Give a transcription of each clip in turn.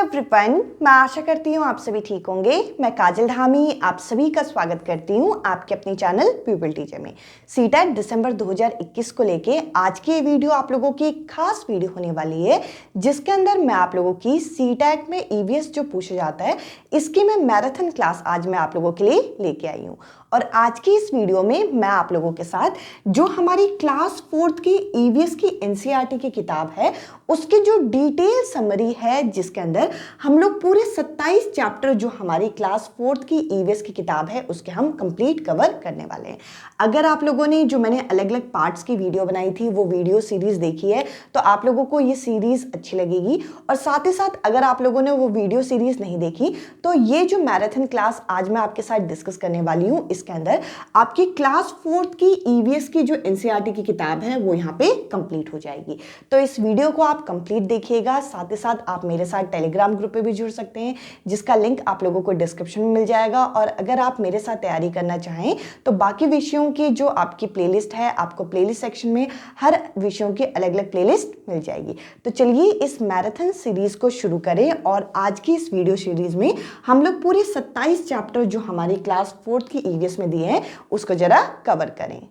Everyone, मैं आशा करती हूँ आप सभी ठीक होंगे। मैं काजल धामी आप सभी का स्वागत करती हूँ आपके अपने चैनल प्यूपिल टीचर में। सीटेट दिसंबर 2021 को लेके आज की ये वीडियो आप लोगों की एक खास वीडियो होने वाली है, जिसके अंदर मैं आप लोगों की सीटेट में ईवीएस जो पूछा जाता है इसकी मैं मैराथन क्लास आज मैं आप लोगों के लिए लेके आई हूँ। और आज की इस वीडियो में मैं आप लोगों के साथ जो हमारी क्लास 4th की ईवीएस की एनसीईआरटी की किताब है उसकी जो डिटेल समरी है, जिसके अंदर हम लोग पूरे 27 चैप्टर जो हमारी क्लास 4th की ईवीएस की किताब है उसके हम कंप्लीट कवर करने वाले हैं। अगर आप लोगों ने जो मैंने अलग अलग पार्ट्स की वीडियो बनाई थी वो वीडियो सीरीज देखी है तो आप लोगों को ये सीरीज अच्छी लगेगी। और साथ ही साथ अगर आप लोगों ने वो वीडियो सीरीज नहीं देखी तो ये जो मैराथन क्लास आज मैं आपके साथ डिस्कस करने वाली हूँ इसके अंदर आपकी क्लास 4th की ईवीएस की जो एनसीईआरटी की किताब है वो यहाँ पे कंप्लीट हो जाएगी। तो इस वीडियो को आप कंप्लीट देखिएगा। साथ ही साथ आप मेरे साथ टेलीग्राम ग्रुप पे भी जुड़ सकते हैं, जिसका लिंक आप लोगों को डिस्क्रिप्शन में मिल जाएगा। और अगर आप मेरे साथ तैयारी करना चाहें तो बाकी विषयों की जो आपकी प्लेलिस्ट है, आपको प्लेलिस्ट सेक्शन में हर विषयों की अलग अलग प्लेलिस्ट मिल जाएगी। तो चलिए इस मैराथन सीरीज को शुरू करें और आज की इस वीडियो सीरीज में हम लोग पूरे 27 चैप्टर जो हमारी क्लास 4th की ईवीएस में दिए हैं उसको जरा कवर करें।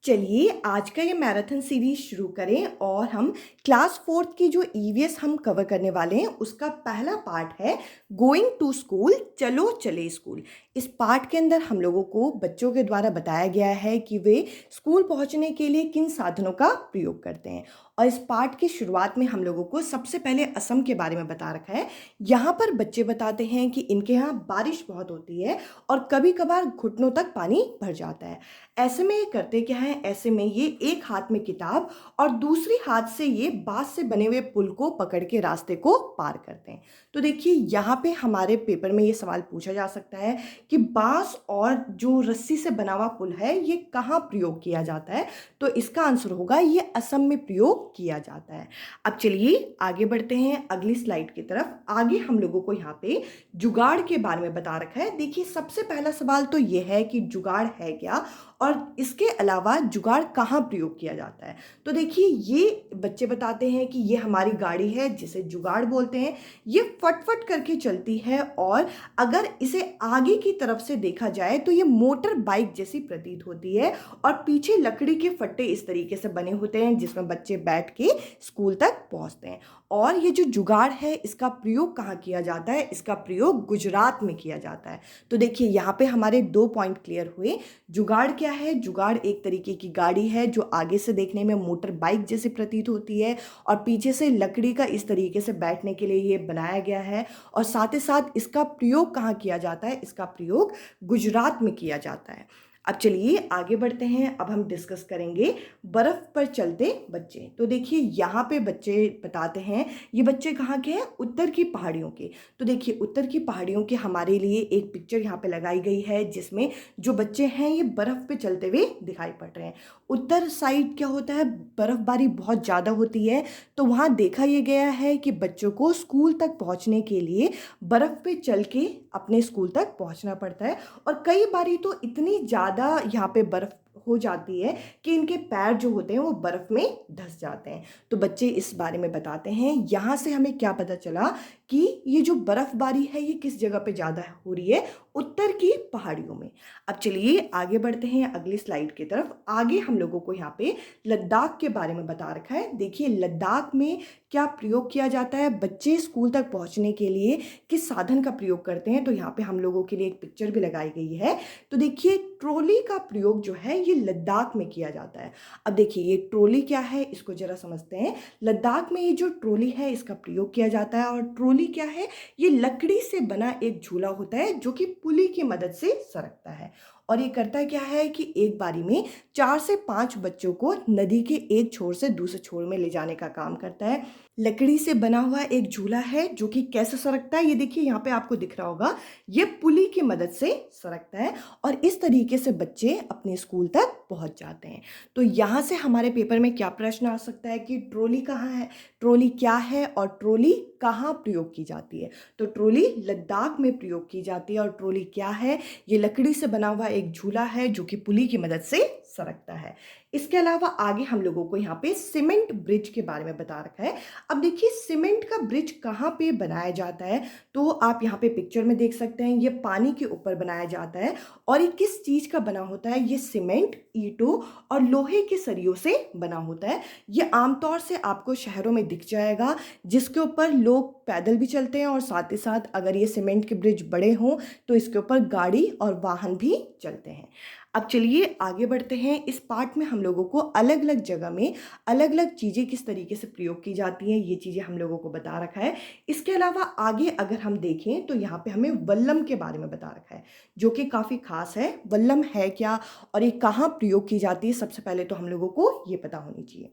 चलिए आज का ये मैराथन सीरीज शुरू करें और हम क्लास 4th की जो ईवीएस हम कवर करने वाले हैं उसका पहला पार्ट है गोइंग टू स्कूल, चलो चले स्कूल। इस पार्ट के अंदर हम लोगों को बच्चों के द्वारा बताया गया है कि वे स्कूल पहुंचने के लिए किन साधनों का प्रयोग करते हैं। और इस पार्ट की शुरुआत में हम लोगों को सबसे पहले असम के बारे में बता रखा है। यहाँ पर बच्चे बताते हैं कि इनके यहाँ बारिश बहुत होती है और कभी कभार घुटनों तक पानी भर जाता है। ऐसे में ये करते क्या है, ऐसे में ये एक हाथ में किताब और दूसरी हाथ से ये बांस से बने हुए पुल को पकड़ के रास्ते को पार करते हैं। तो देखिए यहाँ पे हमारे पेपर में ये सवाल पूछा जा सकता है कि बांस और जो रस्सी से बना हुआ पुल है ये कहाँ प्रयोग किया जाता है। तो इसका आंसर होगा ये असम में प्रयोग किया जाता है। अब चलिए आगे बढ़ते हैं अगली स्लाइड की तरफ। आगे हम लोगों को यहाँ पे जुगाड़ के बारे में बता रखा है। देखिए सबसे पहला सवाल तो ये है कि जुगाड़ है क्या और इसके अलावा जुगाड़ कहाँ प्रयोग किया जाता है। तो देखिए ये बच्चे बताते हैं कि ये हमारी गाड़ी है जिसे जुगाड़ बोलते हैं। ये फटफट करके चलती है और अगर इसे आगे की तरफ से देखा जाए तो ये मोटर बाइक जैसी प्रतीत होती है और पीछे लकड़ी के फट्टे इस तरीके से बने होते हैं जिसमें बच्चे बैठ के स्कूल तक पहुंचते हैं। और ये जो जुगाड़ है इसका प्रयोग कहाँ किया जाता है, इसका प्रयोग गुजरात में किया जाता है। तो देखिए यहाँ पे हमारे 2 पॉइंट क्लियर हुए। जुगाड़ क्या है, जुगाड़ एक तरीके की गाड़ी है जो आगे से देखने में मोटर बाइक जैसी प्रतीत होती है और पीछे से लकड़ी का इस तरीके से बैठने के लिए ये बनाया गया है। और साथ ही साथ इसका प्रयोग कहाँ किया जाता है, इसका प्रयोग गुजरात में किया जाता है। अब चलिए आगे बढ़ते हैं। अब हम डिस्कस करेंगे बर्फ पर चलते बच्चे। तो देखिए यहाँ पे बच्चे बताते हैं, ये बच्चे कहाँ के हैं, उत्तर की पहाड़ियों के। तो देखिए उत्तर की पहाड़ियों के हमारे लिए एक पिक्चर यहाँ पे लगाई गई है जिसमें जो बच्चे हैं ये बर्फ पे चलते हुए दिखाई पड़ रहे हैं। उत्तर साइड क्या होता है, बर्फबारी बहुत ज़्यादा होती है। तो वहाँ देखा ये गया है कि बच्चों को स्कूल तक पहुँचने के लिए बर्फ पे चल के अपने स्कूल तक पहुँचना पड़ता है। और कई बारी तो इतनी ज़्यादा यहाँ पे बर्फ हो जाती है कि इनके पैर जो होते हैं वो बर्फ में धंस जाते हैं। तो बच्चे इस बारे में बताते हैं। यहाँ से हमें क्या पता चला कि ये जो बर्फबारी है ये किस जगह पे ज़्यादा हो रही है, उत्तर की पहाड़ियों में। अब चलिए आगे बढ़ते हैं अगली स्लाइड की तरफ। आगे हम लोगों को यहाँ पे लद्दाख के बारे में बता रखा है। देखिए लद्दाख में क्या प्रयोग किया जाता है, बच्चे स्कूल तक पहुँचने के लिए किस साधन का प्रयोग करते हैं। तो यहाँ पे हम लोगों के लिए एक पिक्चर भी लगाई गई है। तो देखिए ट्रॉली का प्रयोग जो है ये लद्दाख में किया जाता है। अब देखिए ये ट्रॉली क्या है इसको जरा समझते हैं। लद्दाख में ये जो ट्रॉली है इसका प्रयोग किया जाता है। और ट्रॉली क्या है, ये लकड़ी से बना एक झूला होता है जो कि पुली की मदद से सरकता है। और ये करता क्या है कि एक बारी में 4 से 5 बच्चों को नदी के एक छोर से दूसरे छोर में ले जाने का काम करता है। लकड़ी से बना हुआ एक झूला है जो कि कैसे सरकता है, ये देखिए यहाँ पे आपको दिख रहा होगा, ये पुली की मदद से सरकता है। और इस तरीके से बच्चे अपने स्कूल तक पहुँच जाते हैं। तो यहाँ से हमारे पेपर में क्या प्रश्न आ सकता है कि ट्रॉली कहाँ है, ट्रॉली क्या है और ट्रॉली कहाँ प्रयोग की जाती है। तो ट्रॉली लद्दाख में प्रयोग की जाती है। और ट्रॉली क्या है, ये लकड़ी से बना हुआ एक झूला है जो कि पुली की मदद से सरकता है। इसके अलावा आगे हम लोगों को यहाँ पे सीमेंट ब्रिज के बारे में बता रखा है। अब देखिए सीमेंट का ब्रिज कहाँ पे बनाया जाता है, तो आप यहाँ पे पिक्चर में देख सकते हैं, ये पानी के ऊपर बनाया जाता है। और ये किस चीज़ का बना होता है, ये सीमेंट, ईंटों और लोहे के सरियों से बना होता है। ये आमतौर से आपको शहरों में दिख जाएगा, जिसके ऊपर लोग पैदल भी चलते हैं और साथ ही साथ अगर ये सीमेंट के ब्रिज बड़े हों तो इसके ऊपर गाड़ी और वाहन भी चलते हैं। अब चलिए आगे बढ़ते हैं। इस पार्ट में हम लोगों को अलग अलग जगह में अलग अलग चीज़ें किस तरीके से प्रयोग की जाती हैं, ये चीज़ें हम लोगों को बता रखा है। इसके अलावा आगे अगर हम देखें तो यहाँ पे हमें वल्लम के बारे में बता रखा है, जो कि काफ़ी खास है। वल्लम है क्या और ये कहाँ प्रयोग की जाती है, सबसे पहले तो हम लोगों को ये पता होनी चाहिए।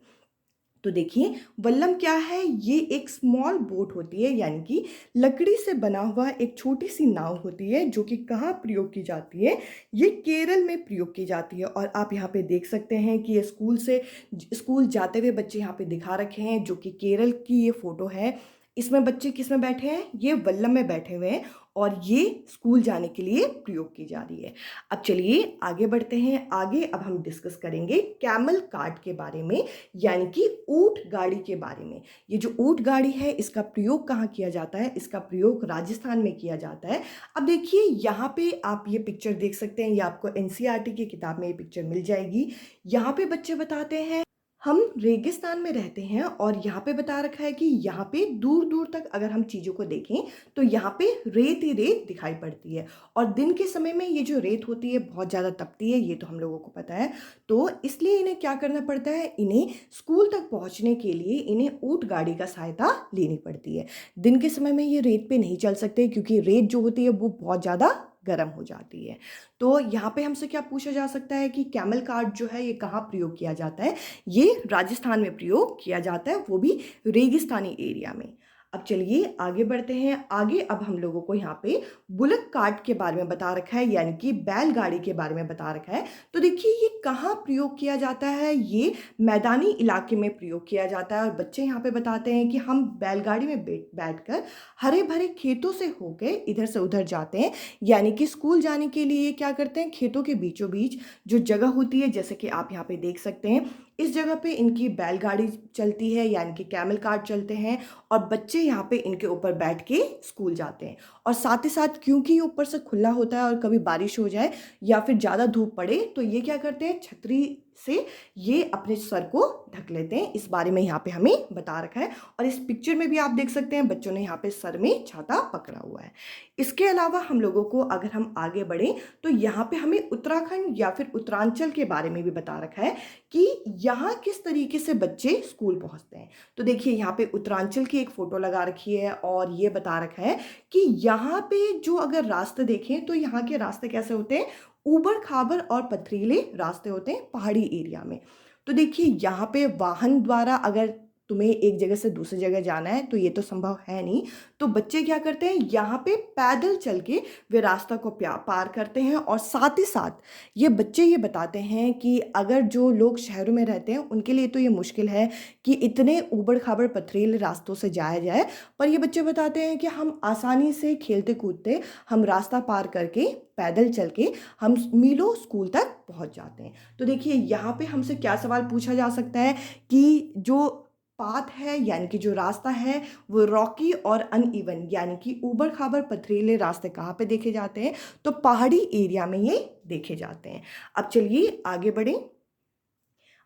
तो देखिए वल्लम क्या है, ये एक स्मॉल बोट होती है, यानी कि लकड़ी से बना हुआ एक छोटी सी नाव होती है, जो कि कहाँ प्रयोग की जाती है, ये केरल में प्रयोग की जाती है। और आप यहाँ पे देख सकते हैं कि ये स्कूल जाते हुए बच्चे यहाँ पे दिखा रखे हैं, जो कि केरल की ये फोटो है। इसमें बच्चे किस में बैठे हैं, ये वल्लम में बैठे हुए हैं और ये स्कूल जाने के लिए प्रयोग की जा रही है। अब चलिए आगे बढ़ते हैं। आगे अब हम डिस्कस करेंगे कैमल कार्ट के बारे में, यानी कि ऊंट गाड़ी के बारे में। ये जो ऊंट गाड़ी है इसका प्रयोग कहाँ किया जाता है, इसका प्रयोग राजस्थान में किया जाता है। अब देखिए यहाँ पे आप ये पिक्चर देख सकते हैं, ये आपको एनसीईआरटी की किताब में ये पिक्चर मिल जाएगी। यहाँ पे बच्चे बताते हैं हम रेगिस्तान में रहते हैं और यहाँ पे बता रखा है कि यहाँ पे दूर दूर तक अगर हम चीज़ों को देखें तो यहाँ पे रेत ही रेत दिखाई पड़ती है। और दिन के समय में ये जो रेत होती है बहुत ज़्यादा तपती है, ये तो हम लोगों को पता है। तो इसलिए इन्हें क्या करना पड़ता है, इन्हें स्कूल तक पहुँचने के लिए इन्हें ऊंट गाड़ी का सहायता लेनी पड़ती है। दिन के समय में ये रेत पे नहीं चल सकते, क्योंकि रेत जो होती है वो बहुत ज़्यादा गर्म हो जाती है। तो यहाँ पे हमसे क्या पूछा जा सकता है कि कैमल कार्ट जो है ये कहाँ प्रयोग किया जाता है, ये राजस्थान में प्रयोग किया जाता है, वो भी रेगिस्तानी एरिया में। अब चलिए आगे बढ़ते हैं। आगे अब हम लोगों को यहाँ पे बुलक कार्ट के बारे में बता रखा है, यानी कि बैलगाड़ी के बारे में बता रखा है। तो देखिए ये कहाँ प्रयोग किया जाता है, ये मैदानी इलाके में प्रयोग किया जाता है। और बच्चे यहाँ पे बताते हैं कि हम बैलगाड़ी में बैठकर हरे भरे खेतों से होकर इधर से उधर जाते हैं, यानी कि स्कूल जाने के लिए क्या करते हैं, खेतों के बीचों बीच जो जगह होती है, जैसे कि आप यहाँ पे देख सकते हैं, इस जगह पे इनकी बैलगाड़ी चलती है, यानी कि कैमल कार्ट चलते हैं और बच्चे यहाँ पे इनके ऊपर बैठ के स्कूल जाते हैं। और साथ ही साथ क्योंकि ये ऊपर से खुला होता है और कभी बारिश हो जाए या फिर ज़्यादा धूप पड़े तो ये क्या करते हैं, छतरी से ये अपने सर को ढक लेते हैं। इस बारे में यहाँ पे हमें बता रखा है और इस पिक्चर में भी आप देख सकते हैं बच्चों ने यहाँ पे सर में छाता पकड़ा हुआ है। इसके अलावा हम लोगों को अगर हम आगे बढ़ें तो यहाँ पे हमें उत्तराखंड या फिर उत्तरांचल के बारे में भी बता रखा है कि यहाँ किस तरीके से बच्चे स्कूल पहुँचते हैं। तो देखिए यहाँ पे उत्तरांचल की एक फ़ोटो लगा रखी है और ये बता रखा है कि यहाँ पे जो अगर रास्ते देखें तो यहाँ के रास्ते कैसे होते हैं, ऊबड़ खाबड़ और पथरीले रास्ते होते हैं पहाड़ी एरिया में। तो देखिए यहाँ पे वाहन द्वारा अगर तुम्हें एक जगह से दूसरी जगह जाना है तो ये तो संभव है नहीं, तो बच्चे क्या करते हैं, यहाँ पे पैदल चल के वे रास्ता को पार करते हैं। और साथ ही साथ ये बच्चे ये बताते हैं कि अगर जो लोग शहरों में रहते हैं उनके लिए तो ये मुश्किल है कि इतने ऊबड़ खाबड़ पथरीले रास्तों से जाया जाए, पर ये बच्चे बताते हैं कि हम आसानी से खेलते कूदते हम रास्ता पार करके पैदल चल के हम मीलों स्कूल तक पहुंच जाते हैं। तो देखिए यहाँ पे हमसे क्या सवाल पूछा जा सकता है कि जो पाथ है, यानी कि जो रास्ता है वो रॉकी और अनइवन, यानी कि ऊबड़ खाबड़ पथरीले रास्ते कहाँ पे देखे जाते हैं, तो पहाड़ी एरिया में ये देखे जाते हैं। अब चलिए आगे बढ़ें।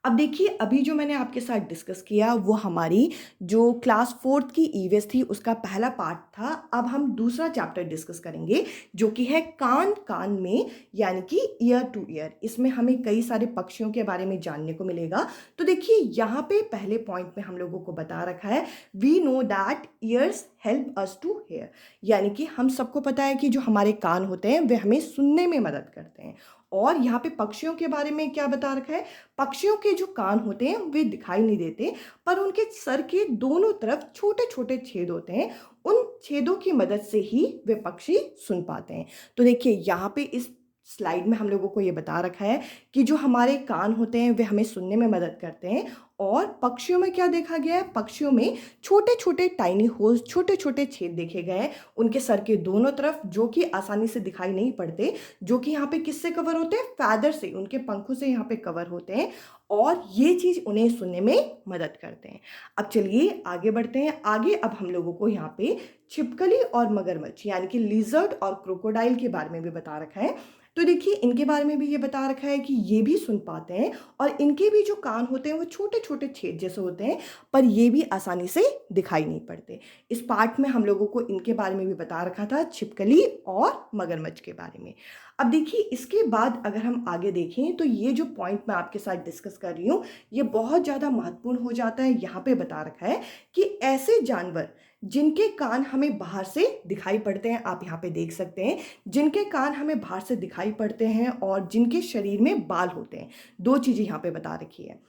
अब देखिए अभी जो मैंने आपके साथ डिस्कस किया वो हमारी जो क्लास 4th की ईवीएस थी उसका पहला पार्ट था। अब हम दूसरा चैप्टर डिस्कस करेंगे जो कि है कान कान में, यानी कि ईयर टू ईयर। इसमें हमें कई सारे पक्षियों के बारे में जानने को मिलेगा। तो देखिए यहाँ पे पहले पॉइंट में हम लोगों को बता रखा है, we know that ears help us to hear, यानी कि हम सबको पता है कि जो हमारे कान होते हैं वे हमें सुनने में मदद करते हैं। और यहाँ पे पक्षियों के बारे में क्या बता रखा है, पक्षियों के जो कान होते हैं वे दिखाई नहीं देते, पर उनके सर के दोनों तरफ छोटे छोटे छेद होते हैं, उन छेदों की मदद से ही वे पक्षी सुन पाते हैं। तो देखिए यहाँ पे इस स्लाइड में हम लोगों को ये बता रखा है कि जो हमारे कान होते हैं वे हमें सुनने में मदद करते हैं और पक्षियों में क्या देखा गया है, पक्षियों में छोटे छोटे टाइनी होल्स, छोटे छोटे छेद देखे गए हैं उनके सर के दोनों तरफ, जो कि आसानी से दिखाई नहीं पड़ते, जो कि यहाँ पे किससे कवर होते हैं, फैदर से, उनके पंखों से यहाँ पे कवर होते हैं और ये चीज़ उन्हें सुनने में मदद करते हैं। अब चलिए आगे बढ़ते हैं। आगे अब हम लोगों को यहाँ पे छिपकली और मगरमच्छ यानी कि लिजर्ड और क्रोकोडाइल के बारे में भी बता रखा है। तो देखिए इनके बारे में भी ये बता रखा है कि ये भी सुन पाते हैं और इनके भी जो कान होते हैं वो छोटे छोटे छेद जैसे होते हैं, पर ये भी आसानी से दिखाई नहीं पड़ते। इस पार्ट में हम लोगों को इनके बारे में भी बता रखा था, छिपकली और मगरमच्छ के बारे में। अब देखिए इसके बाद अगर हम आगे देखें तो ये जो पॉइंट मैं आपके साथ डिस्कस कर रही हूँ ये बहुत ज़्यादा महत्वपूर्ण हो जाता है। यहाँ पे बता रखा है कि ऐसे जानवर जिनके कान हमें बाहर से दिखाई पड़ते हैं, आप यहाँ पे देख सकते हैं, जिनके कान हमें बाहर से दिखाई पड़ते हैं और जिनके शरीर में बाल होते हैं, दो चीज़ें यहाँ पे बता रखी है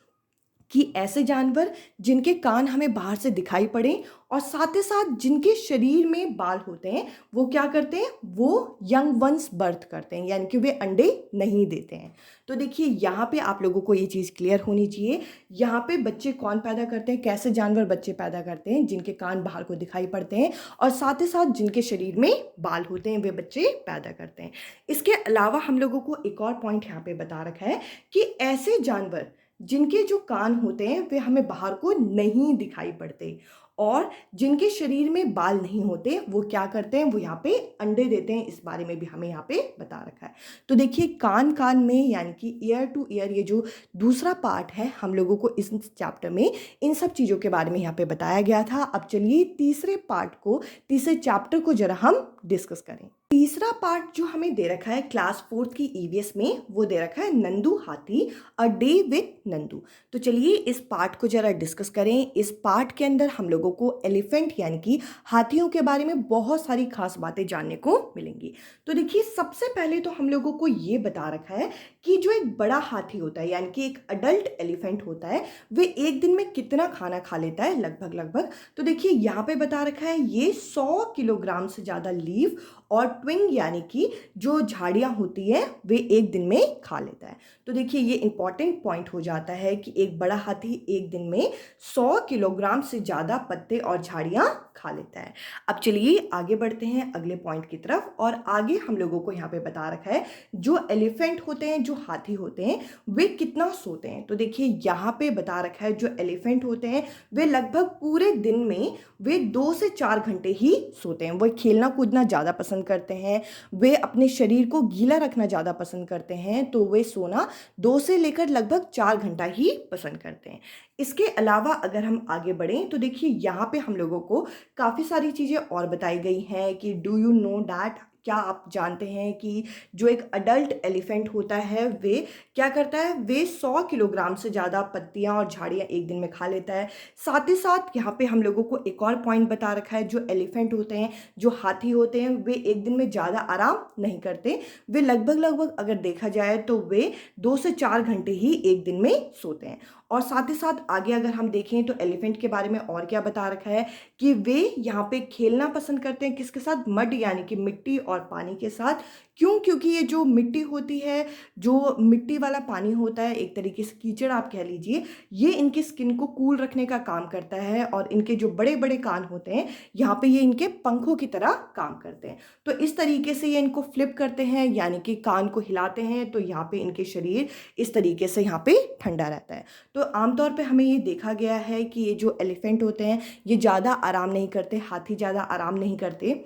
कि ऐसे जानवर जिनके कान हमें बाहर से दिखाई पड़े और साथ ही साथ जिनके शरीर में बाल होते हैं, वो क्या करते हैं, वो यंग वंस बर्थ करते हैं, यानी कि वे अंडे नहीं देते हैं। तो देखिए यहाँ पे आप लोगों को ये चीज़ क्लियर होनी चाहिए। यहाँ पे बच्चे कौन पैदा करते हैं, कैसे जानवर बच्चे पैदा करते हैं, जिनके कान बाहर को दिखाई पड़ते हैं और साथ ही साथ जिनके शरीर में बाल होते हैं, वे बच्चे पैदा करते हैं। इसके अलावा हम लोगों को एक और पॉइंट यहाँ पे बता रखा है कि ऐसे जानवर जिनके जो कान होते हैं वे हमें बाहर को नहीं दिखाई पड़ते और जिनके शरीर में बाल नहीं होते, वो क्या करते हैं, वो यहाँ पे अंडे देते हैं। इस बारे में भी हमें यहाँ पे बता रखा है। तो देखिए कान कान में यानी कि ईयर टू ईयर, ये जो दूसरा पार्ट है हम लोगों को इस चैप्टर में इन सब चीज़ों के बारे में यहाँ पे बताया गया था। अब चलिए तीसरे पार्ट को, तीसरे चैप्टर को जरा हम डिस्कस करें। तीसरा पार्ट जो हमें दे रखा है क्लास 4th की ईवीएस में, वो दे रखा है नंदू हाथी, अ डे विथ नंदू। तो चलिए इस पार्ट को जरा डिस्कस करें। इस पार्ट के अंदर हम लोगों को एलिफेंट यानी कि हाथियों के बारे में बहुत सारी खास बातें जानने को मिलेंगी। तो देखिए सबसे पहले तो हम लोगों को ये बता रखा है कि जो एक बड़ा हाथी होता है यानी कि एक अडल्ट एलिफेंट होता है, वे एक दिन में कितना खाना खा लेता है लगभग। तो देखिए यहाँ पे बता रखा है ये 100 किलोग्राम से ज़्यादा लीफ और ट्विंग यानी कि जो झाड़ियाँ होती हैं वे एक दिन में खा लेता है। तो देखिए ये इंपॉर्टेंट पॉइंट हो जाता है कि एक बड़ा हाथी एक दिन में 100 किलोग्राम से ज़्यादा पत्ते और झाड़ियाँ खा लेता है। अब चलिए आगे बढ़ते हैं अगले पॉइंट की तरफ। और आगे हम लोगों को यहाँ पे बता रखा है जो एलिफेंट होते हैं, जो हाथी होते हैं, वे कितना सोते हैं। तो देखिए यहाँ पे बता रखा है जो एलिफेंट होते हैं वे लगभग पूरे दिन में वे 2 से 4 घंटे ही सोते हैं। वो खेलना कूदना ज़्यादा पसंद करते हैं, वे अपने शरीर को गीला रखना ज़्यादा पसंद करते हैं, तो वे सोना 2 से लेकर लगभग 4 घंटा ही पसंद करते हैं। इसके अलावा अगर हम आगे बढ़ें तो देखिए यहाँ पे हम लोगों को काफ़ी सारी चीज़ें और बताई गई हैं कि डू यू नो दैट, क्या आप जानते हैं कि जो एक अडल्ट एलिफेंट होता है वे क्या करता है, वे 100 किलोग्राम से ज़्यादा पत्तियां और झाड़ियां एक दिन में खा लेता है। साथ ही साथ यहाँ पे हम लोगों को एक और पॉइंट बता रखा है, जो एलिफेंट होते हैं, जो हाथी होते हैं, वे एक दिन में ज़्यादा आराम नहीं करते, वे लगभग अगर देखा जाए तो वे 2 से 4 घंटे ही एक दिन में सोते हैं। और साथ ही साथ आगे अगर हम देखें तो एलिफेंट के बारे में और क्या बता रखा है कि वे यहाँ पे खेलना पसंद करते हैं, किसके साथ, मड यानी कि मिट्टी और पानी के साथ। क्यों, क्योंकि ये जो मिट्टी होती है, जो मिट्टी वाला पानी होता है, एक तरीके से कीचड़ आप कह लीजिए, ये इनकी स्किन को कूल रखने का काम करता है और इनके जो बड़े बड़े कान होते हैं यहाँ पे ये इनके पंखों की तरह काम करते हैं। तो इस तरीके से ये इनको फ्लिप करते हैं यानी कि कान को हिलाते हैं, तो यहाँ पे इनके शरीर इस तरीके से यहाँ पे ठंडा रहता है। तो आमतौर पे हमें ये देखा गया है कि ये जो एलिफेंट होते हैं ये ज़्यादा आराम नहीं करते, हाथी ज़्यादा आराम नहीं करते,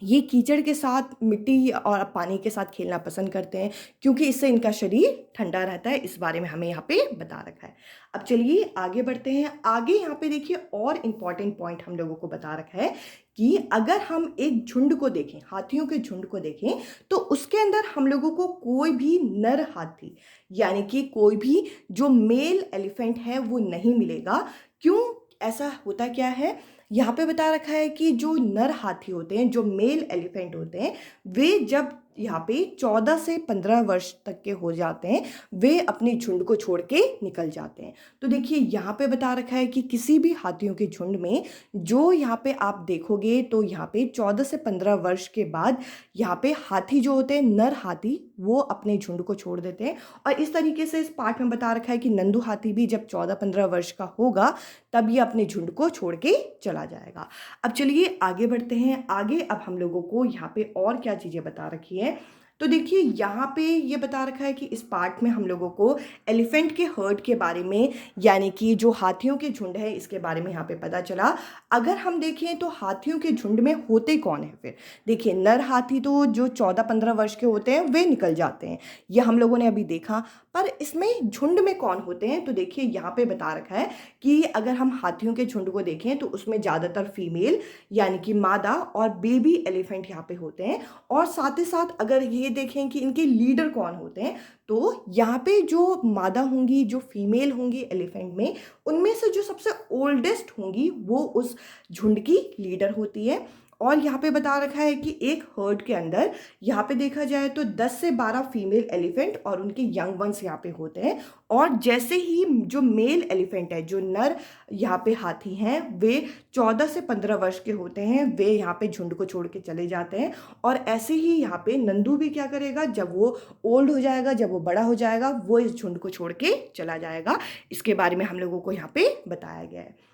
ये कीचड़ के साथ, मिट्टी और पानी के साथ खेलना पसंद करते हैं क्योंकि इससे इनका शरीर ठंडा रहता है। इस बारे में हमें यहाँ पे बता रखा है। अब चलिए आगे बढ़ते हैं। आगे यहाँ पे देखिए और इम्पॉर्टेंट पॉइंट हम लोगों को बता रखा है कि अगर हम एक झुंड को देखें, हाथियों के झुंड को देखें, तो उसके अंदर हम लोगों को कोई भी नर हाथी यानी कि कोई भी जो मेल एलिफेंट है वो नहीं मिलेगा। क्यों, ऐसा होता क्या है, यहाँ पे बता रखा है कि जो नर हाथी होते हैं, जो मेल एलिफेंट होते हैं, वे जब यहाँ पे 14 से 15 वर्ष तक के हो जाते हैं वे अपने झुंड को छोड़ के निकल जाते हैं। तो देखिए यहाँ पे बता रखा है कि किसी भी हाथियों के झुंड में जो यहाँ पे आप देखोगे तो यहाँ पे 14 से 15 वर्ष के बाद यहाँ पे हाथी जो होते हैं, नर हाथी, वो अपने झुंड को छोड़ देते हैं। और इस तरीके से इस पाठ में बता रखा है कि नंदू हाथी भी जब 14-15 वर्ष का होगा तब ये अपने झुंड को छोड़ के चला जाएगा। अब चलिए आगे बढ़ते हैं। आगे अब हम लोगों को यहाँ पे और क्या चीज़ें बता रखी है, तो देखिए यहाँ पे ये बता रखा है कि इस पार्ट में हम लोगों को एलिफेंट के हर्ड के बारे में, यानी कि जो हाथियों के झुंड है, इसके बारे में यहाँ पे पता चला। अगर हम देखें तो हाथियों के झुंड में होते कौन है फिर, देखिए नर हाथी तो जो 14-15 वर्ष के होते हैं वे निकल जाते हैं, ये हम लोगों ने अभी देखा। पर इसमें झुंड में कौन होते हैं, तो देखिए यहाँ पे बता रखा है कि अगर हम हाथियों के झुंड को देखें तो उसमें ज़्यादातर फीमेल यानी कि मादा और बेबी एलिफेंट यहाँ पे होते हैं। और साथ ही साथ अगर ये देखें कि इनके लीडर कौन होते हैं, तो यहाँ पे जो मादा होंगी, जो फीमेल होंगी एलिफेंट में, उनमें से जो सबसे ओल्डेस्ट होंगी वो उस झुंड की लीडर होती है। और यहाँ पे बता रखा है कि एक हर्ड के अंदर यहाँ पे देखा जाए तो 10 से 12 फीमेल एलिफेंट और उनके यंग वंस यहाँ पे होते हैं। और जैसे ही जो मेल एलिफेंट है, जो नर यहाँ पे हाथी हैं, वे 14 से 15 वर्ष के होते हैं, वे यहाँ पे झुंड को छोड़ के चले जाते हैं। और ऐसे ही यहाँ पे नंदू भी क्या करेगा, जब वो ओल्ड हो जाएगा, जब वो बड़ा हो जाएगा, वो इस झुंड को छोड़ के चला जाएगा। इसके बारे में हम लोगों को यहाँ पे बताया गया है।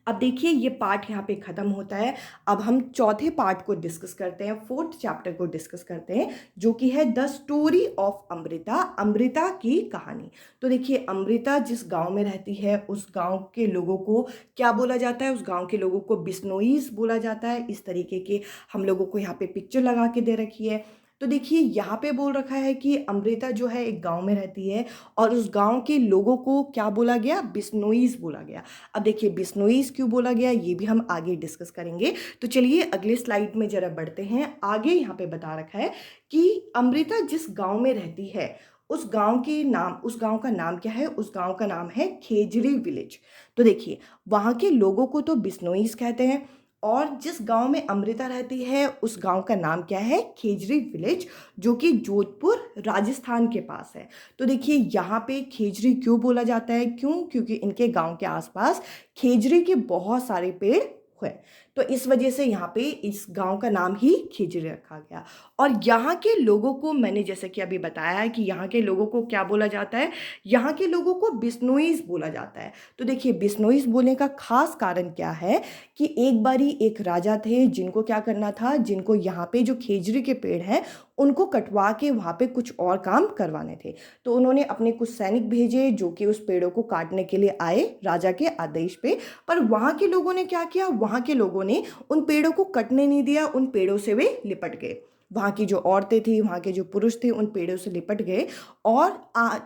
अब देखिए ये पार्ट यहाँ पे ख़त्म होता है। अब हम चौथे पार्ट को डिस्कस करते हैं, फोर्थ चैप्टर को डिस्कस करते हैं, जो कि है the story of Amrita, Amrita की कहानी। तो देखिए अमृता जिस गांव में रहती है उस गांव के लोगों को क्या बोला जाता है, उस गांव के लोगों को बिश्नोईज बोला जाता है। इस तरीके के हम लोगों को यहाँ पे पिक्चर लगा के दे रखी है। तो देखिए यहाँ पे बोल रखा है कि अमृता जो है एक गांव में रहती है और उस गांव के लोगों को क्या बोला गया, बिश्नोईज बोला गया। अब देखिए बिश्नोईज क्यों बोला गया ये भी हम आगे डिस्कस करेंगे। तो चलिए अगले स्लाइड में जरा बढ़ते हैं। आगे यहाँ पे बता रखा है कि अमृता जिस गांव में रहती है उस गांव का नाम क्या है, उस गांव का नाम है खेजरी विलेज। तो देखिए वहाँ के लोगों को तो बिश्नोईज कहते हैं और जिस गांव में अमृता रहती है उस गांव का नाम क्या है, खेजरी विलेज, जो कि जोधपुर राजस्थान के पास है। तो देखिए यहाँ पे खेजरी क्यों बोला जाता है, क्योंकि इनके गांव के आसपास खेजरी के बहुत सारे पेड़ है, तो इस वजह से यहाँ पे इस गांव का नाम ही खेजरी रखा गया। और यहाँ के लोगों को मैंने जैसे कि अभी बताया है कि यहाँ के लोगों को क्या बोला जाता है, यहाँ के लोगों को बिश्नोईज बोला जाता है। तो देखिए बिश्नोईज बोलने का खास कारण क्या है कि एक बारी एक राजा थे जिनको क्या करना था, जिनको यहाँ पे जो खेजरी के पेड़ हैं उनको कटवा के वहाँ पे कुछ और काम करवाने थे। तो उन्होंने अपने कुछ सैनिक भेजे जो कि उस पेड़ों को काटने के लिए आए राजा के आदेश पे। पर वहाँ के लोगों ने क्या किया, वहाँ के लोगों ने उन पेड़ों को कटने नहीं दिया, उन पेड़ों से वे लिपट गए। वहाँ की जो औरतें थी, वहाँ के जो पुरुष थे, उन पेड़ों से लिपट गए। और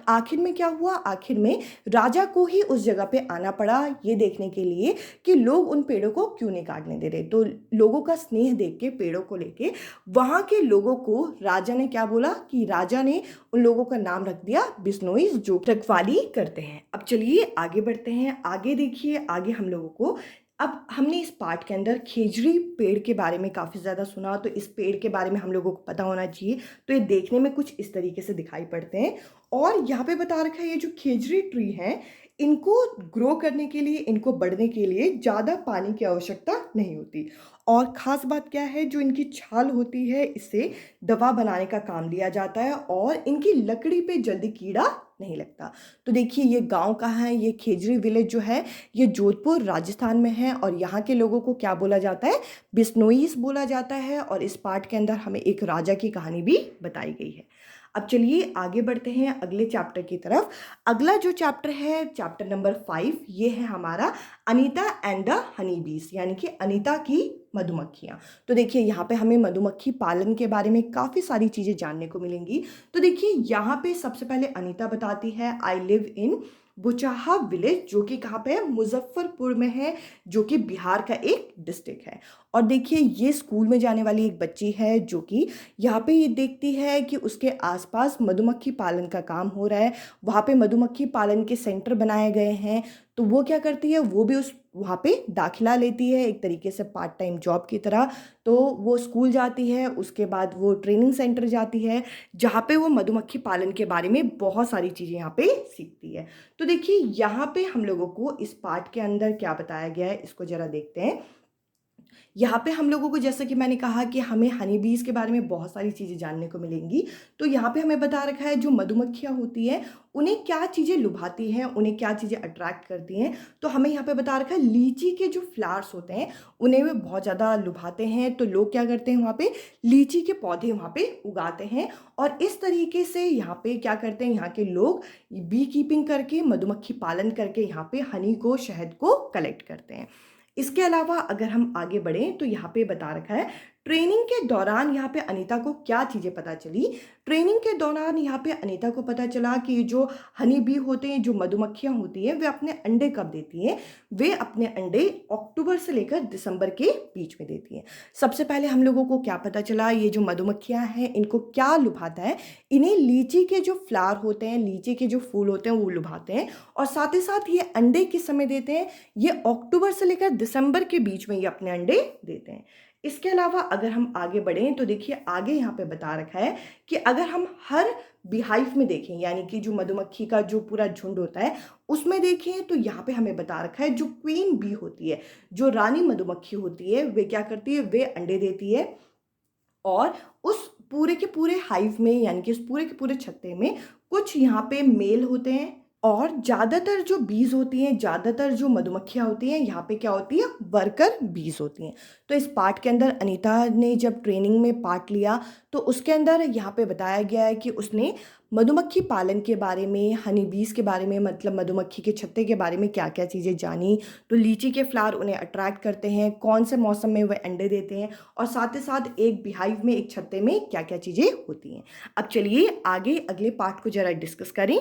आखिर में क्या हुआ, आखिर में राजा को ही उस जगह पे आना पड़ा ये देखने के लिए कि लोग उन पेड़ों को क्यों नहीं काटने दे रहे। तो लोगों का स्नेह देख के पेड़ों को लेके वहाँ के लोगों को राजा ने क्या बोला कि राजा ने उन लोगों का नाम रख दिया बिश्नोईज, जो रखवाली करते हैं। अब चलिए आगे बढ़ते हैं। आगे देखिए आगे हम लोगों को, अब हमने इस पार्ट के अंदर खेजरी पेड़ के बारे में काफ़ी ज़्यादा सुना, तो इस पेड़ के बारे में हम लोगों को पता होना चाहिए। तो ये देखने में कुछ इस तरीके से दिखाई पड़ते हैं। और यहाँ पे बता रखा है ये जो खेजरी ट्री है, इनको ग्रो करने के लिए, इनको बढ़ने के लिए ज़्यादा पानी की आवश्यकता नहीं होती। और ख़ास बात क्या है, जो इनकी छाल होती है इससे दवा बनाने का काम लिया जाता है और इनकी लकड़ी पे जल्दी कीड़ा नहीं लगता। तो देखिए ये गांव कहाँ है, ये खेजरी विलेज जो है ये जोधपुर राजस्थान में है। और यहाँ के लोगों को क्या बोला जाता है, बिश्नोईज बोला जाता है। और इस पार्ट के अंदर हमें एक राजा की कहानी भी बताई गई है। अब चलिए आगे बढ़ते हैं अगले चैप्टर की तरफ। अगला जो चैप्टर है चैप्टर नंबर 5, ये है हमारा अनीता एंड द हनी बीज, यानी कि अनीता की मधुमक्खियाँ। तो देखिए यहाँ पे हमें मधुमक्खी पालन के बारे में काफ़ी सारी चीज़ें जानने को मिलेंगी। तो देखिए यहाँ पे सबसे पहले अनीता बताती है आई लिव इन बुचाहा विलेज, जो कि कहाँ पे है, मुजफ्फरपुर में है, जो कि बिहार का एक डिस्ट्रिक्ट है। और देखिए ये स्कूल में जाने वाली एक बच्ची है जो कि यहाँ पे ये देखती है कि उसके आसपास मधुमक्खी पालन का काम हो रहा है, वहाँ पे मधुमक्खी पालन के सेंटर बनाए गए हैं। तो वो क्या करती है, वो भी उस वहाँ पे दाखिला लेती है एक तरीके से पार्ट टाइम जॉब की तरह। तो वो स्कूल जाती है, उसके बाद वो ट्रेनिंग सेंटर जाती है जहाँ पे वो मधुमक्खी पालन के बारे में बहुत सारी चीज़ें यहाँ पे सीखती है। तो देखिए यहाँ पे हम लोगों को इस पार्ट के अंदर क्या बताया गया है, इसको ज़रा देखते हैं। यहाँ पे हम लोगों को, जैसा कि मैंने कहा कि हमें हनी बीज के बारे में बहुत सारी चीज़ें जानने को मिलेंगी। तो यहाँ पे हमें बता रखा है जो मधुमक्खियाँ होती हैं उन्हें क्या चीज़ें लुभाती हैं, उन्हें क्या चीज़ें अट्रैक्ट करती हैं। तो हमें यहाँ पे बता रखा है लीची के जो फ्लावर्स होते हैं उन्हें वे बहुत ज़्यादा लुभाते हैं। तो लोग क्या करते हैं, वहाँ पे लीची के पौधे वहाँ पे उगाते हैं और इस तरीके से यहाँ पे क्या करते हैं, यहाँ के लोग बी कीपिंग करके, मधुमक्खी पालन करके यहाँ पे हनी को, शहद को कलेक्ट करते हैं। इसके अलावा अगर हम आगे बढ़ें तो यहाँ पे बता रखा है ट्रेनिंग के दौरान यहाँ पे अनीता को क्या चीज़ें पता चली। ट्रेनिंग के दौरान यहाँ पे अनीता को पता चला कि जो हनी बी होते हैं, जो मधुमक्खियाँ होती हैं, वे अपने अंडे कब देती हैं। वे अपने अंडे अक्टूबर से लेकर दिसंबर के बीच में देती हैं। सबसे पहले हम लोगों को क्या पता चला, ये जो मधुमक्खियाँ हैं इनको क्या लुभाता है, इन्हें लीची के जो फ्लावर होते हैं, लीची के जो फूल होते हैं वो लुभाते हैं। और साथ ही साथ ये अंडे किस समय देते हैं, ये अक्टूबर से लेकर दिसंबर के बीच में ये अपने अंडे देते हैं। इसके अलावा अगर हम आगे बढ़ें तो देखिए आगे यहाँ पे बता रखा है कि अगर हम हर बीहाइव में देखें, यानी कि जो मधुमक्खी का जो पूरा झुंड होता है उसमें देखें, तो यहाँ पे हमें बता रखा है जो क्वीन बी होती है, जो रानी मधुमक्खी होती है, वे क्या करती है, वे अंडे देती है। और उस पूरे के पूरे हाइव में, यानी कि उस पूरे के पूरे छत्ते में कुछ यहाँ पे मेल होते हैं और ज़्यादातर जो बीज होती हैं, ज़्यादातर जो मधुमक्खियाँ होती हैं यहाँ पे क्या होती है, वर्कर बीज होती हैं। तो इस पार्ट के अंदर अनीता ने जब ट्रेनिंग में पार्ट लिया तो उसके अंदर यहाँ पे बताया गया है कि उसने मधुमक्खी पालन के बारे में, हनी बीज के बारे में, मतलब मधुमक्खी के छत्ते के बारे में क्या क्या चीज़ें जानी। तो लीची के फ्लावर उन्हें अट्रैक्ट करते हैं, कौन से मौसम में वह अंडे देते हैं, और साथ ही साथ एक बिहाइव में, एक छत्ते में क्या क्या चीज़ें होती हैं। अब चलिए आगे अगले पार्ट को ज़रा डिस्कस करें।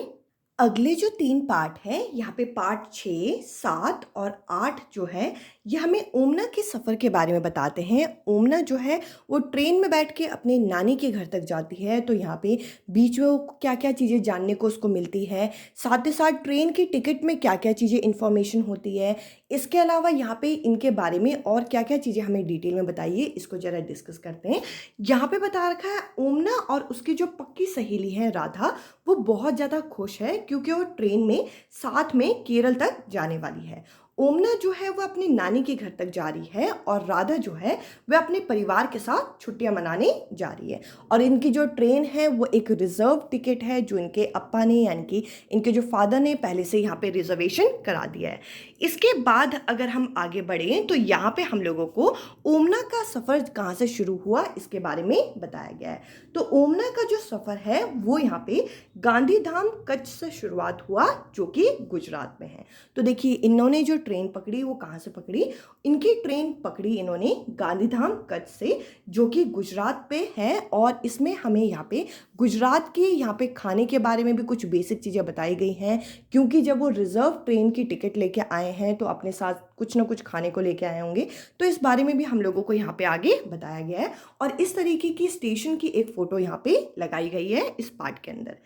अगले जो 3 पार्ट हैं, यहाँ पे पार्ट 6, 7 और 8 जो है ये हमें ओमना के सफ़र के बारे में बताते हैं। ओमना जो है वो ट्रेन में बैठ के अपने नानी के घर तक जाती है। तो यहाँ पे बीच में वो क्या क्या चीज़ें जानने को उसको मिलती है, साथ ही साथ ट्रेन की टिकट में क्या क्या चीज़ें इन्फॉर्मेशन होती है। इसके अलावा यहाँ पे इनके बारे में और क्या क्या चीज़ें हमें डिटेल में बताइए, इसको ज़रा डिस्कस करते हैं। यहाँ पे बता रखा है ओमना और उसकी जो पक्की सहेली है राधा, वो बहुत ज़्यादा खुश है क्योंकि वो ट्रेन में साथ में केरल तक जाने वाली है। ओमना जो है वो अपनी नानी के घर तक जा रही है और राधा जो है वह अपने परिवार के साथ छुट्टियां मनाने जा रही है। और इनकी जो ट्रेन है वो एक रिजर्व टिकट है जो इनके अप्पा ने, यानी कि इनके जो फादर ने पहले से यहाँ पे रिजर्वेशन करा दिया है। इसके बाद अगर हम आगे बढ़ें तो यहाँ पे हम लोगों को ओमना का सफ़र कहाँ से शुरू हुआ इसके बारे में बताया गया है। तो ओमना का जो सफ़र है वो यहाँ पे गांधीधाम कच्छ से शुरुआत हुआ, जो कि गुजरात में है। तो देखिए इन्होंने जो ट्रेन पकड़ी वो कहाँ से पकड़ी, इनकी ट्रेन पकड़ी इन्होंने गांधीधाम कच्छ से, जो कि गुजरात पे है। और इसमें हमें यहाँ पे गुजरात के यहाँ पे खाने के बारे में भी कुछ बेसिक चीज़ें बताई गई हैं, क्योंकि जब वो रिजर्व ट्रेन की टिकट लेके आए हैं तो अपने साथ कुछ ना कुछ खाने को लेके आए होंगे। तो इस बारे में भी हम लोगों को यहाँ पे आगे बताया गया है और इस तरीके की स्टेशन की एक फ़ोटो यहाँ पे लगाई गई है इस पार्ट के अंदर।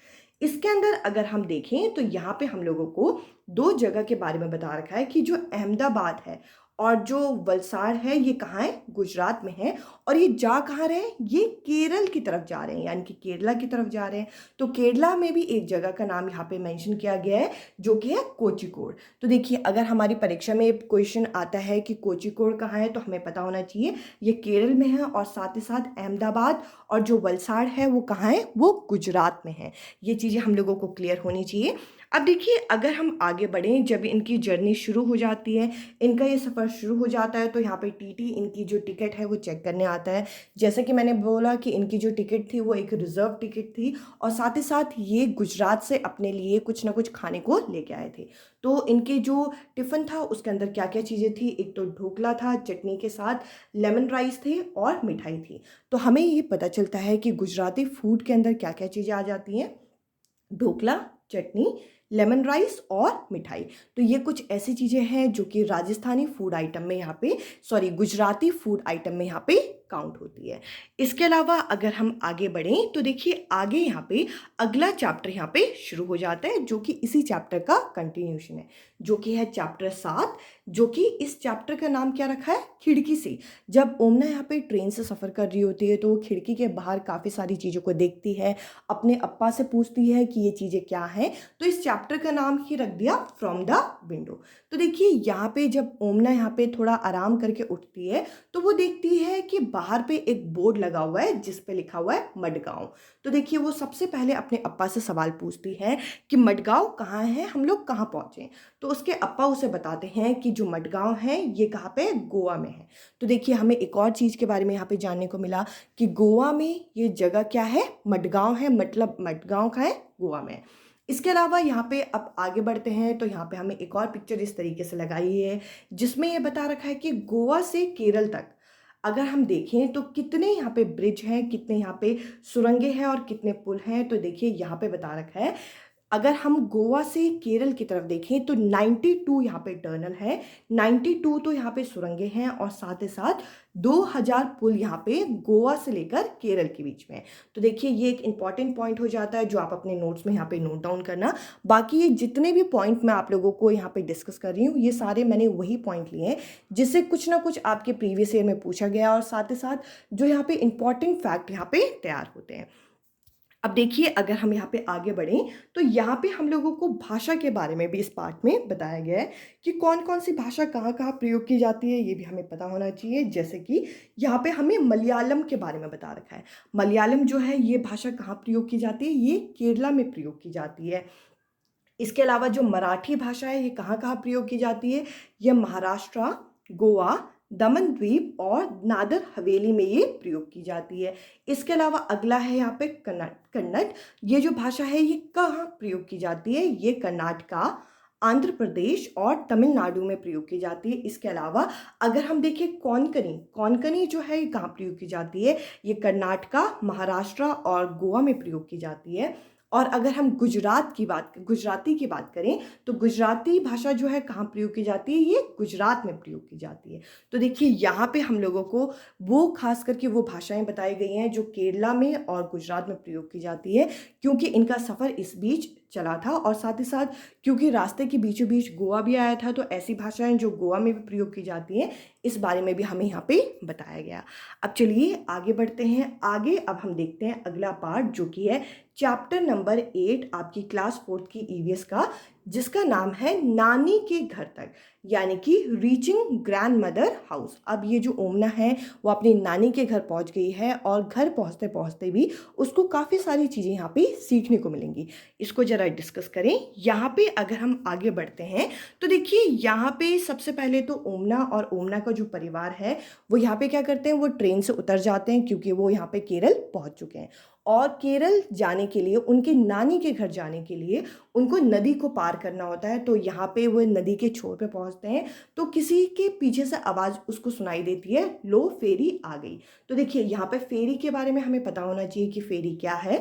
इसके अंदर अगर हम देखें तो यहाँ पे हम लोगों को 2 जगह के बारे में बता रखा है कि जो अहमदाबाद है और जो वलसाड़ है ये कहाँ है, गुजरात में है। और ये जा कहाँ रहे हैं, ये केरल की तरफ जा रहे हैं, यानी कि केरला की तरफ जा रहे हैं। तो केरला में भी एक जगह का नाम यहाँ पे मेंशन किया गया है जो कि है कोझिकोड। तो देखिए अगर हमारी परीक्षा में क्वेश्चन आता है कि कोझिकोड कहाँ है तो हमें पता होना चाहिए ये केरल में है, और साथ ही साथ अहमदाबाद और जो वलसाड़ है वो कहाँ है, वो गुजरात में है। ये चीज़ें हम लोगों को क्लियर होनी चाहिए। अब देखिए अगर हम आगे बढ़ें, जब इनकी जर्नी शुरू हो जाती है, इनका ये सफ़र शुरू हो जाता है, तो यहाँ पे टीटी इनकी जो टिकट है वो चेक करने आता है। जैसे कि मैंने बोला कि इनकी जो टिकट थी वो एक रिजर्व टिकट थी और साथ ही साथ ये गुजरात से अपने लिए कुछ ना कुछ खाने को लेके आए थे। तो इनके जो टिफ़िन था उसके अंदर क्या क्या चीज़ें थी, एक तो ढोकला था चटनी के साथ, लेमन राइस थे और मिठाई थी। तो हमें ये पता चलता है कि गुजराती फूड के अंदर क्या क्या चीज़ें आ जाती हैं, ढोकला, चटनी, लेमन राइस और मिठाई। तो ये कुछ ऐसी चीज़ें हैं जो कि राजस्थानी फूड आइटम में यहाँ पे, गुजराती फूड आइटम में यहाँ पे काउंट होती है। इसके अलावा अगर हम आगे बढ़ें तो देखिए आगे यहाँ पे अगला चैप्टर यहाँ पे शुरू हो जाता है, जो कि इसी चैप्टर का कंटिन्यूशन है, जो कि है चैप्टर 7, जो कि इस चैप्टर का नाम क्या रखा है, खिड़की से। जब ओमना यहाँ पे ट्रेन से सफ़र कर रही होती है तो वो खिड़की के बाहर काफ़ी सारी चीज़ों को देखती है, अपने अप्पा से पूछती है कि ये चीज़ें क्या हैं, तो इस चैप्टर का नाम ही रख दिया फ्रॉम द विंडो। तो देखिए यहाँ पे जब ओमना यहाँ पे थोड़ा आराम करके उठती है तो वो देखती है कि बाहर पे एक बोर्ड लगा हुआ है जिस पे लिखा हुआ है मडगांव। तो देखिए वो सबसे पहले अपने अप्पा से सवाल पूछती है कि मडगांव कहाँ है, हम लोग कहाँ पहुँचे। तो उसके अप्पा उसे बताते हैं कि जो मडगांव है ये कहाँ पे, गोवा में है। तो देखिए हमें एक और चीज़ के बारे में यहाँ पे जानने को मिला कि गोवा में ये जगह क्या है, मडगांव है, मतलब मडगांव का है, गोवा में। इसके अलावा यहाँ पे अब आगे बढ़ते हैं तो यहाँ पे हमें एक और पिक्चर इस तरीके से लगाई है जिसमें ये बता रखा है कि गोवा से केरल तक अगर हम देखें तो कितने यहाँ पे ब्रिज हैं, कितने यहाँ पे सुरंगें हैं और कितने पुल हैं। तो देखिए यहाँ पे बता रखा है अगर हम गोवा से केरल की तरफ देखें तो 92 यहाँ पे टनल है, 92 तो यहाँ पे सुरंगें हैं और साथ ही साथ 2000 पुल यहाँ पे गोवा से लेकर केरल के बीच में। तो देखिए ये एक इंपॉर्टेंट पॉइंट हो जाता है जो आप अपने नोट्स में यहाँ पे नोट डाउन करना। बाकी ये जितने भी पॉइंट मैं आप लोगों को यहाँ पे डिस्कस कर रही हूँ ये सारे मैंने वही पॉइंट लिए हैं जिससे कुछ ना कुछ आपके प्रीवियस ईयर में पूछा गया और साथ ही साथ जो यहाँ पे इंपॉर्टेंट फैक्ट यहाँ पे तैयार होते हैं। अब देखिए अगर हम यहाँ पे आगे बढ़ें तो यहाँ पे हम लोगों को भाषा के बारे में भी इस पार्ट में बताया गया है कि कौन कौन सी भाषा कहाँ कहाँ प्रयोग की जाती है, ये भी हमें पता होना चाहिए। जैसे कि यहाँ पे हमें मलयालम के बारे में बता रखा है। मलयालम जो है ये भाषा कहाँ प्रयोग की जाती है, ये केरला में प्रयोग की जाती है। इसके अलावा जो मराठी भाषा है ये कहाँ कहाँ प्रयोग की जाती है, ये महाराष्ट्र, गोवा, दमन द्वीप और नादर हवेली में ये प्रयोग की जाती है। इसके अलावा अगला है यहाँ पे कन्नड़। ये जो भाषा है ये कहाँ प्रयोग की जाती है, ये कर्नाटका, आंध्र प्रदेश और तमिलनाडु में प्रयोग की जाती है। इसके अलावा अगर हम देखें कोंकणी जो है ये कहाँ प्रयोग की जाती है, ये कर्नाटका, महाराष्ट्र और गोवा में प्रयोग की जाती है। और अगर हम गुजराती की बात करें तो गुजराती भाषा जो है कहाँ प्रयोग की जाती है, ये गुजरात में प्रयोग की जाती है। तो देखिए यहाँ पे हम लोगों को वो खास करके वो भाषाएं बताई गई हैं जो केरला में और गुजरात में प्रयोग की जाती है, क्योंकि इनका सफ़र इस बीच चला था और साथ ही साथ क्योंकि रास्ते के बीचों बीच गोवा भी आया था, तो ऐसी भाषाएं जो गोवा में भी प्रयोग की जाती हैं इस बारे में भी हमें यहाँ पे बताया गया। अब चलिए आगे बढ़ते हैं। आगे अब हम देखते हैं अगला पार्ट जो कि है चैप्टर नंबर 8 आपकी क्लास 4th की ईवीएस का, जिसका नाम है नानी के घर तक, यानी कि रीचिंग ग्रैंड मदर हाउस। अब ये जो ओमना है वो अपनी नानी के घर पहुंच गई है और घर पहुंचते पहुंचते भी उसको काफ़ी सारी चीज़ें यहाँ पे सीखने को मिलेंगी। इसको ज़रा डिस्कस करें। यहाँ पे अगर हम आगे बढ़ते हैं तो देखिए यहाँ पे सबसे पहले तो ओमना और ओमना का जो परिवार है वो यहाँ पे क्या करते हैं, वो ट्रेन से उतर जाते हैं क्योंकि वो यहाँ पे केरल पहुँच चुके हैं। और केरल जाने के लिए, उनके नानी के घर जाने के लिए उनको नदी को पार करना होता है। तो यहाँ पे वो नदी के छोर पे पहुँचते हैं तो किसी के पीछे से आवाज़ उसको सुनाई देती है, लो फेरी आ गई। तो देखिए यहाँ पे फेरी के बारे में हमें पता होना चाहिए कि फेरी क्या है।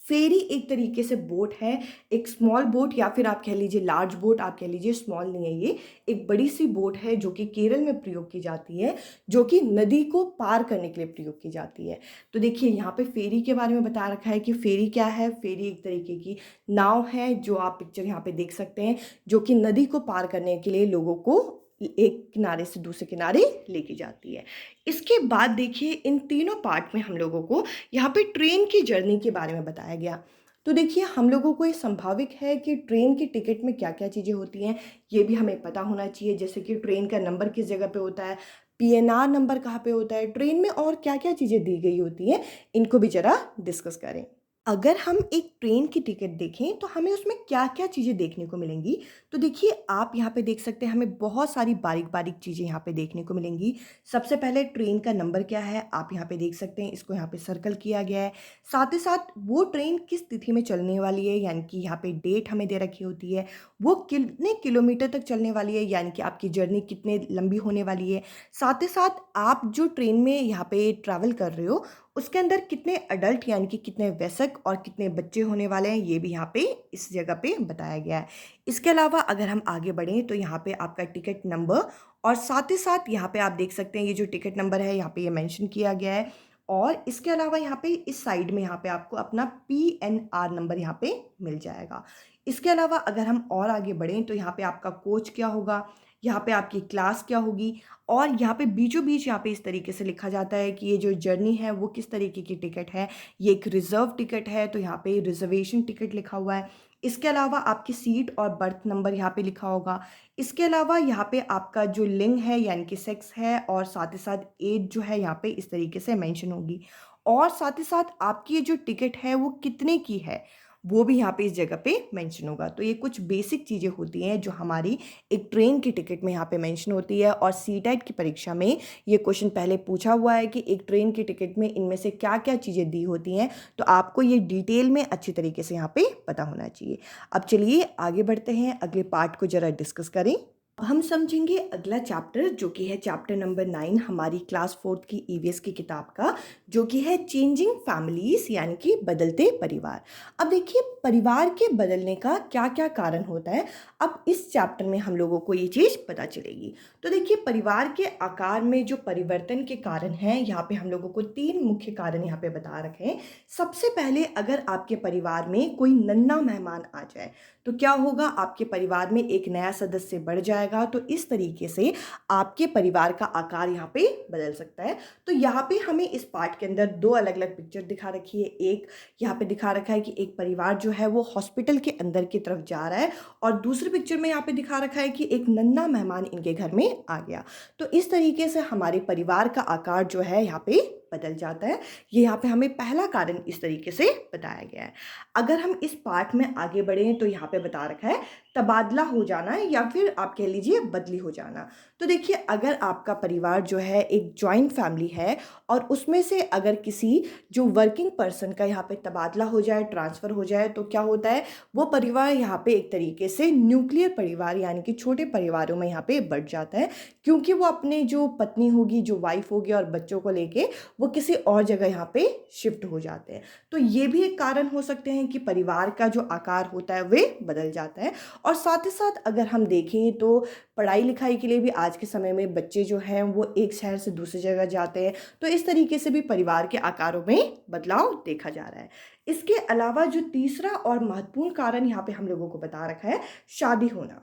फेरी एक तरीके से बोट है, एक स्मॉल बोट या फिर आप कह लीजिए लार्ज बोट, आप कह लीजिए स्मॉल नहीं है, ये एक बड़ी सी बोट है जो कि केरल में प्रयोग की जाती है, जो कि नदी को पार करने के लिए प्रयोग की जाती है। तो देखिए यहाँ पे फेरी के बारे में बता रखा है कि फेरी क्या है। फेरी एक तरीके की नाव है जो आप पिक्चर यहाँ पे देख सकते हैं, जो कि नदी को पार करने के लिए लोगों को एक किनारे से दूसरे किनारे लेके जाती है। इसके बाद देखिए इन तीनों पार्ट में हम लोगों को यहाँ पे ट्रेन की जर्नी के बारे में बताया गया। तो देखिए हम लोगों को ये संभाविक है कि ट्रेन की टिकट में क्या क्या चीज़ें होती हैं ये भी हमें पता होना चाहिए। जैसे कि ट्रेन का नंबर किस जगह पे होता है, पीएनआर नंबर कहाँ पे होता है, ट्रेन में और क्या क्या चीज़ें दी गई होती हैं, इनको भी ज़रा डिस्कस करें। अगर हम एक ट्रेन की टिकट देखें तो हमें उसमें क्या क्या चीज़ें देखने को मिलेंगी। तो देखिए आप यहाँ पे देख सकते हैं, हमें बहुत सारी बारीक बारीक चीज़ें यहाँ पे देखने को मिलेंगी। सबसे पहले ट्रेन का नंबर क्या है आप यहाँ पे देख सकते हैं, इसको यहाँ पे सर्कल किया गया है। साथ ही साथ वो ट्रेन किस तिथि में चलने वाली है, यानी कि यहाँ पे डेट हमें दे रखी होती है। वो कितने किलोमीटर तक चलने वाली है, यानी कि आपकी जर्नी कितने लंबी होने वाली है। साथ ही साथ आप जो ट्रेन में यहाँ पे ट्रैवल कर रहे हो उसके अंदर कितने अडल्ट यानी कि कितने वयस्क और कितने बच्चे होने वाले हैं, ये भी यहाँ पे इस जगह पे बताया गया है। इसके अलावा अगर हम आगे बढ़ें तो यहाँ पे आपका टिकट नंबर और साथ ही साथ यहाँ पे आप देख सकते हैं ये जो टिकट नंबर है यहाँ पे ये मेंशन किया गया है। और इसके अलावा यहाँ पे इस साइड में यहाँ पे आपको अपना PNR नंबर यहाँ पे मिल जाएगा। इसके अलावा अगर हम और आगे बढ़ें तो यहाँ पे आपका कोच क्या होगा, यहाँ पे आपकी क्लास क्या होगी, और यहाँ पे बीचों बीच यहाँ पे इस तरीके से लिखा जाता है कि ये जो जर्नी है वो किस तरीके की टिकट है। ये एक रिजर्व टिकट है तो यहाँ पे रिजर्वेशन टिकट लिखा हुआ है। इसके अलावा आपकी सीट और बर्थ नंबर यहाँ पे लिखा होगा। इसके अलावा यहाँ पे आपका जो लिंग है यानी कि सेक्स है, और साथ ही साथ एज जो है यहाँ पे इस तरीके से मेंशन होगी। और साथ ही साथ आपकी ये जो टिकट है वो कितने की है वो भी यहाँ पे इस जगह पे मेंशन होगा। तो ये कुछ बेसिक चीज़ें होती हैं जो हमारी एक ट्रेन की टिकट में यहाँ पे मेंशन होती है। और सीटेट की परीक्षा में ये क्वेश्चन पहले पूछा हुआ है कि एक ट्रेन की टिकट में इनमें से क्या क्या चीज़ें दी होती हैं, तो आपको ये डिटेल में अच्छी तरीके से यहाँ पे पता होना चाहिए। अब चलिए आगे बढ़ते हैं, अगले पार्ट को ज़रा डिस्कस करें। हम समझेंगे अगला चैप्टर जो कि है चैप्टर नंबर 9 हमारी क्लास 4th की EVS की किताब का, जो कि है चेंजिंग फैमिलीज यानी कि बदलते परिवार। अब देखिए परिवार के बदलने का क्या क्या कारण होता है, अब इस चैप्टर में हम लोगों को ये चीज़ पता चलेगी। तो देखिए परिवार के आकार में जो परिवर्तन के कारण हैं, यहाँ पे हम लोगों को 3 मुख्य कारण यहाँ पे बता रखे हैं। सबसे पहले अगर आपके परिवार में कोई नन्हा मेहमान आ जाए तो क्या होगा, आपके परिवार में एक नया सदस्य बढ़ जाएगा, तो इस तरीके से आपके परिवार का आकार यहाँ पे बदल सकता है। तो यहाँ पे हमें इस पार्ट के अंदर 2 अलग अलग पिक्चर दिखा रखी है। एक यहाँ पे दिखा रखा है कि एक परिवार जो है वो हॉस्पिटल के अंदर की तरफ जा रहा है, और दूसरे पिक्चर में यहाँ पे दिखा रखा है कि एक नन्हा मेहमान इनके घर में आ गया। तो इस तरीके से हमारे परिवार का आकार जो है यहाँ पे बदल जाता है। ये यहाँ पे हमें पहला कारण इस तरीके से बताया गया है। अगर हम इस पार्ट में आगे बढ़ें तो यहाँ पे बता रखा है तबादला हो जाना या फिर आप कह लीजिए बदली हो जाना। तो देखिए अगर आपका परिवार जो है एक जॉइंट फैमिली है और उसमें से अगर किसी जो वर्किंग पर्सन का यहाँ पे तबादला हो जाए, ट्रांसफ़र हो जाए, तो क्या होता है वो परिवार यहाँ पे एक तरीके से न्यूक्लियर परिवार यानी कि छोटे परिवारों में यहाँ पे बढ़ जाता है, क्योंकि वो अपने जो पत्नी होगी, जो वाइफ होगी और बच्चों को लेके वो किसी और जगह यहाँ पे शिफ्ट हो जाते हैं। तो ये भी एक कारण हो सकते हैं कि परिवार का जो आकार होता है वे बदल जाता है। और साथ ही साथ अगर हम देखें तो पढ़ाई लिखाई के लिए भी आज के समय में बच्चे जो हैं वो एक शहर से दूसरी जगह जाते हैं, तो इस तरीके से भी परिवार के आकारों में बदलाव देखा जा रहा है। इसके अलावा जो तीसरा और महत्वपूर्ण कारण यहाँ पे हम लोगों को बता रखा है, शादी होना।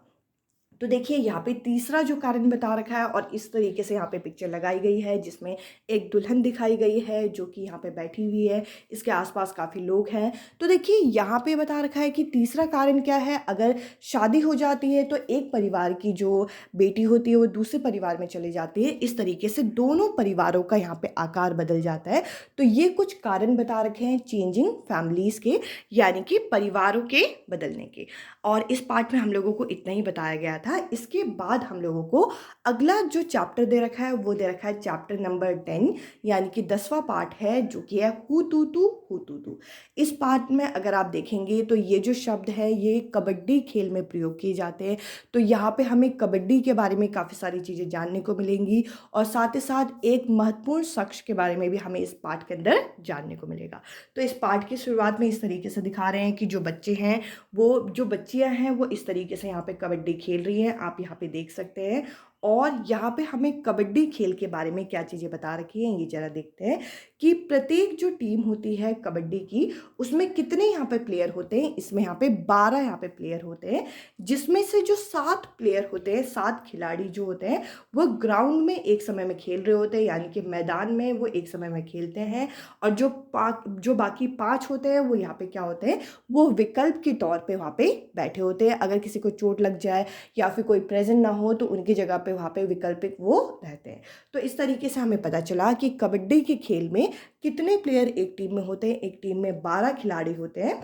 तो देखिए यहाँ पे तीसरा जो कारण बता रखा है, और इस तरीके से यहाँ पे पिक्चर लगाई गई है जिसमें एक दुल्हन दिखाई गई है जो कि यहाँ पे बैठी हुई है, इसके आसपास काफ़ी लोग हैं। तो देखिए यहाँ पे बता रखा है कि तीसरा कारण क्या है, अगर शादी हो जाती है तो एक परिवार की जो बेटी होती है वो दूसरे परिवार में चली जाती है, इस तरीके से दोनों परिवारों का यहाँ पे आकार बदल जाता है। तो ये कुछ कारण बता रखे हैं चेंजिंग फैमिलीज़ के, यानी कि परिवारों के बदलने के। और इस पार्ट में हम लोगों को इतना ही बताया गया था। इसके बाद हम लोगों को अगला जो चैप्टर दे रखा है वो दे रखा है चैप्टर नंबर 10 यानी कि 10वां पार्ट है, जो कि है हु तू तू हु तू तू। इस पार्ट में अगर आप देखेंगे तो ये जो शब्द है ये कबड्डी खेल में प्रयोग किए जाते हैं। तो यहाँ पे हमें कबड्डी के बारे में काफ़ी सारी चीज़ें जानने को मिलेंगी, और साथ ही साथ एक महत्वपूर्ण शख्स के बारे में भी हमें इस पार्ट के अंदर जानने को मिलेगा। तो इस पार्ट की शुरुआत में इस तरीके से दिखा रहे हैं कि जो बच्चे हैं वो जो बच्चियां हैं वो इस तरीके से यहाँ पे कबड्डी खेल रही हैं, आप यहाँ पे देख सकते हैं। और यहाँ पे हमें कबड्डी खेल के बारे में क्या चीज़ें बता रखी हैं ये ज़रा देखते हैं कि प्रत्येक जो टीम होती है कबड्डी की उसमें कितने यहाँ पे प्लेयर होते हैं। इसमें यहाँ पे 12 यहाँ पे प्लेयर होते हैं, जिसमें से जो 7 प्लेयर होते हैं, 7 खिलाड़ी जो होते हैं वो ग्राउंड में एक समय में खेल रहे होते हैं, यानी कि मैदान में वो एक समय में खेलते हैं। और जो बाकी 5 होते हैं वो यहाँ पे क्या होते हैं, वो विकल्प के तौर पे वहाँ पे बैठे होते हैं। अगर किसी को चोट लग जाए या फिर कोई प्रेजेंट ना हो तो उनकी जगह पे वहाँ पे वैकल्पिक वो रहते हैं। तो इस तरीके से हमें पता चला कि कबड्डी के खेल में कितने प्लेयर एक टीम में होते हैं। एक टीम में 12 खिलाड़ी होते हैं,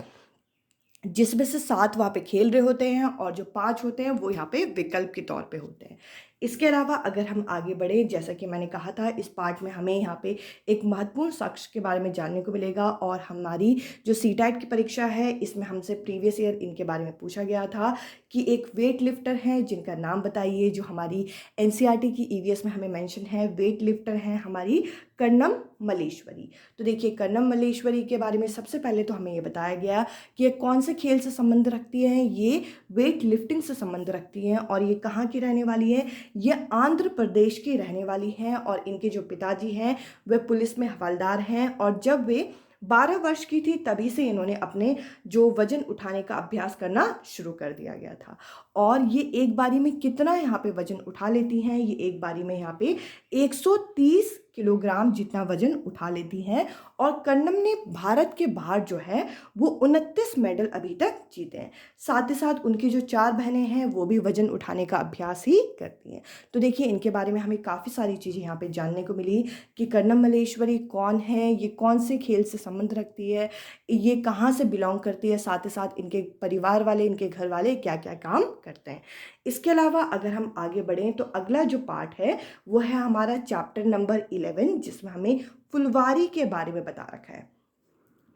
जिसमें से 7 वहाँ पे खेल रहे होते हैं और जो 5 होते हैं वो यहाँ पे विकल्प के तौर पे होते हैं। इसके अलावा अगर हम आगे बढ़े, जैसा कि मैंने कहा था इस पार्ट में हमें यहाँ पे एक महत्वपूर्ण शख्स के बारे में जानने को मिलेगा। और हमारी जो सीटेट की परीक्षा है इसमें हमसे प्रीवियस ईयर इनके बारे में पूछा गया था कि एक वेट लिफ्टर हैं जिनका नाम बताइए, जो हमारी NCERT की EVS में हमें मेंशन है। वेट लिफ्टर हैं हमारी कर्णम मल्लेश्वरी। तो देखिए कर्णम मल्लेश्वरी के बारे में सबसे पहले तो हमें ये बताया गया कि ये कौन से खेल से संबंध रखती हैं, ये वेट लिफ्टिंग से संबंध रखती हैं। और ये कहाँ की रहने वाली है, ये आंध्र प्रदेश की रहने वाली हैं और इनके जो पिताजी हैं वे पुलिस में हवलदार हैं। और जब वे 12 वर्ष की थी तभी से इन्होंने अपने जो वजन उठाने का अभ्यास करना शुरू कर दिया गया था। और ये एक बारी में कितना यहाँ पे वजन उठा लेती हैं, ये एक बारी में यहाँ पे 130 किलोग्राम जितना वजन उठा लेती हैं। और कर्णम ने भारत के बाहर जो है वो 29 मेडल अभी तक जीते हैं। साथ ही साथ उनकी जो 4 बहनें हैं वो भी वजन उठाने का अभ्यास ही करती हैं। तो देखिए इनके बारे में हमें काफ़ी सारी चीज़ें यहाँ पे जानने को मिली कि कर्णम मल्लेश्वरी कौन है, ये कौन से खेल से संबंध रखती है, ये कहाँ से बिलोंग करती है, साथ ही साथ इनके परिवार वाले, इनके घर वाले क्या क्या काम करते हैं। इसके अलावा अगर हम आगे बढ़ें तो अगला जो पार्ट है वो है हमारा चैप्टर नंबर 11, जिसमें हमें फुलवारी के बारे में बता रखा है।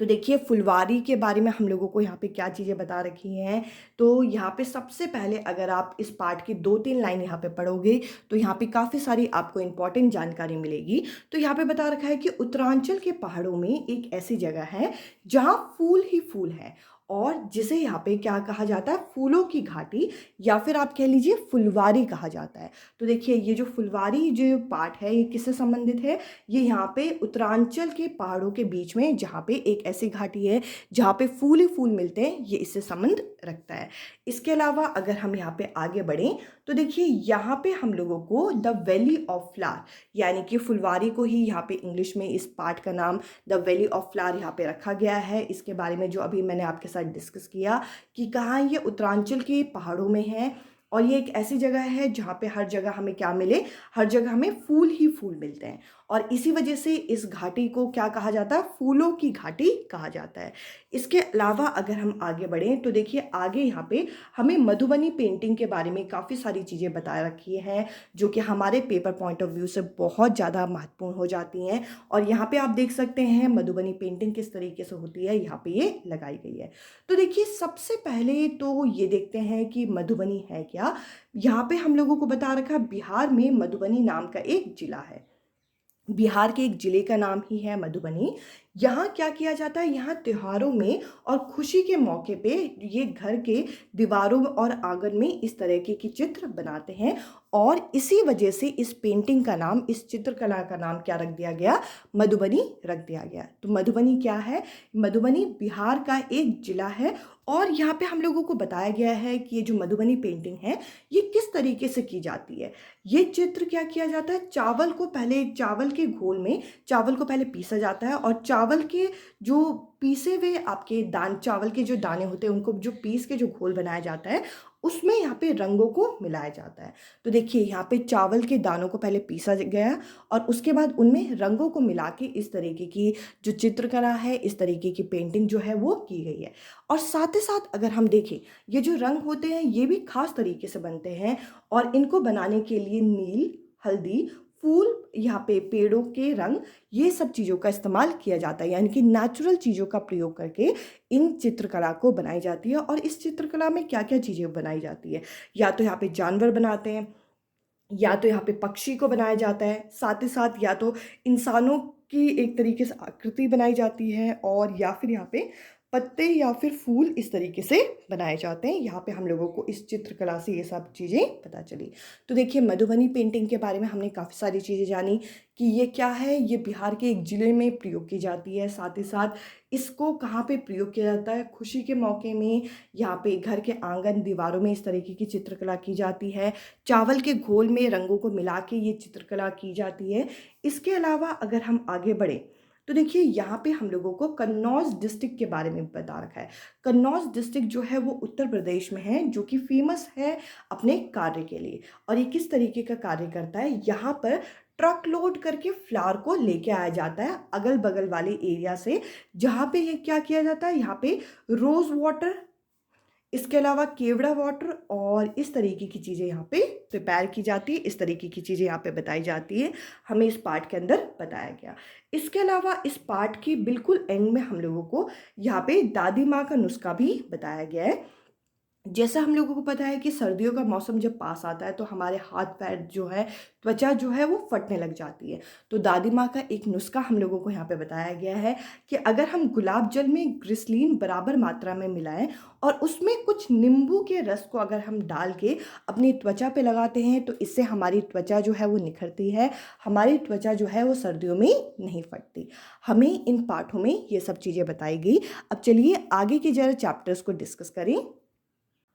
तो देखिए फुलवारी के बारे में हम लोगों को यहाँ पे क्या चीज़ें बता रखी हैं। तो यहाँ पे सबसे पहले अगर आप इस पार्ट की 2-3 लाइन यहाँ पे पढ़ोगे तो यहाँ पे काफ़ी सारी आपको इंपॉर्टेंट जानकारी मिलेगी। तो यहाँ पे बता रखा है कि उत्तरांचल के पहाड़ों में एक ऐसी जगह है जहाँ फूल ही फूल है और जिसे यहाँ पे क्या कहा जाता है, फूलों की घाटी या फिर आप कह लीजिए फुलवारी कहा जाता है। तो देखिए ये जो फुलवारी जो पार्ट है ये किससे संबंधित है, ये यहाँ पे उत्तरांचल के पहाड़ों के बीच में जहाँ पे एक ऐसी घाटी है जहाँ पे फूल ही फूल मिलते हैं, ये इससे संबंध रखता है। इसके अलावा अगर हम यहाँ पे आगे बढ़ें तो देखिए यहाँ पे हम लोगों को द वैली ऑफ फ्लावर यानी कि फुलवारी को ही यहाँ पे इंग्लिश में इस पार्ट का नाम द वैली ऑफ फ्लावर यहाँ पे रखा गया है। इसके बारे में जो अभी मैंने आपके साथ डिस्कस किया कि कहाँ ये उत्तरांचल के पहाड़ों में है और ये एक ऐसी जगह है जहाँ पे हर जगह हमें क्या मिले, हर जगह हमें फूल ही फूल मिलते हैं और इसी वजह से इस घाटी को क्या कहा जाता है, फूलों की घाटी कहा जाता है। इसके अलावा अगर हम आगे बढ़ें तो देखिए आगे यहाँ पे हमें मधुबनी पेंटिंग के बारे में काफ़ी सारी चीज़ें बता रखी हैं जो कि हमारे पेपर पॉइंट ऑफ व्यू से बहुत ज़्यादा महत्वपूर्ण हो जाती हैं। और यहाँ पे आप देख सकते हैं मधुबनी पेंटिंग किस तरीके से होती है, यहाँ पे ये लगाई गई है। तो देखिए सबसे पहले तो ये देखते हैं कि मधुबनी है क्या। यहाँ पे हम लोगों को बता रखा बिहार में मधुबनी नाम का एक जिला है, बिहार के एक जिले का नाम ही है मधुबनी। यहाँ क्या किया जाता है, यहाँ त्योहारों में और खुशी के मौके पे ये घर के दीवारों और आंगन में इस तरह के चित्र बनाते हैं और इसी वजह से इस पेंटिंग का नाम, इस चित्रकला का नाम क्या रख दिया गया, मधुबनी रख दिया गया। तो मधुबनी क्या है, मधुबनी बिहार का एक जिला है और यहाँ पे हम लोगों को बताया गया है कि ये जो मधुबनी पेंटिंग है ये किस तरीके से की जाती है। ये चित्र क्या किया जाता है, चावल को पहले, चावल के घोल में चावल को पहले पीसा जाता है और चावल के जो पीसे हुए आपके चावल के जो दाने होते हैं उनको जो पीस के जो घोल बनाया जाता है उसमें यहाँ पे रंगों को मिलाया जाता है। तो देखिए यहाँ पे चावल के दानों को पहले पीसा गया और उसके बाद उनमें रंगों को मिला के इस तरीके की जो चित्रकला है, इस तरीके की पेंटिंग जो है वो की गई है। और साथ ही साथ अगर हम देखें ये जो रंग होते हैं ये भी खास तरीके से बनते हैं और इनको बनाने के लिए नील, हल्दी, फूल, यहाँ पे पेड़ों के रंग, ये सब चीज़ों का इस्तेमाल किया जाता है, यानी कि नेचुरल चीज़ों का प्रयोग करके इन चित्रकला को बनाई जाती है। और इस चित्रकला में क्या क्या चीज़ें बनाई जाती है, या तो यहाँ पे जानवर बनाते हैं, या तो यहाँ पे पक्षी को बनाया जाता है, साथ ही साथ या तो इंसानों की एक तरीके से आकृति बनाई जाती है और या फिर यहाँ पे पत्ते या फिर फूल इस तरीके से बनाए जाते हैं। यहाँ पे हम लोगों को इस चित्रकला से ये सब चीज़ें पता चली। तो देखिए मधुबनी पेंटिंग के बारे में हमने काफ़ी सारी चीज़ें जानी कि ये क्या है, ये बिहार के एक ज़िले में प्रयोग की जाती है। साथ ही साथ इसको कहाँ पे प्रयोग किया जाता है, खुशी के मौके में यहाँ पे घर के आंगन, दीवारों में इस तरीके की चित्रकला की जाती है। चावल के घोल में रंगों को मिला के ये चित्रकला की जाती है। इसके अलावा अगर हम आगे बढ़ें तो देखिए यहाँ पे हम लोगों को कन्नौज डिस्ट्रिक्ट के बारे में बता रखा है। कन्नौज डिस्ट्रिक्ट जो है वो उत्तर प्रदेश में है, जो कि फेमस है अपने कार्य के लिए। और ये किस तरीके का कार्य करता है, यहाँ पर ट्रक लोड करके फ्लावर को लेके आया जाता है अगल बगल वाले एरिया से, जहाँ पे ये क्या किया जाता है, यहाँ पे रोज़ वाटर, इसके अलावा केवड़ा वाटर और इस तरीके की चीज़ें यहाँ पे प्रिपेयर की जाती है, इस तरीके की चीज़ें यहाँ पे बताई जाती है, हमें इस पार्ट के अंदर बताया गया। इसके अलावा इस पार्ट की बिल्कुल एंड में हम लोगों को यहाँ पे दादी माँ का नुस्खा भी बताया गया है। जैसा हम लोगों को पता है कि सर्दियों का मौसम जब पास आता है तो हमारे हाथ पैर जो है, त्वचा जो है वो फटने लग जाती है। तो दादी माँ का एक नुस्खा हम लोगों को यहाँ पे बताया गया है कि अगर हम गुलाब जल में ग्लिसरीन बराबर मात्रा में मिलाएं और उसमें कुछ नींबू के रस को अगर हम डाल के अपनी त्वचा पे लगाते हैं तो इससे हमारी त्वचा जो है वो निखरती है, हमारी त्वचा जो है वो सर्दियों में नहीं फटती। हमें इन पाठों में ये सब चीज़ें बताई गई। अब चलिए आगे के जरा चैप्टर्स को डिस्कस करें।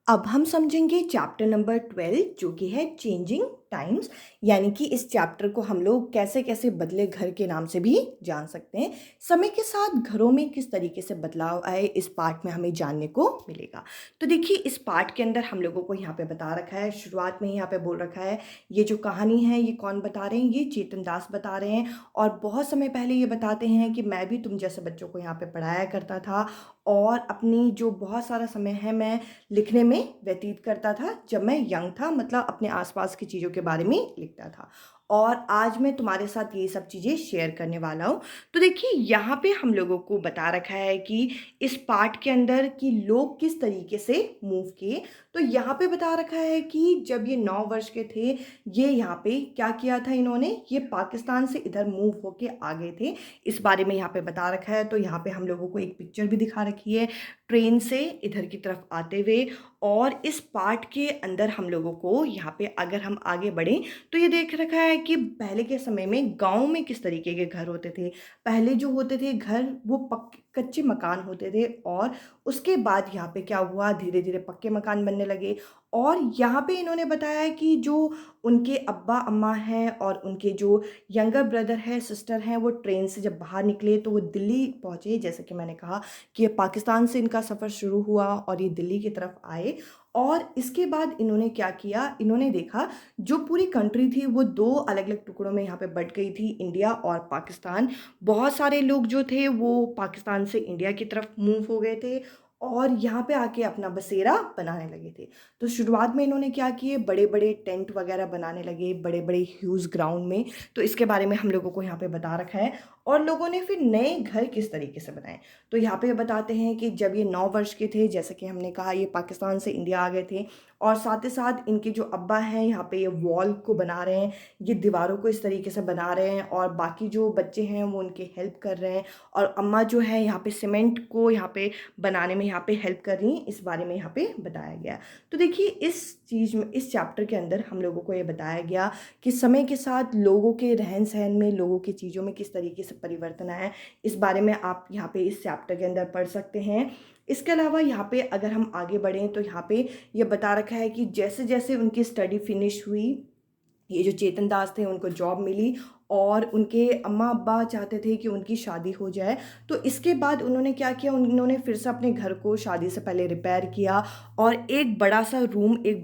अब हम समझेंगे चैप्टर नंबर 12 जो कि है चेंजिंग टाइम्स, यानी कि इस चैप्टर को हम लोग कैसे कैसे बदले घर के नाम से भी जान सकते हैं। समय के साथ घरों में किस तरीके से बदलाव आए इस पार्ट में हमें जानने को मिलेगा। तो देखिए इस पार्ट के अंदर हम लोगों को यहाँ पे बता रखा है, शुरुआत में यहाँ पे बोल रखा है ये जो कहानी है ये कौन बता रहे हैं, ये चेतन दास बता रहे हैं। और बहुत समय पहले ये बताते हैं कि मैं भी तुम जैसे बच्चों को यहाँ पे पढ़ाया करता था और अपनी जो बहुत सारा समय है मैं लिखने में व्यतीत करता था जब मैं यंग था, मतलब अपने आसपास की चीज़ों के बारे में लिखता था। और आज मैं तुम्हारे साथ ये सब चीज़ें शेयर करने वाला हूँ। तो देखिए यहाँ पे हम लोगों को बता रखा है कि इस पार्ट के अंदर कि लोग किस तरीके से मूव किए। तो यहाँ पे बता रखा है कि जब ये 9 वर्ष के थे, ये यहाँ पे क्या किया था इन्होंने, ये पाकिस्तान से इधर मूव होके आ गए थे, इस बारे में यहाँ पे बता रखा है। तो यहाँ पे हम लोगों को एक पिक्चर भी दिखा रखी है ट्रेन से इधर की तरफ आते हुए। और इस पार्ट के अंदर हम लोगों को यहाँ पे अगर हम आगे बढ़ें तो ये देख रखा है कि पहले के समय में गांव में किस तरीके के घर होते थे। पहले जो होते थे घर वो पक्के कच्चे मकान होते थे और उसके बाद यहाँ पे क्या हुआ, धीरे धीरे पक्के मकान बनने लगे। और यहाँ पे इन्होंने बताया है कि जो उनके अब्बा अम्मा हैं और उनके जो यंगर ब्रदर है सिस्टर हैं वो ट्रेन से जब बाहर निकले तो वो दिल्ली पहुँचे। जैसे कि मैंने कहा कि ये पाकिस्तान से इनका सफ़र शुरू हुआ और ये दिल्ली की तरफ आए। और इसके बाद इन्होंने क्या किया, इन्होंने देखा जो पूरी कंट्री थी वो दो अलग अलग टुकड़ों में यहाँ पे बट गई थी, इंडिया और पाकिस्तान। बहुत सारे लोग जो थे वो पाकिस्तान से इंडिया की तरफ मूव हो गए थे और यहाँ पे आके अपना बसेरा बनाने लगे थे। तो शुरुआत में इन्होंने क्या किए, बड़े बड़े टेंट वगैरह बनाने लगे बड़े बड़े ह्यूज ग्राउंड में। तो इसके बारे में हम लोगों को यहाँ पे बता रखा है। और लोगों ने फिर नए घर किस तरीके से बनाए, तो यहाँ पे बताते हैं कि जब ये 9 वर्ष के थे, जैसे कि हमने कहा ये पाकिस्तान से इंडिया आ गए थे और साथ ही साथ इनके जो अब्बा हैं यहाँ पे ये वॉल को बना रहे हैं, ये दीवारों को इस तरीके से बना रहे हैं और बाकी जो बच्चे हैं वो उनके हेल्प कर रहे हैं। और अम्मा जो है यहाँ पे सीमेंट को यहाँ पे बनाने में यहाँ पे हेल्प कर रही हैं, इस बारे में यहाँ पे बताया गया। तो देखिए इस चीज़ में, इस चैप्टर के अंदर हम लोगों को ये बताया गया कि समय के साथ लोगों के रहन सहन में, लोगों की चीज़ों में किस तरीके से परिवर्तन आया, इस बारे में आप यहाँ पे इस चैप्टर के अंदर पढ़ सकते हैं। इसके अलावा यहाँ पे अगर हम आगे बढ़ें तो यहाँ पे ये बता रखा है कि जैसे जैसे उनकी स्टडी फिनिश हुई, ये जो चेतन दास थे उनको जॉब मिली और उनके अम्मा अब्बा चाहते थे कि उनकी शादी हो जाए। तो इसके बाद उन्होंने क्या किया, उन्होंने फिर से अपने घर को शादी से पहले रिपेयर किया और एक बड़ा सा रूम, एक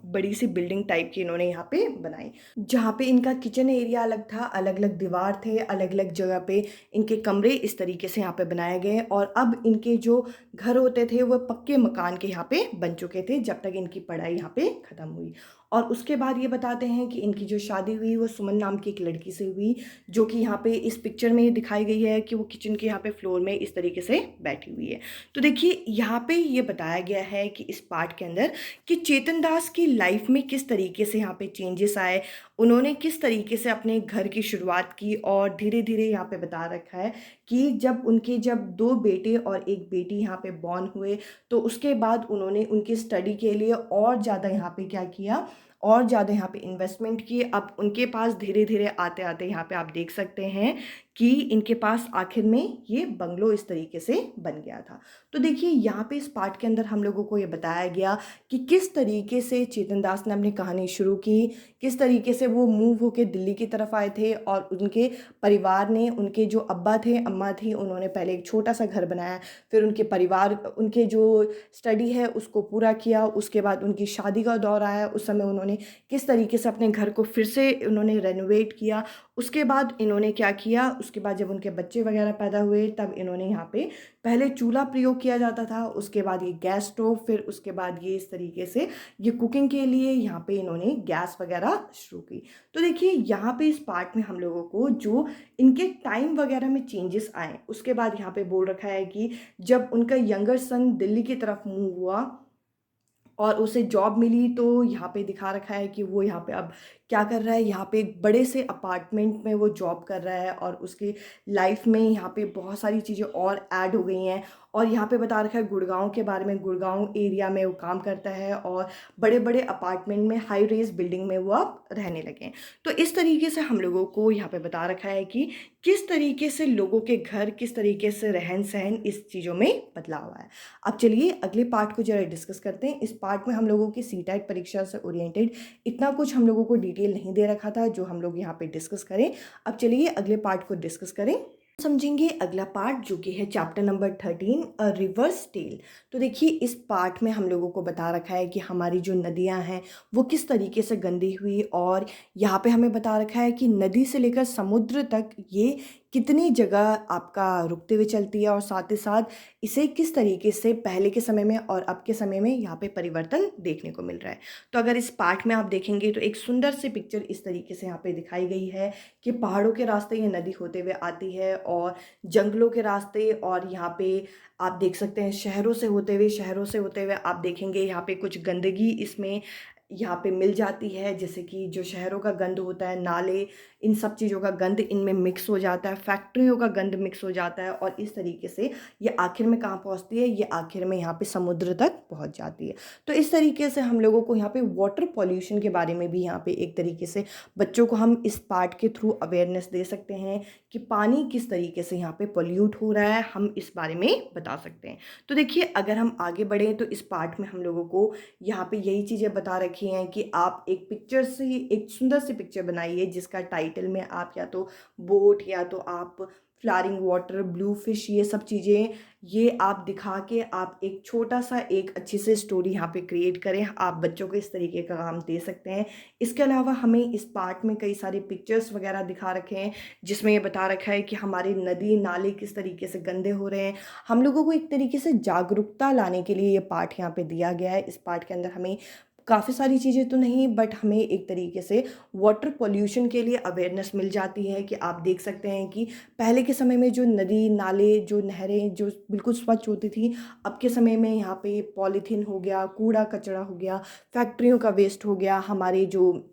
बड़ी सी बिल्डिंग टाइप की इन्होंने यहाँ पे बनाई, जहाँ पे इनका किचन एरिया अलग था, अलग अलग दीवार थे, अलग अलग जगह पे इनके कमरे इस तरीके से यहाँ पे बनाए गए। और अब इनके जो घर होते थे वो पक्के मकान के यहाँ पे बन चुके थे जब तक इनकी पढ़ाई यहाँ पे ख़त्म हुई। और उसके बाद ये बताते हैं कि इनकी जो शादी हुई वो सुमन नाम की एक लड़की से हुई, जो कि यहाँ पे इस पिक्चर में दिखाई गई है कि वो किचन के यहाँ पे फ्लोर में इस तरीके से बैठी हुई है। तो देखिए यहाँ पे ये बताया गया है कि इस पार्ट के अंदर कि चेतन दास की लाइफ में किस तरीके से यहाँ पे चेंजेस आए, उन्होंने किस तरीके से अपने घर की शुरुआत की। और धीरे धीरे यहाँ पे बता रखा है कि जब दो बेटे और एक बेटी यहाँ पे बॉर्न हुए तो उसके बाद उन्होंने उनकी स्टडी के लिए और ज़्यादा यहाँ पे क्या किया, और ज़्यादा यहाँ पे इन्वेस्टमेंट की। अब उनके पास धीरे धीरे आते आते यहाँ पे आप देख सकते हैं कि इनके पास आखिर में ये बंगलो इस तरीके से बन गया था। तो देखिए यहाँ पे इस पार्ट के अंदर हम लोगों को ये बताया गया कि किस तरीके से चेतन दास ने अपनी कहानी शुरू की, किस तरीके से वो मूव होके दिल्ली की तरफ आए थे और उनके परिवार ने, उनके जो अब्बा थे अम्मा थी, उन्होंने पहले एक छोटा सा घर बनाया, फिर उनके परिवार, उनके जो स्टडी है उसको पूरा किया। उसके बाद उनकी शादी का दौर आया, उस समय उन्होंने किस तरीके से अपने घर को फिर से उन्होंने रेनोवेट किया। उसके बाद इन्होंने क्या किया, उसके बाद जब उनके बच्चे वगैरह पैदा हुए तब इन्होंने यहाँ पे पहले चूल्हा प्रयोग किया जाता था, उसके बाद ये गैस स्टोव, फिर उसके बाद ये इस तरीके से ये कुकिंग के लिए यहाँ पे इन्होंने गैस वगैरह शुरू की। तो देखिए यहाँ पे इस पार्ट में हम लोगों को जो इनके टाइम वगैरह में चेंजेस आए, उसके बाद यहाँ पे बोल रखा है कि जब उनका यंगर सन दिल्ली की तरफ मूव हुआ और उसे जॉब मिली, तो यहाँ पे दिखा रखा है कि वो यहाँ पे अब क्या कर रहा है, यहाँ पे एक बड़े से अपार्टमेंट में वो जॉब कर रहा है और उसकी लाइफ में यहाँ पे बहुत सारी चीज़ें और ऐड हो गई हैं। और यहाँ पे बता रखा है गुड़गांव के बारे में, गुड़गांव एरिया में वो काम करता है और बड़े बड़े अपार्टमेंट में, हाई रेज बिल्डिंग में वो अब रहने लगे हैं। तो इस तरीके से हम लोगों को यहाँ पे बता रखा है कि किस तरीके से लोगों के घर, किस तरीके से रहन सहन इस चीज़ों में बदलाव हुआ है। अब चलिए अगले पार्ट को जरा डिस्कस करते हैं। इस पार्ट में हम लोगों की सीटेट परीक्षा से ओरिएंटेड इतना कुछ हम लोगों को डिटेल नहीं दे रखा था जो हम लोग यहाँ पे डिस्कस करें। अब चलिए अगले पार्ट को डिस्कस करें। समझेंगे अगला पार्ट जो कि है chapter number 13, a reverse tale. तो देखिए इस पार्ट में हम लोगों को बता रखा है कि हमारी जो नदियां हैं वो किस तरीके से गंदी हुई, और यहाँ पे हमें बता रखा है कि नदी से लेकर समुद्र तक ये कितनी जगह आपका रुकते हुए चलती है, और साथ ही साथ इसे किस तरीके से पहले के समय में और अब के समय में यहाँ पे परिवर्तन देखने को मिल रहा है। तो अगर इस पार्ट में आप देखेंगे तो एक सुंदर सी पिक्चर इस तरीके से यहाँ पे दिखाई गई है कि पहाड़ों के रास्ते ये नदी होते हुए आती है और जंगलों के रास्ते, और यहाँ पे आप देख सकते हैं शहरों से होते हुए आप देखेंगे यहाँ पे कुछ गंदगी इसमें यहाँ पे मिल जाती है, जैसे कि जो शहरों का गंद होता है, नाले, इन सब चीज़ों का गंद इनमें मिक्स हो जाता है, फैक्ट्रियों का गंद मिक्स हो जाता है, और इस तरीके से ये आखिर में कहाँ पहुँचती है, ये आखिर में यहाँ पे समुद्र तक पहुँच जाती है। तो इस तरीके से हम लोगों को यहाँ पे वाटर पॉल्यूशन के बारे में भी यहाँ पे एक तरीके से बच्चों को हम इस पार्ट के थ्रू अवेयरनेस दे सकते हैं कि पानी किस तरीके से यहाँ पे पॉल्यूट हो रहा है, हम इस बारे में बता सकते हैं। तो देखिए अगर हम आगे बढ़ें तो इस पार्ट में हम लोगों को यहाँ पे यही चीज़ें बता रखी हैं कि आप एक पिक्चर से एक सुंदर सी पिक्चर बनाइए जिसका टाइटल में आप या तो बोट या तो आप फ्लारिंग वाटर, ब्लू फिश, ये सब चीज़ें ये आप दिखा के आप एक छोटा सा एक अच्छी सी स्टोरी यहाँ पे क्रिएट करें। आप बच्चों को इस तरीके का काम दे सकते हैं। इसके अलावा हमें इस पार्ट में कई सारे पिक्चर्स वगैरह दिखा रखे हैं जिसमें ये बता रखा है कि हमारे नदी नाले किस तरीके से गंदे हो रहे हैं। हम लोगों को एक तरीके से जागरूकता लाने के लिए ये पार्ट यहाँ पे दिया गया है। इस पार्ट के अंदर हमें काफ़ी सारी चीज़ें तो नहीं, बट हमें एक तरीके से वाटर पोल्यूशन के लिए अवेयरनेस मिल जाती है कि आप देख सकते हैं कि पहले के समय में जो नदी नाले, जो नहरें जो बिल्कुल स्वच्छ होती थी, अब के समय में यहाँ पे पॉलीथीन हो गया, कूड़ा कचरा हो गया, फैक्ट्रियों का वेस्ट हो गया, हमारे जो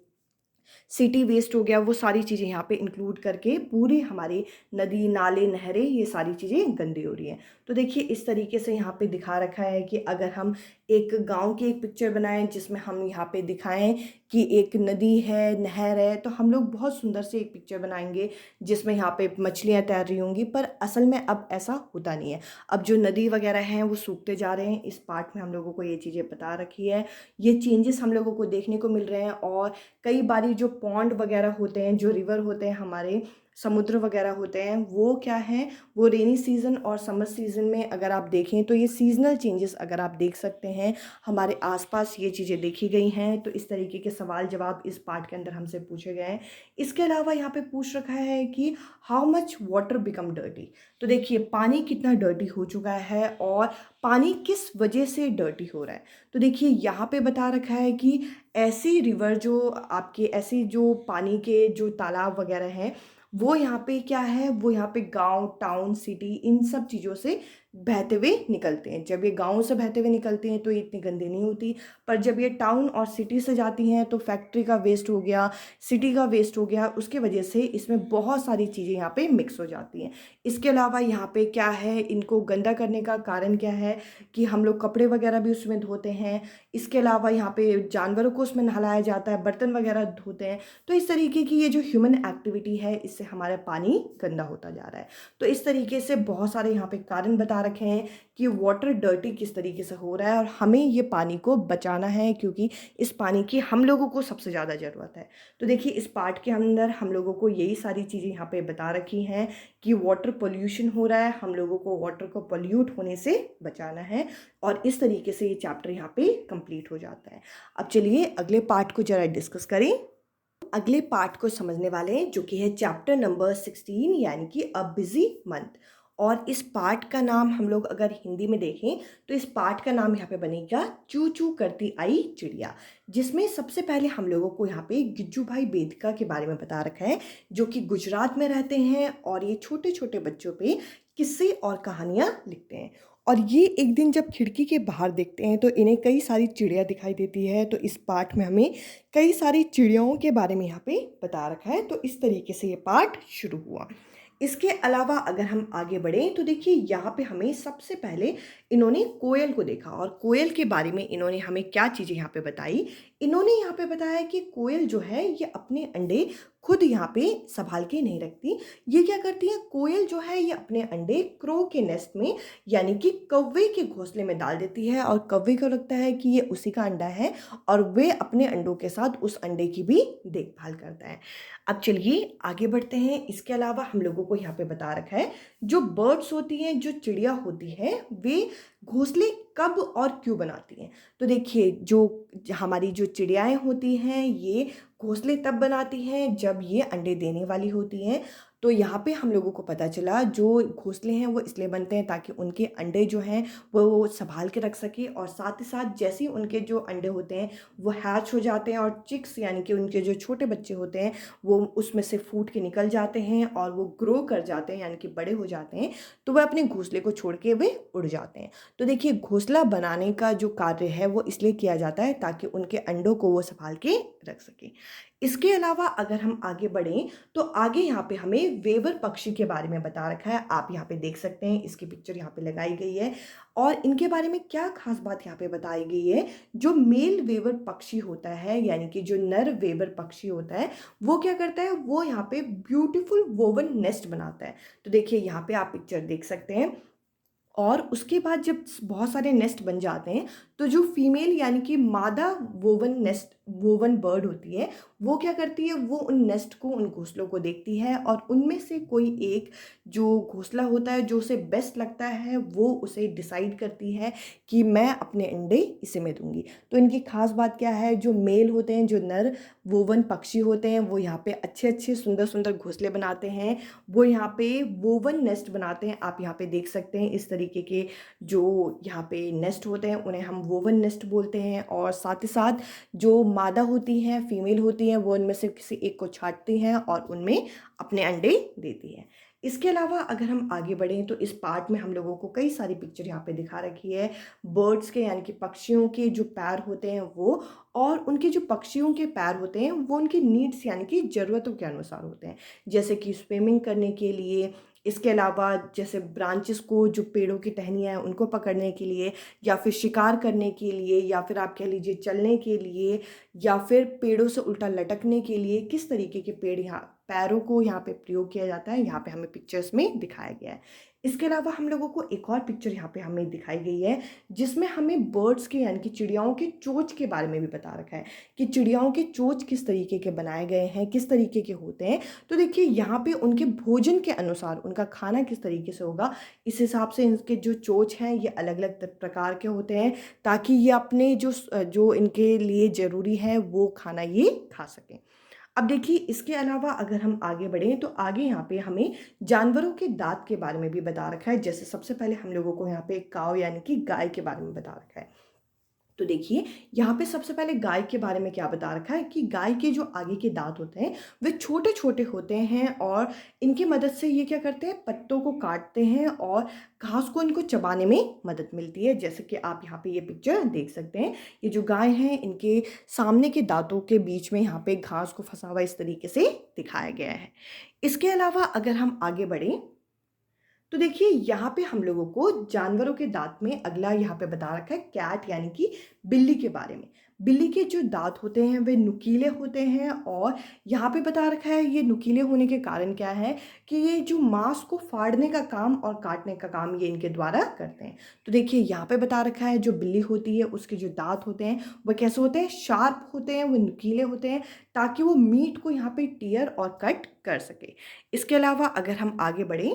सिटी वेस्ट हो गया, वो सारी चीज़ें यहाँ पे इंक्लूड करके पूरी हमारी नदी नाले नहरें ये सारी चीज़ें गंदी हो रही हैं। तो देखिए इस तरीके से यहाँ पे दिखा रखा है कि अगर हम एक गांव की एक पिक्चर बनाएं जिसमें हम यहाँ पे दिखाएं कि एक नदी है, नहर है, तो हम लोग बहुत सुंदर से एक पिक्चर बनाएंगे जिसमें यहाँ पे मछलियाँ तैर रही होंगी, पर असल में अब ऐसा होता नहीं है। अब जो नदी वगैरह हैं वो सूखते जा रहे हैं। इस पार्ट में हम लोगों को ये चीज़ें बता रखी है, ये चेंजेस हम लोगों को देखने को मिल रहे हैं। और कई बारी जो पॉन्ड वगैरह होते हैं, जो रिवर होते हैं, हमारे समुद्र वगैरह होते हैं, वो क्या है, वो रेनी सीज़न और समर सीज़न में अगर आप देखें तो ये सीजनल चेंजेस अगर आप देख सकते हैं, हमारे आसपास ये चीज़ें देखी गई हैं। तो इस तरीके के सवाल जवाब इस पार्ट के अंदर हमसे पूछे गए हैं। इसके अलावा यहाँ पे पूछ रखा है कि how much water become dirty. तो देखिए पानी कितना डर्टी हो चुका है और पानी किस वजह से डर्टी हो रहा है। तो देखिए यहाँ पे बता रखा है कि ऐसी रिवर जो आपके ऐसी जो पानी के जो तालाब वगैरह हैं, वो यहाँ पे क्या है, वो यहाँ पे गांव, टाउन, सिटी, इन सब चीज़ों से बहते हुए निकलते हैं। जब ये गाँव से बहते हुए निकलती हैं तो ये इतनी गंदी नहीं होती, पर जब ये टाउन और सिटी से जाती हैं तो फैक्ट्री का वेस्ट हो गया, सिटी का वेस्ट हो गया, उसके वजह से इसमें बहुत सारी चीज़ें यहाँ पे मिक्स हो जाती हैं। इसके अलावा यहाँ पे क्या है, इनको गंदा करने का कारण क्या है कि हम लोग कपड़े वगैरह भी उसमें धोते हैं। इसके अलावा यहाँ पे जानवरों को उसमें नहलाया जाता है, बर्तन वगैरह धोते हैं। तो इस तरीके की ये जो ह्यूमन एक्टिविटी है, इससे हमारा पानी गंदा होता जा रहा है। तो इस तरीके से बहुत सारे यहाँ पे कारण बता रखे हैं कि वाटर डर्टी किस तरीके से हो रहा है और हमें ये पानी को बचाना है, क्योंकि इस पानी की हम लोगों को सबसे ज़्यादा ज़रूरत है। तो देखिए इस पार्ट के अंदर हम लोगों को यही सारी चीज़ें यहाँ पे बता रखी हैं कि वाटर पोल्यूशन हो रहा है, हम लोगों को वाटर को पोल्यूट होने से बचाना है, और इस तरीके से ये चैप्टर यहाँ पे कंप्लीट हो जाता है। अब चलिए अगले पार्ट को जरा डिस्कस करें। अगले पार्ट को समझने वाले हैं जो कि है चैप्टर नंबर 16, यानी कि अ बिजी मंथ। और इस पार्ट का नाम हम लोग अगर हिंदी में देखें तो इस पार्ट का नाम यहाँ पे बनेगा चू चू करती आई चिड़िया, जिसमें सबसे पहले हम लोगों को यहाँ पे गिज्जू भाई बेदका के बारे में बता रखा है, जो कि गुजरात में रहते हैं और ये छोटे छोटे बच्चों पे किस्से और कहानियाँ लिखते हैं। और ये एक दिन जब खिड़की के बाहर देखते हैं तो इन्हें कई सारी चिड़िया दिखाई देती है। तो इस पाठ में हमें कई सारी चिड़ियाओं के बारे में यहाँ पे बता रखा है। तो इस तरीके से ये पाठ शुरू हुआ। इसके अलावा अगर हम आगे बढ़ें तो देखिए यहाँ पे हमें सबसे पहले इन्होंने कोयल को देखा और कोयल के बारे में इन्होंने हमें क्या चीज़ें यहाँ पे बताई। इन्होंने यहाँ पे बताया कि कोयल जो है ये अपने अंडे खुद यहाँ पे संभाल के नहीं रखती। ये क्या करती है, कोयल जो है ये अपने अंडे क्रो के नेस्ट में यानी कि कौवे के घोंसले में डाल देती है और कौवे को लगता है कि ये उसी का अंडा है और वे अपने अंडों के साथ उस अंडे की भी देखभाल करता है। अब चलिए आगे बढ़ते हैं। इसके अलावा हम लोगों को यहाँ पे बता रखा है जो बर्ड्स होती हैं, जो चिड़िया होती हैं, वे घोंसले कब और क्यों बनाती हैं। तो देखिए जो हमारी जो चिड़ियाएँ होती हैं ये घोंसले तब बनाती हैं जब ये अंडे देने वाली होती हैं। तो यहाँ पे हम लोगों को पता चला जो घोंसले हैं वो इसलिए बनते हैं ताकि उनके अंडे जो हैं वो संभाल के रख सके और साथ ही साथ जैसे ही उनके जो अंडे होते हैं वो हैच हो जाते हैं और चिक्स यानी कि उनके जो छोटे बच्चे होते हैं वो उसमें से फूट के निकल जाते हैं और वो ग्रो कर जाते हैं यानी कि बड़े हो जाते हैं, तो वह अपने घोंसले को छोड़ के वे उड़ जाते हैं। तो देखिए घोंसला बनाने का जो कार्य है वो इसलिए किया जाता है ताकि उनके अंडों को वो संभाल के रख सके। इसके अलावा अगर हम आगे बढ़ें तो आगे यहाँ पे हमें वेवर पक्षी के बारे में बता रखा है। आप यहाँ पे देख सकते हैं, इसकी पिक्चर यहाँ पे लगाई गई है और इनके बारे में क्या खास बात यहाँ पे बताई गई है। जो मेल वेवर पक्षी होता है यानी कि जो नर वेवर पक्षी होता है वो क्या करता है, वो यहाँ पे ब्यूटीफुल वोवन नेस्ट बनाता है। तो देखिए यहाँ पे आप पिक्चर देख सकते हैं और उसके बाद जब बहुत सारे नेस्ट बन जाते हैं तो जो फीमेल यानी कि मादा वोवन बर्ड होती है वो क्या करती है, वो उन नेस्ट को, उन घोंसलों को देखती है और उनमें से कोई एक जो घोंसला होता है जो उसे बेस्ट लगता है वो उसे डिसाइड करती है कि मैं अपने अंडे इसे में दूंगी। तो इनकी खास बात क्या है, जो मेल होते हैं, जो नर वोवन पक्षी होते हैं वो यहाँ पे अच्छे अच्छे सुंदर सुंदर घोंसले बनाते हैं, वो यहाँ पे वोवन नेस्ट बनाते हैं। आप यहाँ पे देख सकते हैं इस तरीके के जो यहाँ पे नेस्ट होते हैं उन्हें हम वोवन नेस्ट बोलते हैं। और साथ ही साथ जो मादा होती हैं, फीमेल होती हैं, वो उनमें से किसी एक को छांटती हैं और उनमें अपने अंडे देती हैं। इसके अलावा अगर हम आगे बढ़ें तो इस पार्ट में हम लोगों को कई सारी पिक्चर यहाँ पे दिखा रखी है बर्ड्स के यानी कि पक्षियों के जो पैर होते हैं वो, और उनके जो पक्षियों के पैर होते हैं वो उनकी नीड्स यानी कि ज़रूरतों के अनुसार होते हैं, जैसे कि स्विमिंग करने के लिए, इसके अलावा जैसे ब्रांचेस को, जो पेड़ों की टहनियाँ हैं उनको पकड़ने के लिए, या फिर शिकार करने के लिए, या फिर आप कह लीजिए चलने के लिए, या फिर पेड़ों से उल्टा लटकने के लिए, किस तरीके के पेड़ यहाँ पैरों को यहाँ पे प्रयोग किया जाता है यहाँ पे हमें पिक्चर्स में दिखाया गया है। इसके अलावा हम लोगों को एक और पिक्चर यहाँ पे हमें दिखाई गई है जिसमें हमें बर्ड्स के यानी कि चिड़ियाओं के चोंच के बारे में भी बता रखा है कि चिड़ियाओं के चोंच किस तरीके के बनाए गए हैं, किस तरीके के होते हैं। तो देखिए यहाँ पे उनके भोजन के अनुसार उनका खाना किस तरीके से होगा, इस हिसाब से इनके जो चोंच हैं ये अलग अलग प्रकार के होते हैं ताकि ये अपने जो इनके लिए ज़रूरी है वो खाना ये खा सकें। अब देखिए इसके अलावा अगर हम आगे बढ़ें तो आगे यहाँ पे हमें जानवरों के दांत के बारे में भी बता रखा है। जैसे सबसे पहले हम लोगों को यहाँ पे काऊ यानी कि गाय के बारे में बता रखा है। तो देखिए यहाँ पे सबसे पहले गाय के बारे में क्या बता रखा है कि गाय के जो आगे के दांत होते हैं वे छोटे छोटे होते हैं और इनकी मदद से ये क्या करते हैं, पत्तों को काटते हैं और घास को इनको चबाने में मदद मिलती है। जैसे कि आप यहाँ पे ये पिक्चर देख सकते हैं, ये जो गाय हैं इनके सामने के दांतों के बीच में यहाँ पे घास को फंसा हुआ इस तरीके से दिखाया गया है। इसके अलावा अगर हम आगे बढ़ें तो देखिए यहाँ पे हम लोगों को जानवरों के दांत में अगला यहाँ पे बता रखा है कैट यानी कि बिल्ली के बारे में। बिल्ली के जो दांत होते हैं वे नुकीले होते हैं और यहाँ पे बता रखा है ये नुकीले होने के कारण क्या है कि ये जो मांस को फाड़ने का काम और काटने का काम ये इनके द्वारा करते हैं। तो देखिए यहाँ पे बता रखा है जो बिल्ली होती है उसके जो दांत होते हैं वह कैसे होते हैं, शार्प होते हैं, वो नुकीले होते हैं ताकि वो मीट को यहाँ पे टीयर और कट कर सके। इसके अलावा अगर हम आगे बढ़ें,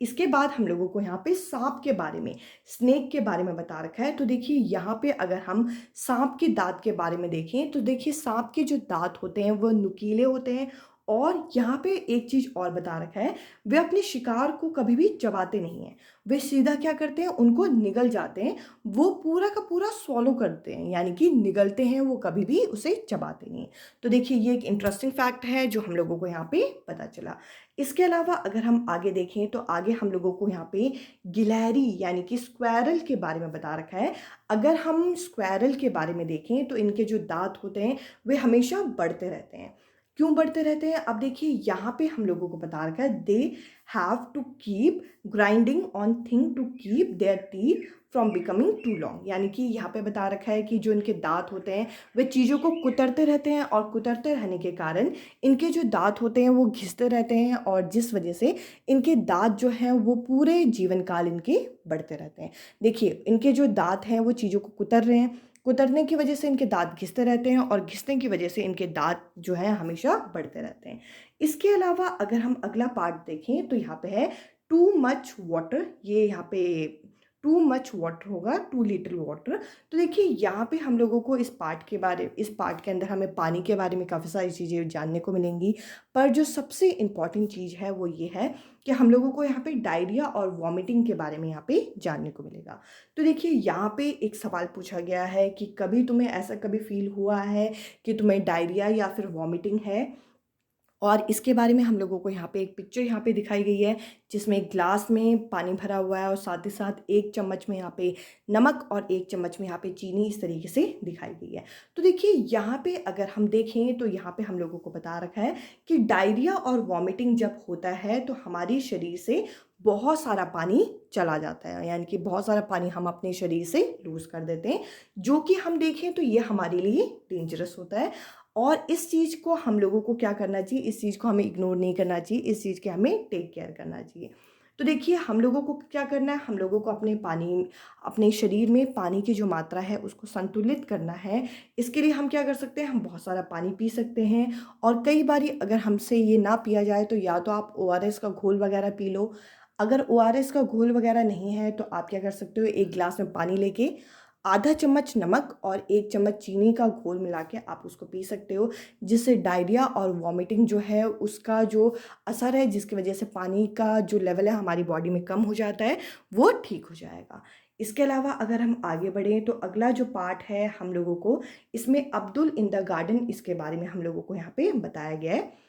इसके बाद हम लोगों को यहाँ पे सांप के बारे में, स्नेक के बारे में बता रखा है। तो देखिए यहाँ पे अगर हम सांप के दांत के बारे में देखें तो देखिए सांप के जो दांत होते हैं वो नुकीले होते हैं और यहाँ पे एक चीज़ और बता रखा है, वे अपने शिकार को कभी भी चबाते नहीं हैं, वे सीधा क्या करते हैं, उनको निगल जाते हैं, वो पूरा का पूरा स्वॉलो करते हैं, यानी कि निगलते हैं, वो कभी भी उसे चबाते नहीं हैं। तो देखिए ये एक इंटरेस्टिंग फैक्ट है जो हम लोगों को यहाँ पे पता चला। इसके अलावा अगर हम आगे देखें तो आगे हम लोगों को यहाँ पे गिलहरी यानी कि स्क्वैरल के बारे में बता रखा है। अगर हम स्क्वैरल के बारे में देखें तो इनके जो दांत होते हैं वे हमेशा बढ़ते रहते हैं। क्यों बढ़ते रहते हैं? अब देखिए यहाँ पे हम लोगों को बता रखा है, they have to keep grinding on thing to keep their teeth from becoming too long. यानी कि यहाँ पे बता रखा है कि जो इनके दांत होते हैं वे चीज़ों को कुतरते रहते हैं, और कुतरते रहने के कारण इनके जो दांत होते हैं वो घिसते रहते हैं, और जिस वजह से इनके दांत जो हैं वो पूरे जीवन काल इनके बढ़ते रहते हैं। देखिए इनके जो दांत हैं वो चीज़ों को कुतर रहे हैं, कुतरने की वजह से इनके दांत घिसते रहते हैं, और घिसने की वजह से इनके दांत जो है हमेशा बढ़ते रहते हैं। इसके अलावा अगर हम अगला पार्ट देखें तो यहाँ पे है टू मच वाटर। ये यहाँ पे टू मच वाटर होगा, टू लिटिल वाटर। तो देखिए यहाँ पे हम लोगों को इस पार्ट के अंदर हमें पानी के बारे में काफ़ी सारी चीज़ें जानने को मिलेंगी, पर जो सबसे इम्पॉर्टेंट चीज़ है वो ये है कि हम लोगों को यहाँ पे डायरिया और वॉमिटिंग के बारे में यहाँ पे जानने को मिलेगा। तो देखिए यहाँ पे एक सवाल पूछा गया है कि कभी तुम्हें ऐसा कभी फील हुआ है कि तुम्हें डायरिया या फिर वॉमिटिंग है? और इसके बारे में हम लोगों को यहाँ पे एक पिक्चर यहाँ पे दिखाई गई है जिसमें एक ग्लास में पानी भरा हुआ है, और साथ ही साथ एक चम्मच में यहाँ पे नमक और एक चम्मच में यहाँ पे चीनी इस तरीके से दिखाई गई है। तो देखिए यहाँ पे अगर हम देखें तो यहाँ पे हम लोगों को बता रखा है कि डायरिया और वॉमिटिंग जब होता है तो हमारी शरीर से बहुत सारा पानी चला जाता है, यानी कि बहुत सारा पानी हम अपने शरीर से लूज़ कर देते हैं, जो कि हम देखें तो ये हमारे लिए डेंजरस होता है। और इस चीज़ को हम लोगों को क्या करना चाहिए, इस चीज़ को हमें इग्नोर नहीं करना चाहिए, इस चीज़ के हमें टेक केयर करना चाहिए। तो देखिए हम लोगों को क्या करना है, हम लोगों को अपने शरीर में पानी की जो मात्रा है उसको संतुलित करना है। इसके लिए हम क्या कर सकते हैं, हम बहुत सारा पानी पी सकते हैं, और कई बारी अगर हमसे ये ना पिया जाए तो या तो आप ORS का घोल वगैरह पी लो। अगर ORS का घोल वगैरह नहीं है तो आप क्या कर सकते हो, एक गिलास में पानी लेके आधा चम्मच नमक और एक चम्मच चीनी का घोल मिला के आप उसको पी सकते हो, जिससे डायरिया और वॉमिटिंग जो है उसका जो असर है, जिसकी वजह से पानी का जो लेवल है हमारी बॉडी में कम हो जाता है, वो ठीक हो जाएगा। इसके अलावा अगर हम आगे बढ़ें तो अगला जो पार्ट है हम लोगों को इसमें अब्दुल इन द गार्डन, इसके बारे में हम लोगों को यहाँ पे बताया गया है।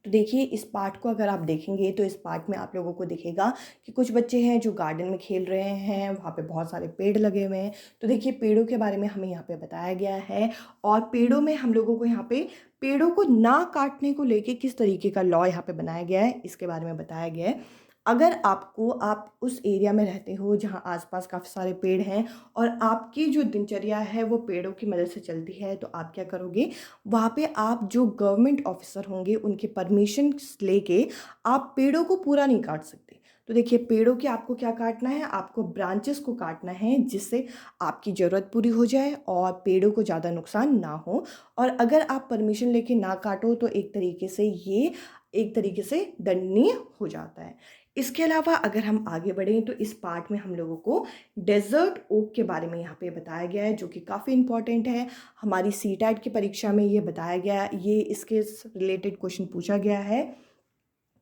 तो देखिए इस पार्ट को अगर आप देखेंगे तो इस पार्ट में आप लोगों को दिखेगा कि कुछ बच्चे हैं जो गार्डन में खेल रहे हैं, वहाँ पे बहुत सारे पेड़ लगे हुए हैं। तो देखिए पेड़ों के बारे में हमें यहाँ पे बताया गया है, और पेड़ों में हम लोगों को यहाँ पे पेड़ों को ना काटने को लेके किस तरीके का लॉ यहाँ पे बनाया गया है इसके बारे में बताया गया है। अगर आप उस एरिया में रहते हो जहाँ आसपास काफ़ी सारे पेड़ हैं, और आपकी जो दिनचर्या है वो पेड़ों की मदद से चलती है, तो आप क्या करोगे, वहाँ पे आप जो गवर्नमेंट ऑफिसर होंगे उनके परमिशन लेके आप पेड़ों को पूरा नहीं काट सकते। तो देखिए पेड़ों के आपको क्या काटना है, आपको ब्रांचेस को काटना है, जिससे आपकी ज़रूरत पूरी हो जाए और पेड़ों को ज़्यादा नुकसान ना हो। और अगर आप परमिशन लेके ना काटो तो एक तरीके से दंडनीय हो जाता है। इसके अलावा अगर हम आगे बढ़ें तो इस पार्ट में हम लोगों को डेजर्ट ओक के बारे में यहाँ पे बताया गया है, जो कि काफ़ी इंपॉर्टेंट है। हमारी CTET की परीक्षा में ये बताया गया, ये इसके रिलेटेड क्वेश्चन पूछा गया है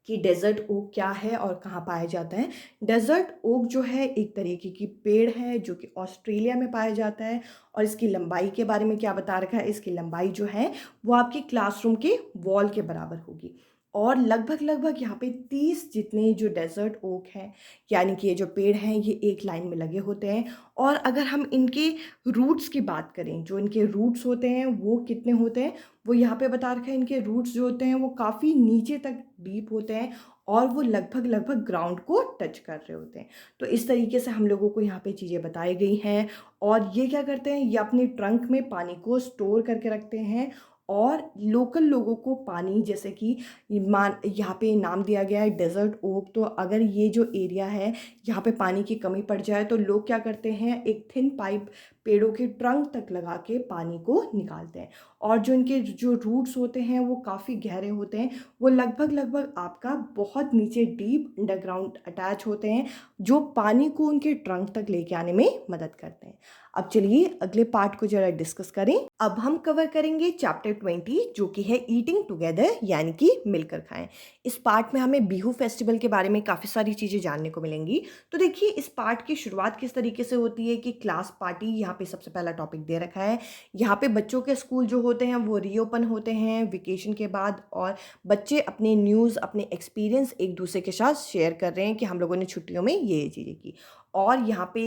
कि डेजर्ट ओक क्या है और कहाँ पाया जाता है। डेजर्ट ओक जो है एक तरीके की पेड़ है जो कि ऑस्ट्रेलिया में पाया जाता है, और इसकी लंबाई के बारे में क्या बता रखा है, इसकी लंबाई जो है वो आपकी क्लासरूम के वॉल के बराबर होगी, और लगभग यहाँ पे 30 जितने जो डेजर्ट ओक हैं, यानी कि ये जो पेड़ हैं ये एक लाइन में लगे होते हैं। और अगर हम इनके रूट्स की बात करें, जो इनके रूट्स होते हैं वो कितने होते हैं, वो यहाँ पे बता रखा है। इनके रूट्स जो होते हैं वो काफ़ी नीचे तक डीप होते हैं, और वो लगभग ग्राउंड को टच कर रहे होते हैं। तो इस तरीके से हम लोगों को यहाँ पे चीज़ें बताई गई हैं, और ये क्या करते हैं, ये अपने ट्रंक में पानी को स्टोर करके रखते हैं, और लोकल लोगों को पानी, जैसे कि यहाँ पे नाम दिया गया है डेजर्ट ओक, तो अगर ये जो एरिया है यहाँ पे पानी की कमी पड़ जाए तो लोग क्या करते हैं, एक थिन पाइप पेड़ों के ट्रंक तक लगा के पानी को निकालते हैं। और जो इनके जो रूट्स होते हैं वो काफ़ी गहरे होते हैं, वो लगभग आपका बहुत नीचे डीप अंडरग्राउंड अटैच होते हैं, जो पानी को उनके ट्रंक तक लेके आने में मदद करते हैं। अब चलिए अगले पार्ट को जरा डिस्कस करें। अब हम कवर करेंगे चैप्टर 20 जो कि है ईटिंग टुगेदर, यानी कि मिलकर खाएं। इस पार्ट में हमें बिहू फेस्टिवल के बारे में काफ़ी सारी चीज़ें जानने को मिलेंगी। तो देखिए इस पार्ट की शुरुआत किस तरीके से होती है कि क्लास पार्टी यहाँ पे सबसे पहला टॉपिक दे रखा है। यहाँ पे बच्चों के स्कूल जो होते हैं वो रीओपन होते हैं वेकेशन के बाद, और बच्चे अपने न्यूज़, अपने एक्सपीरियंस एक दूसरे के साथ शेयर कर रहे हैं कि हम लोगों ने छुट्टियों में ये चीज़ें की। और यहाँ पे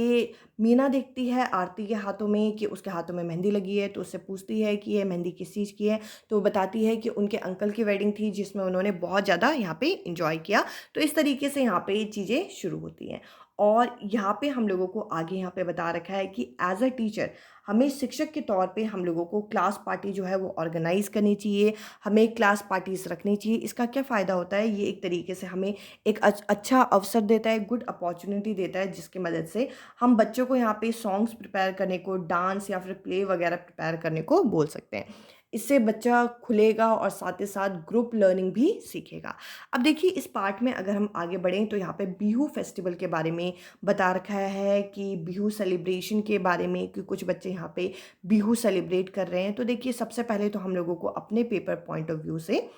मीना देखती है आरती के हाथों में कि उसके हाथों में मेहंदी लगी है, तो उससे पूछती है कि ये मेहंदी किस चीज़ की है। तो वो बताती है कि उनके अंकल की वेडिंग थी जिसमें उन्होंने बहुत ज़्यादा यहाँ पे इंजॉय किया। तो इस तरीके से यहाँ पे चीज़ें शुरू होती हैं। और यहाँ पे हम लोगों को आगे यहाँ पे बता रखा है कि एज अ टीचर हमें शिक्षक के तौर पे हम लोगों को क्लास पार्टी जो है वो ऑर्गेनाइज करनी चाहिए, हमें क्लास पार्टीज रखनी चाहिए। इसका क्या फ़ायदा होता है, ये एक तरीके से हमें एक अच्छा अवसर देता है, गुड अपॉर्चुनिटी देता है, जिसकी मदद से हम बच्चों को यहाँ पे सॉन्ग्स प्रिपेयर करने को, डांस या फिर प्ले वगैरह प्रिपेयर करने को बोल सकते हैं। इससे बच्चा खुलेगा और साथ ही साथ ग्रुप लर्निंग भी सीखेगा। अब देखिए इस पार्ट में अगर हम आगे बढ़ें तो यहाँ पे बिहू फेस्टिवल के बारे में बता रखा है कि बिहू सेलिब्रेशन के बारे में, कि कुछ बच्चे यहाँ पे बिहू सेलिब्रेट कर रहे हैं। तो देखिए सबसे पहले तो हम लोगों को अपने पेपर पॉइंट ऑफ व्यू से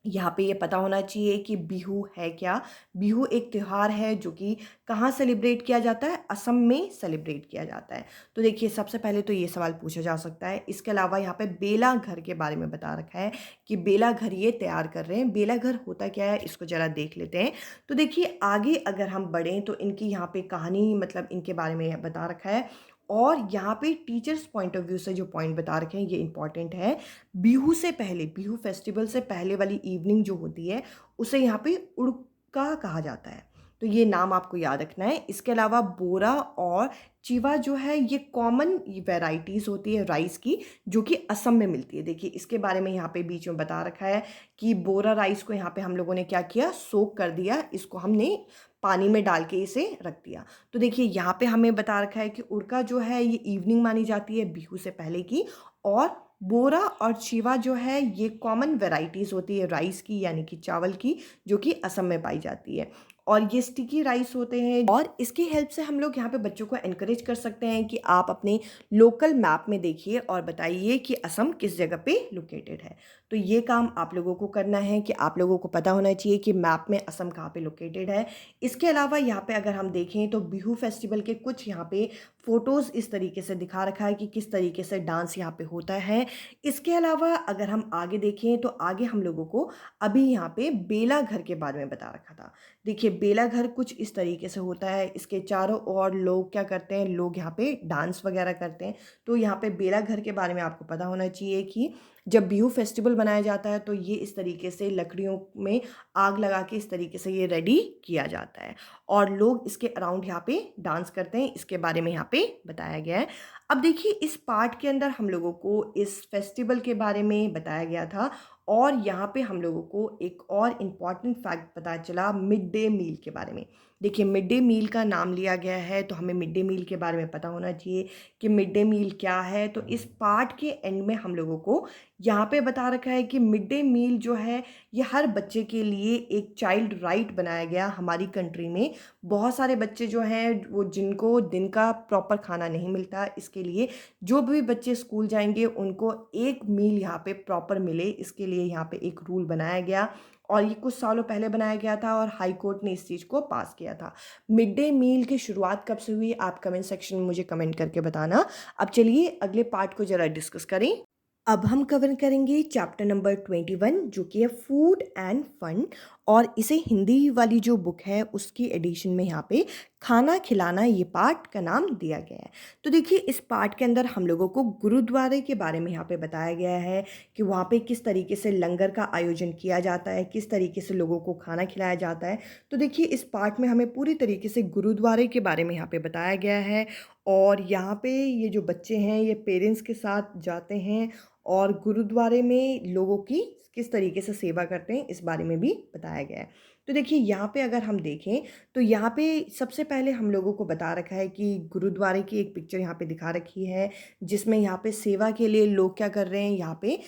यहाँ पे ये पता होना चाहिए कि बिहू है क्या। बिहू एक त्यौहार है जो कि कहाँ सेलिब्रेट किया जाता है, असम में सेलिब्रेट किया जाता है। तो देखिए सबसे पहले तो ये सवाल पूछा जा सकता है। इसके अलावा यहाँ पे बेला घर के बारे में बता रखा है कि बेला घर ये तैयार कर रहे हैं। बेला घर होता क्या है इसको जरा देख लेते हैं। तो देखिए आगे अगर हम बढ़ें तो इनकी यहाँ पे कहानी, मतलब इनके बारे में बता रखा है। और यहाँ पे टीचर्स पॉइंट ऑफ व्यू से जो पॉइंट बता रखे हैं ये इंपॉर्टेंट है। बिहू से पहले, बिहू फेस्टिवल से पहले वाली इवनिंग जो होती है उसे यहाँ पे उड़का कहा जाता है। तो ये नाम आपको याद रखना है। इसके अलावा बोरा और चिवा जो है ये कॉमन वेराइटीज़ होती है राइस की, जो कि असम में मिलती है। देखिए इसके बारे में यहाँ पे बीच में बता रखा है कि बोरा राइस को यहाँ पे हम लोगों ने क्या किया, सोक कर दिया, इसको हमने पानी में डाल के इसे रख दिया। तो देखिए यहाँ पे हमें बता रखा है कि उड़का जो है ये इवनिंग मानी जाती है बिहू से पहले की, और बोरा और चिवा जो है ये कॉमन वेराइटीज़ होती है राइस की, यानी कि चावल की, जो कि असम में पाई जाती है। और ये स्टिकी राइस होते हैं, और इसकी हेल्प से हम लोग यहाँ पे बच्चों को एनकरेज कर सकते हैं कि आप अपने लोकल मैप में देखिए और बताइए कि असम किस जगह पे लोकेटेड है। तो ये काम आप लोगों को करना है कि आप लोगों को पता होना चाहिए कि मैप में असम कहाँ पे लोकेटेड है। इसके अलावा यहाँ पे अगर हम देखें तो बिहू फेस्टिवल के कुछ यहाँ पे फोटोज़ इस तरीके से दिखा रखा है कि किस तरीके से डांस यहाँ पे होता है। इसके अलावा अगर हम आगे देखें तो आगे हम लोगों को अभी यहाँ पे बेला घर के बारे में बता रखा था। देखिए बेला घर कुछ इस तरीके से होता है। इसके चारों ओर लोग क्या करते हैं, लोग यहाँ पे डांस वगैरह करते हैं। तो यहाँ पे बेला घर के बारे में आपको पता होना चाहिए कि जब बिहू फेस्टिवल मनाया जाता है तो ये इस तरीके से लकड़ियों में आग लगा के इस तरीके से ये रेडी किया जाता है, और लोग इसके अराउंड यहाँ पे डांस करते हैं। इसके बारे में यहाँ पे बताया गया है। अब देखिए इस पार्ट के अंदर हम लोगों को इस फेस्टिवल के बारे में बताया गया था, और यहाँ पे हम लोगों को एक और इम्पॉर्टेंट फैक्ट पता चला मिड डे मील के बारे में। देखिए मिड डे मील का नाम लिया गया है तो हमें मिड डे मील के बारे में पता होना चाहिए कि मिड डे मील क्या है। तो इस पार्ट के एंड में हम लोगों को यहाँ पे बता रखा है कि मिड डे मील जो है ये हर बच्चे के लिए एक चाइल्ड राइट बनाया गया। हमारी कंट्री में बहुत सारे बच्चे जो हैं वो जिनको दिन का प्रॉपर खाना नहीं मिलता, इसके लिए जो भी बच्चे स्कूल जाएंगे उनको एक मील यहाँ पे प्रॉपर मिले, इसके लिए यहाँ पे एक रूल बनाया गया। और ये कुछ सालों पहले बनाया गया था और हाई कोर्ट ने इस चीज़ को पास किया था। मिड डे मील की शुरुआत कब से हुई आप कमेंट सेक्शन में मुझे कमेंट करके बताना। अब चलिए अगले पार्ट को ज़रा डिस्कस करें। अब हम कवर करेंगे चैप्टर नंबर 21 जो कि है फूड एंड फन, और इसे हिंदी वाली जो बुक है उसकी एडिशन में यहाँ पे खाना खिलाना ये पार्ट का नाम दिया गया है। तो देखिए इस पार्ट के अंदर हम लोगों को गुरुद्वारे के बारे में यहाँ पे बताया गया है कि वहाँ पे किस तरीके से लंगर का आयोजन किया जाता है, किस तरीके से लोगों को खाना खिलाया जाता है। तो देखिए इस पार्ट में हमें पूरी तरीके से गुरुद्वारे के बारे में यहाँ पे बताया गया है, और यहाँ पे ये जो बच्चे हैं ये पेरेंट्स के साथ जाते हैं और गुरुद्वारे में लोगों की किस तरीके से सेवा करते हैं इस बारे में भी बताया गया है। तो देखिए यहाँ पे अगर हम देखें तो यहाँ पे सबसे पहले हम लोगों को बता रखा है कि गुरुद्वारे की एक पिक्चर यहाँ पे दिखा रखी है, जिसमें यहाँ पे सेवा के लिए लोग क्या कर रहे हैं, यहाँ पे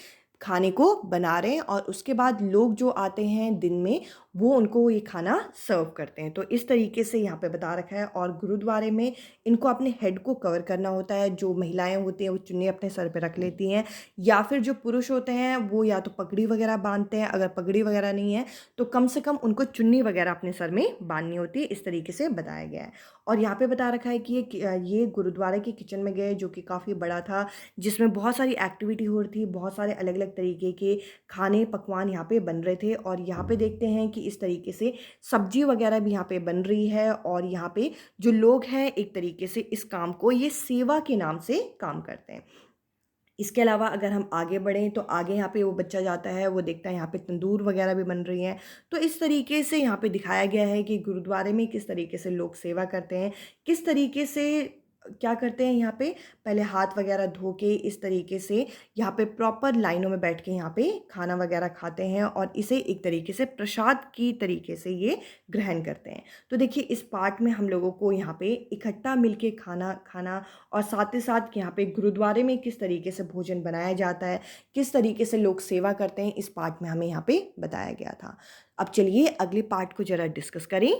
खाने को बना रहे हैं और उसके बाद लोग जो आते हैं दिन में वो उनको ये खाना सर्व करते हैं। तो इस तरीके से यहाँ पे बता रखा है। और गुरुद्वारे में इनको अपने हेड को कवर करना होता है। जो महिलाएं होती हैं वो चुन्नी अपने सर पे रख लेती हैं, या फिर जो पुरुष होते हैं वो या तो पगड़ी वगैरह बांधते हैं, अगर पगड़ी वगैरह नहीं है तो कम से कम उनको चुन्नी वगैरह अपने सर में बांधनी होती है। इस तरीके से बताया गया है। और यहाँ पे बता रखा है कि ये गुरुद्वारे के किचन में गए जो कि काफ़ी बड़ा था, जिसमें बहुत सारी एक्टिविटी हो रही थी, बहुत सारे अलग अलग तरीके के खाने पकवान यहाँ पे बन रहे थे। और यहाँ पे देखते हैं कि इस तरीके से सब्जी वगैरह भी यहाँ पे बन रही है। और यहाँ पे जो लोग हैं एक तरीके से इस काम को ये सेवा के नाम से काम करते हैं। इसके अलावा अगर हम आगे बढ़ें तो आगे यहाँ पे वो बच्चा जाता है, वो देखता है यहाँ पे तंदूर वगैरह भी बन रही हैं। तो इस तरीके से यहाँ पे दिखाया गया है कि गुरुद्वारे में किस तरीके से लोग सेवा करते हैं, किस तरीके से क्या करते हैं। यहाँ पे पहले हाथ वगैरह धो के इस तरीके से यहाँ पे प्रॉपर लाइनों में बैठ के यहाँ पे खाना वगैरह खाते हैं और इसे एक तरीके से प्रसाद की तरीके से ये ग्रहण करते हैं। तो देखिए इस पार्ट में हम लोगों को यहाँ पे इकट्ठा मिलके खाना खाना और साथ ही साथ यहाँ पे गुरुद्वारे में किस तरीके से भोजन बनाया जाता है, किस तरीके से लोग सेवा करते हैं, इस पार्ट में हमें यहाँ पे बताया गया था। अब चलिए अगले पार्ट को ज़रा डिस्कस करें।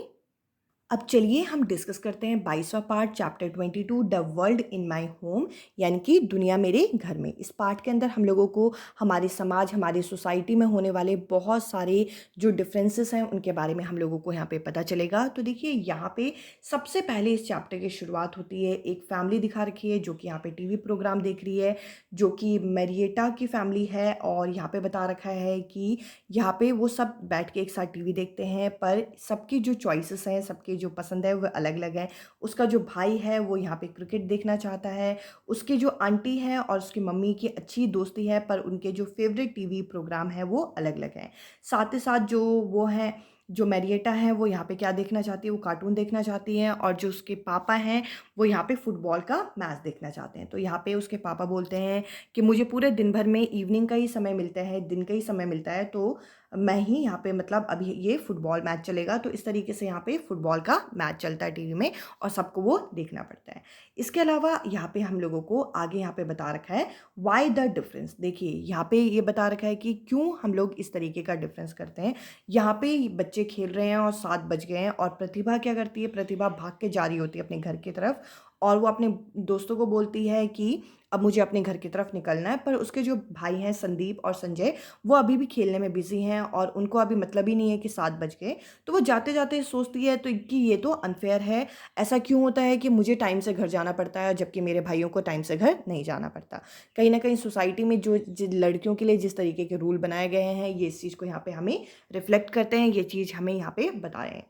अब चलिए हम डिस्कस करते हैं 22वां part chapter 22 the world in my home, यानी कि दुनिया मेरे घर में। इस पार्ट के अंदर हम लोगों को हमारे समाज, हमारी सोसाइटी में होने वाले बहुत सारे जो डिफरेंसेस हैं उनके बारे में हम लोगों को यहाँ पे पता चलेगा। तो देखिए यहाँ पे सबसे पहले इस चैप्टर की शुरुआत होती है, एक फैमिली दिखा रखी है जो कि यहाँ पे टीवी प्रोग्राम देख रही है, जो कि मैरिएटा की फैमिली है। और यहाँ पे बता रखा है कि यहाँ पे वो सब बैठ के एक साथ टीवी देखते हैं, पर सबकी जो चॉइसेस हैं, सबके जो पसंद है वो अलग अलग है। उसका जो भाई है वो यहाँ पे क्रिकेट देखना चाहता है, उसकी जो आंटी है और उसकी मम्मी की अच्छी दोस्ती है, पर उनके जो फेवरेट टीवी प्रोग्राम है वो अलग अलग हैं। साथ ही साथ जो वो हैं, जो मैरिएटा है वो यहाँ पे क्या देखना चाहती है, वो कार्टून देखना चाहती हैं। और जो उसके पापा हैं वो यहाँ पे फुटबॉल का मैच देखना चाहते हैं। तो यहाँ पे उसके पापा बोलते हैं कि मुझे पूरे दिन भर में इवनिंग का ही समय मिलता है, दिन का ही समय मिलता है, तो मैं ही यहाँ पे मतलब अभी ये फुटबॉल मैच चलेगा। तो इस तरीके से यहाँ पे फुटबॉल का मैच चलता है टीवी में और सबको वो देखना पड़ता है। इसके अलावा यहाँ पे हम लोगों को आगे यहाँ पे बता रखा है वाई द डिफरेंस। देखिए यहाँ पे ये बता रखा है कि क्यों हम लोग इस तरीके का डिफरेंस करते हैं। यहाँ पे बच्चे खेल रहे हैं और 7 बज गए हैं और प्रतिभा क्या करती है, प्रतिभा भाग के जा रही होती है अपने घर की तरफ और वो अपने दोस्तों को बोलती है कि अब मुझे अपने घर की तरफ निकलना है। पर उसके जो भाई हैं संदीप और संजय वो अभी भी खेलने में बिजी हैं और उनको अभी मतलब ही नहीं है कि 7 बज गए। तो वो जाते जाते सोचती है तो कि ये तो अनफेयर है, ऐसा क्यों होता है कि मुझे टाइम से घर जाना पड़ता है जबकि मेरे भाइयों को टाइम से घर नहीं जाना पड़ता। कहीं ना कहीं सोसाइटी में जो लड़कियों के लिए जिस तरीके के रूल बनाए गए हैं ये इस चीज़ को यहाँ पे हमें रिफ्लेक्ट करते हैं, ये चीज़ हमें यहाँ पे बता रहे हैं।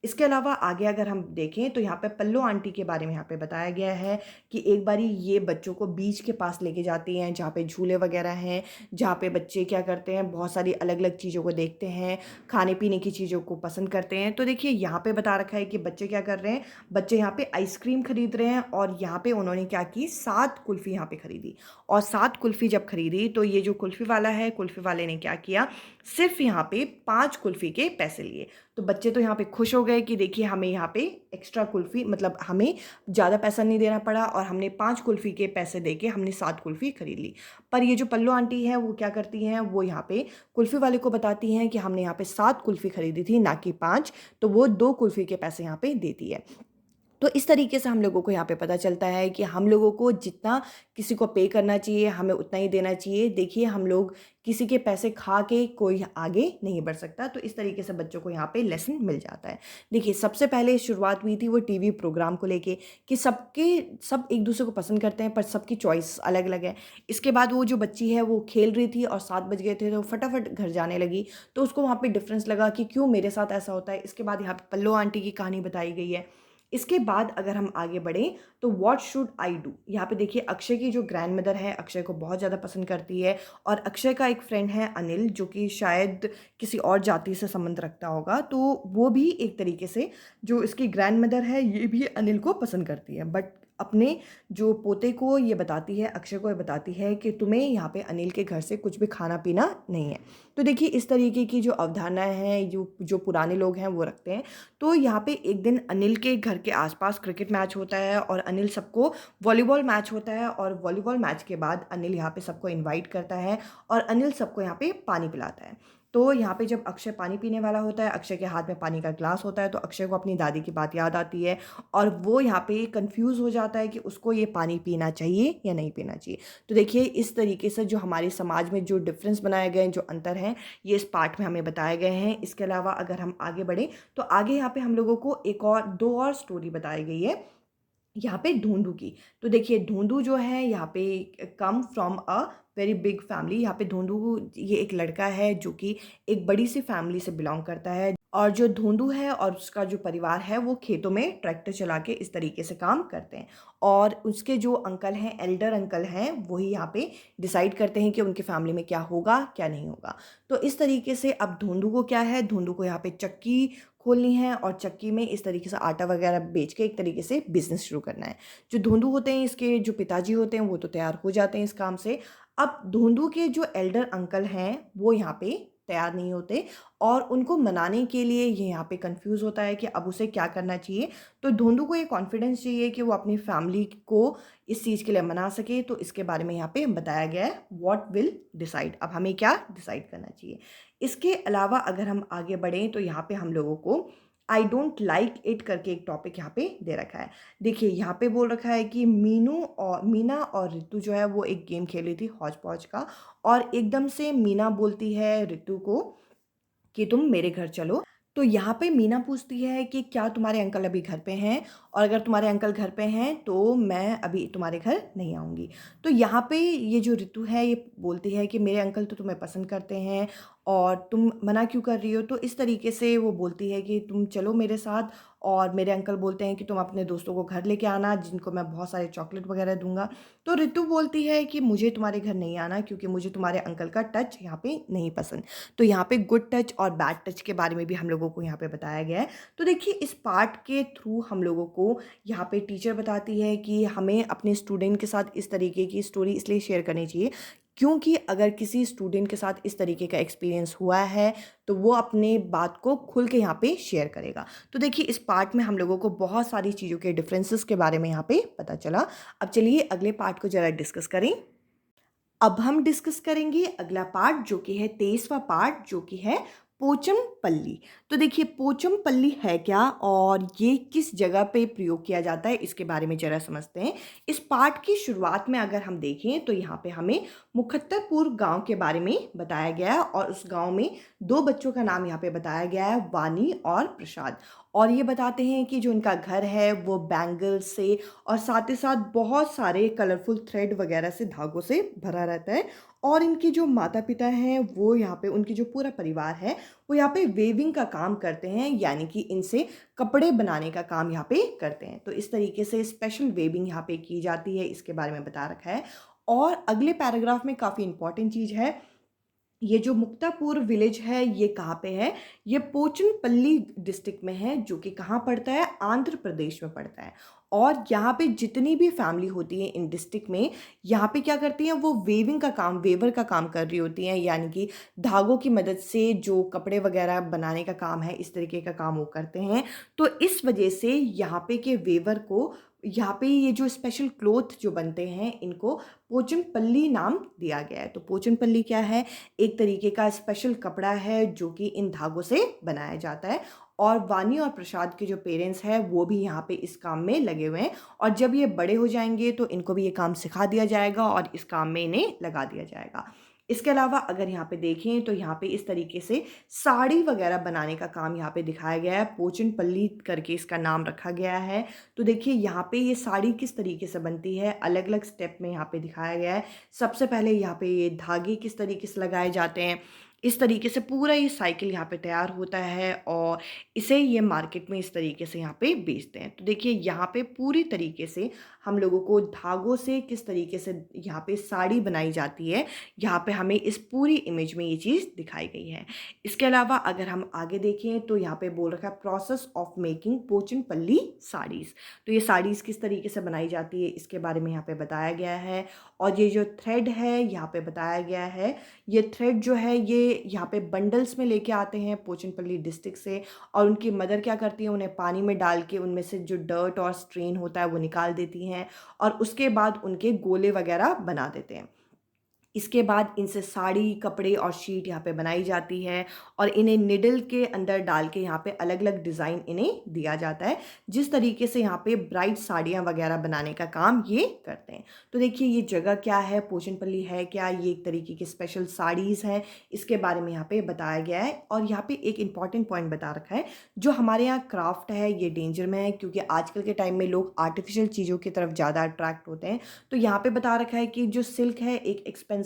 इसके अलावा आगे अगर हम देखें तो यहाँ पे पल्लो आंटी के बारे में यहाँ पे बताया गया है कि एक बारी ये बच्चों को बीच के पास लेके जाती हैं जहाँ पे झूले वगैरह हैं, जहाँ पे बच्चे क्या करते हैं बहुत सारी अलग अलग चीज़ों को देखते हैं, खाने पीने की चीज़ों को पसंद करते हैं। तो देखिए यहाँ पे बता रखा है कि बच्चे क्या कर रहे हैं, बच्चे यहाँ पे आइसक्रीम खरीद रहे हैं और यहाँ पे उन्होंने क्या की 7 कुल्फ़ी यहाँ पे खरीदी। और 7 कुल्फ़ी जब खरीदी तो ये जो कुल्फ़ी वाला है, कुल्फ़ी वाले ने क्या किया, सिर्फ यहाँ पे 5 कुल्फ़ी के पैसे लिए। तो बच्चे तो यहाँ पे खुश हो गए कि देखिए हमें यहाँ पे एक्स्ट्रा कुल्फ़ी मतलब हमें ज़्यादा पैसा नहीं देना पड़ा और हमने 5 कुल्फ़ी के पैसे देके हमने 7 कुल्फ़ी खरीद ली। पर ये जो पल्लो आंटी है वो क्या करती हैं, वो यहाँ पे कुल्फ़ी वाले को बताती हैं कि हमने यहाँ पे 7 कुल्फ़ी खरीदी थी ना कि 5, तो वो 2 कुल्फ़ी के पैसे यहाँ पे देती है। तो इस तरीके से हम लोगों को यहाँ पे पता चलता है कि हम लोगों को जितना किसी को पे करना चाहिए हमें उतना ही देना चाहिए। देखिए हम लोग किसी के पैसे खा के कोई आगे नहीं बढ़ सकता। तो इस तरीके से बच्चों को यहाँ पे लेसन मिल जाता है। देखिए सबसे पहले शुरुआत हुई थी वो टीवी प्रोग्राम को लेके कि सब एक दूसरे को पसंद करते हैं पर सबकी चॉइस अलग अलग है। इसके बाद वो जो बच्ची है वो खेल रही थी और 7 बज गए थे तो फटाफट घर जाने लगी, तो उसको वहाँ पे डिफरेंस लगा कि क्यों मेरे साथ ऐसा होता है। इसके बाद यहाँ पे पल्लो आंटी की कहानी बताई गई है। इसके बाद अगर हम आगे बढ़ें तो व्हाट शुड आई डू, यहाँ पे देखिए अक्षय की जो ग्रैंड मदर है अक्षय को बहुत ज़्यादा पसंद करती है और अक्षय का एक फ्रेंड है अनिल जो कि शायद किसी और जाति से संबंध रखता होगा। तो वो भी एक तरीके से जो इसकी ग्रैंड मदर है ये भी अनिल को पसंद करती है। बट अपने जो पोते को ये बताती है, अक्षय को ये बताती है कि तुम्हें यहाँ पे अनिल के घर से कुछ भी खाना पीना नहीं है। तो देखिए इस तरीके की जो अवधारणाएं हैं जो जो पुराने लोग हैं वो रखते हैं। तो यहाँ पे एक दिन अनिल के घर के आसपास क्रिकेट मैच होता है और अनिल सबको वॉलीबॉल मैच होता है, और वॉलीबॉल मैच के बाद अनिल यहाँ पे सबको इन्वाइट करता है और अनिल सबको यहाँ पे पानी पिलाता है। तो यहाँ पे जब अक्षय पानी पीने वाला होता है, अक्षय के हाथ में पानी का ग्लास होता है, तो अक्षय को अपनी दादी की बात याद आती है और वो यहाँ पे कंफ्यूज हो जाता है कि उसको ये पानी पीना चाहिए या नहीं पीना चाहिए। तो देखिए इस तरीके से जो हमारे समाज में जो डिफरेंस बनाए गए हैं, जो अंतर हैं, ये इस पार्ट में हमें बताए गए हैं। इसके अलावा अगर हम आगे बढ़ें तो आगे यहाँ पे हम लोगों को एक और दो और स्टोरी बताई गई है यहाँ पे ढूंढू की। तो देखिए ढूंढू जो है यहाँ पे come from a very big family. यहाँ पे ढूंढू ये एक लड़का है जो कि एक बड़ी सी फैमिली से बिलोंग करता है, और जो ढूंढू है और उसका जो परिवार है वो खेतों में ट्रैक्टर चला के इस तरीके से काम करते हैं। और उसके जो अंकल हैं, एल्डर अंकल हैं, वही यहाँ पे डिसाइड करते हैं कि उनकी फैमिली में क्या होगा क्या नहीं होगा। तो इस तरीके से अब ढूंढू को क्या है, ढूंढू को यहाँ पे चक्की खोलनी है और चक्की में इस तरीके से आटा वगैरह बेच के एक तरीके से बिजनेस शुरू करना है। जो धुंधु होते हैं, इसके जो पिताजी होते हैं, वो तो तैयार हो जाते हैं इस काम से। अब धुंधु के जो एल्डर अंकल हैं वो यहाँ पे तैयार नहीं होते और उनको मनाने के लिए ये यहाँ पे कंफ्यूज होता है कि अब उसे क्या करना चाहिए। तो धुंधु को ये कॉन्फिडेंस चाहिए कि वो अपनी फैमिली को इस चीज़ के लिए मना सके। तो इसके बारे में यहाँ पे बताया गया है व्हाट विल डिसाइड, अब हमें क्या डिसाइड करना चाहिए। इसके अलावा अगर हम आगे बढ़ें तो यहाँ पे हम लोगों को आई डोंट लाइक इट करके एक टॉपिक यहाँ पे दे रखा है। देखिए यहाँ पे बोल रखा है कि मीना और ऋतु जो है वो एक गेम खेल रही थी हौज पौज का, और एकदम से मीना बोलती है ऋतु को कि तुम मेरे घर चलो। तो यहाँ पे मीना पूछती है कि क्या तुम्हारे अंकल अभी घर पे हैं, और अगर तुम्हारे अंकल घर पे हैं तो मैं अभी तुम्हारे घर नहीं आऊँगी। तो यहाँ पे ये जो ऋतु है ये बोलती है कि मेरे अंकल तो तुम्हें पसंद करते हैं और तुम मना क्यों कर रही हो। तो इस तरीके से वो बोलती है कि तुम चलो मेरे साथ, और मेरे अंकल बोलते हैं कि तुम अपने दोस्तों को घर लेके आना जिनको मैं बहुत सारे चॉकलेट वगैरह दूंगा। तो ऋतु बोलती है कि मुझे तुम्हारे घर नहीं आना क्योंकि मुझे तुम्हारे अंकल का टच यहाँ पे नहीं पसंद। तो यहाँ पे गुड टच और बैड टच के बारे में भी हम लोगों को यहाँ पे बताया गया है। तो देखिए इस पार्ट के थ्रू हम लोगों को यहाँ पे टीचर बताती है कि हमें अपने स्टूडेंट के साथ इस तरीके की स्टोरी इसलिए शेयर करनी चाहिए क्योंकि अगर किसी स्टूडेंट के साथ इस तरीके का एक्सपीरियंस हुआ है तो वो अपने बात को खुल के यहाँ पे शेयर करेगा। तो देखिए इस पार्ट में हम लोगों को बहुत सारी चीज़ों के डिफरेंसेस के बारे में यहाँ पे पता चला। अब चलिए अगले पार्ट को ज़रा डिस्कस करें। अब हम डिस्कस करेंगे अगला पार्ट जो कि है 23वां पार्ट, जो कि है पोचमपल्ली। तो देखिए पोचमपल्ली है क्या और ये किस जगह पे प्रयोग किया जाता है इसके बारे में जरा समझते हैं। इस पार्ट की शुरुआत में अगर हम देखें तो यहाँ पे हमें मुखत्तरपुर गांव के बारे में बताया गया है, और उस गांव में दो बच्चों का नाम यहाँ पे बताया गया है, वानी और प्रसाद। और ये बताते हैं कि जो उनका घर है वो बैंगल से और साथ ही साथ बहुत सारे कलरफुल थ्रेड वगैरह से, धागों से भरा रहता है। और इनके जो माता पिता हैं वो यहाँ पे, उनकी जो पूरा परिवार है वो यहाँ पे वेविंग का काम करते हैं, यानी कि इनसे कपड़े बनाने का काम यहाँ पे करते हैं। तो इस तरीके से स्पेशल वेविंग यहाँ पे की जाती है, इसके बारे में बता रखा है। और अगले पैराग्राफ में काफ़ी इंपॉर्टेंट चीज़ है, ये जो मुक्तापुर विलेज है ये कहाँ पे है, ये पोचनपल्ली डिस्ट्रिक्ट में है, जो कि कहाँ पड़ता है, आंध्र प्रदेश में पड़ता है। और यहाँ पे जितनी भी फैमिली होती है इन डिस्ट्रिक्ट में, यहाँ पे क्या करती हैं, वो वेविंग का काम, वेवर का काम कर रही होती हैं, यानी कि धागों की मदद से जो कपड़े वगैरह बनाने का काम है, इस तरीके का काम वो करते हैं। तो इस वजह से यहाँ पे के वेवर को, यहाँ पे ये जो स्पेशल क्लोथ जो बनते हैं इनको पोचनपल्ली नाम दिया गया है। तो पोचनपल्ली क्या है, एक तरीके का स्पेशल कपड़ा है जो कि इन धागों से बनाया जाता है। और वानी और प्रसाद के जो पेरेंट्स हैं वो भी यहाँ पे इस काम में लगे हुए हैं, और जब ये बड़े हो जाएंगे तो इनको भी ये काम सिखा दिया जाएगा और इस काम में इन्हें लगा दिया जाएगा। इसके अलावा अगर यहाँ पे देखें तो यहाँ पे इस तरीके से साड़ी वगैरह बनाने का काम यहाँ पे दिखाया गया है, पोचनपल्ली करके इसका नाम रखा गया है। तो देखिए यहाँ पे ये साड़ी किस तरीके से बनती है, अलग अलग स्टेप में यहाँ पे दिखाया गया है। सबसे पहले यहाँ पे ये धागे किस तरीके से लगाए जाते हैं, इस तरीके से पूरा ये साइकिल यहाँ पे तैयार होता है और इसे ये मार्केट में इस तरीके से यहाँ पे बेचते हैं। तो देखिए यहाँ पे पूरी तरीके से हम लोगों को धागों से किस तरीके से यहाँ पे साड़ी बनाई जाती है, यहाँ पे हमें इस पूरी इमेज में ये चीज़ दिखाई गई है। इसके अलावा अगर हम आगे देखें तो यहाँ पे बोल रखा है प्रोसेस ऑफ मेकिंग पोचनपल्ली साड़ीज़। तो ये साड़ीज़ किस तरीके से बनाई जाती है इसके बारे में यहाँ पे बताया गया है। और ये जो थ्रेड है यहाँ पे बताया गया है, ये थ्रेड जो है ये यहाँ पे बंडल्स में लेके आते हैं पोचनपल्ली डिस्ट्रिक्ट से, और उनकी मदर क्या करती है, उन्हें पानी में डाल के उनमें से जो डर्ट और स्ट्रेन होता है वो निकाल देती हैं और उसके बाद उनके गोले वगैरह बना देते हैं। इसके बाद इनसे साड़ी, कपड़े और शीट यहाँ पे बनाई जाती है और इन्हें निडल के अंदर डाल के यहाँ पे अलग अलग डिज़ाइन इन्हें दिया जाता है, जिस तरीके से यहाँ पे ब्राइट साड़ियाँ वगैरह बनाने का काम ये करते हैं। तो देखिए ये जगह क्या है, पोचनपल्ली है क्या, ये एक तरीके की स्पेशल साड़ीज़ हैं, इसके बारे में यहाँ पे बताया गया है। और यहाँ पे एक इंपॉर्टेंट पॉइंट बता रखा है, जो हमारे यहाँ क्राफ्ट है ये डेंजर में है, क्योंकि आजकल के टाइम में लोग आर्टिफिशियल चीज़ों की तरफ ज़्यादा अट्रैक्ट होते हैं। तो यहाँ पे बता रखा है कि जो सिल्क है एक एक्सपेंसिव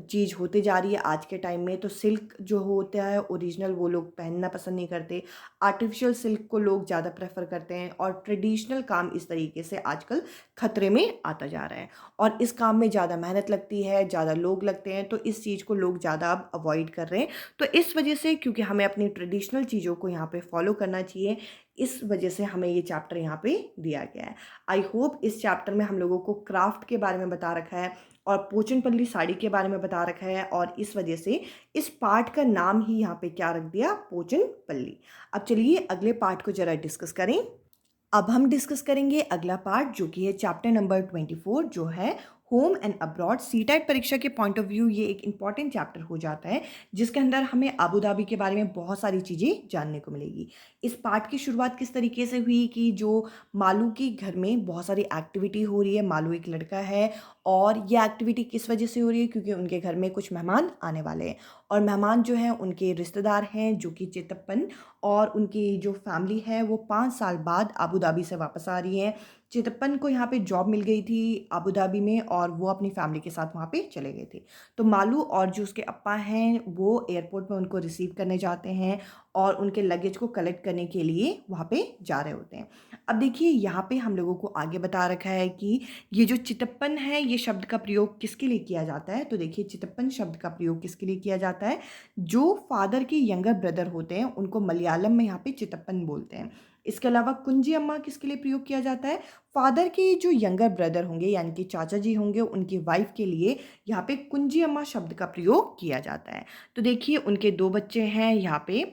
चीज़ होती जा रही है आज के टाइम में। तो सिल्क जो होता है ओरिजिनल वो लोग पहनना पसंद नहीं करते, आर्टिफिशियल सिल्क को लोग ज़्यादा प्रेफर करते हैं और ट्रेडिशनल काम इस तरीके से आजकल खतरे में आता जा रहा है और इस काम में ज़्यादा मेहनत लगती है, ज़्यादा लोग लगते हैं, तो इस चीज़ को लोग ज़्यादा अब अवॉइड कर रहे हैं। तो इस वजह से, क्योंकि हमें अपनी ट्रेडिशनल चीज़ों को यहाँ पे फॉलो करना चाहिए, इस वजह से हमें ये चैप्टर यहाँ पे दिया गया है। आई होप इस चैप्टर में हम लोगों को क्राफ्ट के बारे में बता रखा है और पोचनपल्ली साड़ी के बारे में बता रखा है और इस वजह से इस पार्ट का नाम ही यहाँ पे क्या रख दिया, पोचनपल्ली। अब चलिए अगले पार्ट को जरा डिस्कस करें। अब हम डिस्कस करेंगे अगला पार्ट जो कि है चैप्टर नंबर 24, जो है होम एंड अब्रॉड। सीटेट परीक्षा के पॉइंट ऑफ व्यू ये एक इंपॉर्टेंट चैप्टर हो जाता है, जिसके अंदर हमें अबू धाबी के बारे में बहुत सारी चीज़ें जानने को मिलेगी। इस पार्ट की शुरुआत किस तरीके से हुई कि जो मालू के घर में बहुत सारी एक्टिविटी हो रही है, मालू एक लड़का है और ये एक्टिविटी किस वजह से हो रही है, क्योंकि उनके घर में कुछ मेहमान आने वाले हैं और मेहमान जो हैं उनके रिश्तेदार हैं जो कि चितप्पन, और उनकी जो फैमिली है वो 5 साल बाद अबू धाबी से वापस आ रही है। चितप्पन को यहाँ पे जॉब मिल गई थी अबू धाबी में और वो अपनी फैमिली के साथ वहाँ पे चले गए थे। तो मालू और जो उसके अप्पा हैं वो एयरपोर्ट में उनको रिसीव करने जाते हैं और उनके लगेज को कलेक्ट करने के लिए वहाँ पे जा रहे होते हैं। अब देखिए यहाँ पे हम लोगों को आगे बता रखा है कि ये जो चितप्पन है ये शब्द का प्रयोग किसके लिए किया जाता है। तो देखिए चितप्पन शब्द का प्रयोग किसके लिए किया जाता है, जो फादर के यंगर ब्रदर होते हैं उनको मलयालम में यहाँ पे चितप्पन बोलते हैं। इसके अलावा कुंजी अम्मा किसके लिए प्रयोग किया जाता है, फादर के जो यंगर ब्रदर होंगे यानी कि चाचा जी होंगे उनकी वाइफ के लिए यहाँ पे कुंजी अम्मा शब्द का प्रयोग किया जाता है। तो देखिए उनके 2 बच्चे हैं यहाँ पे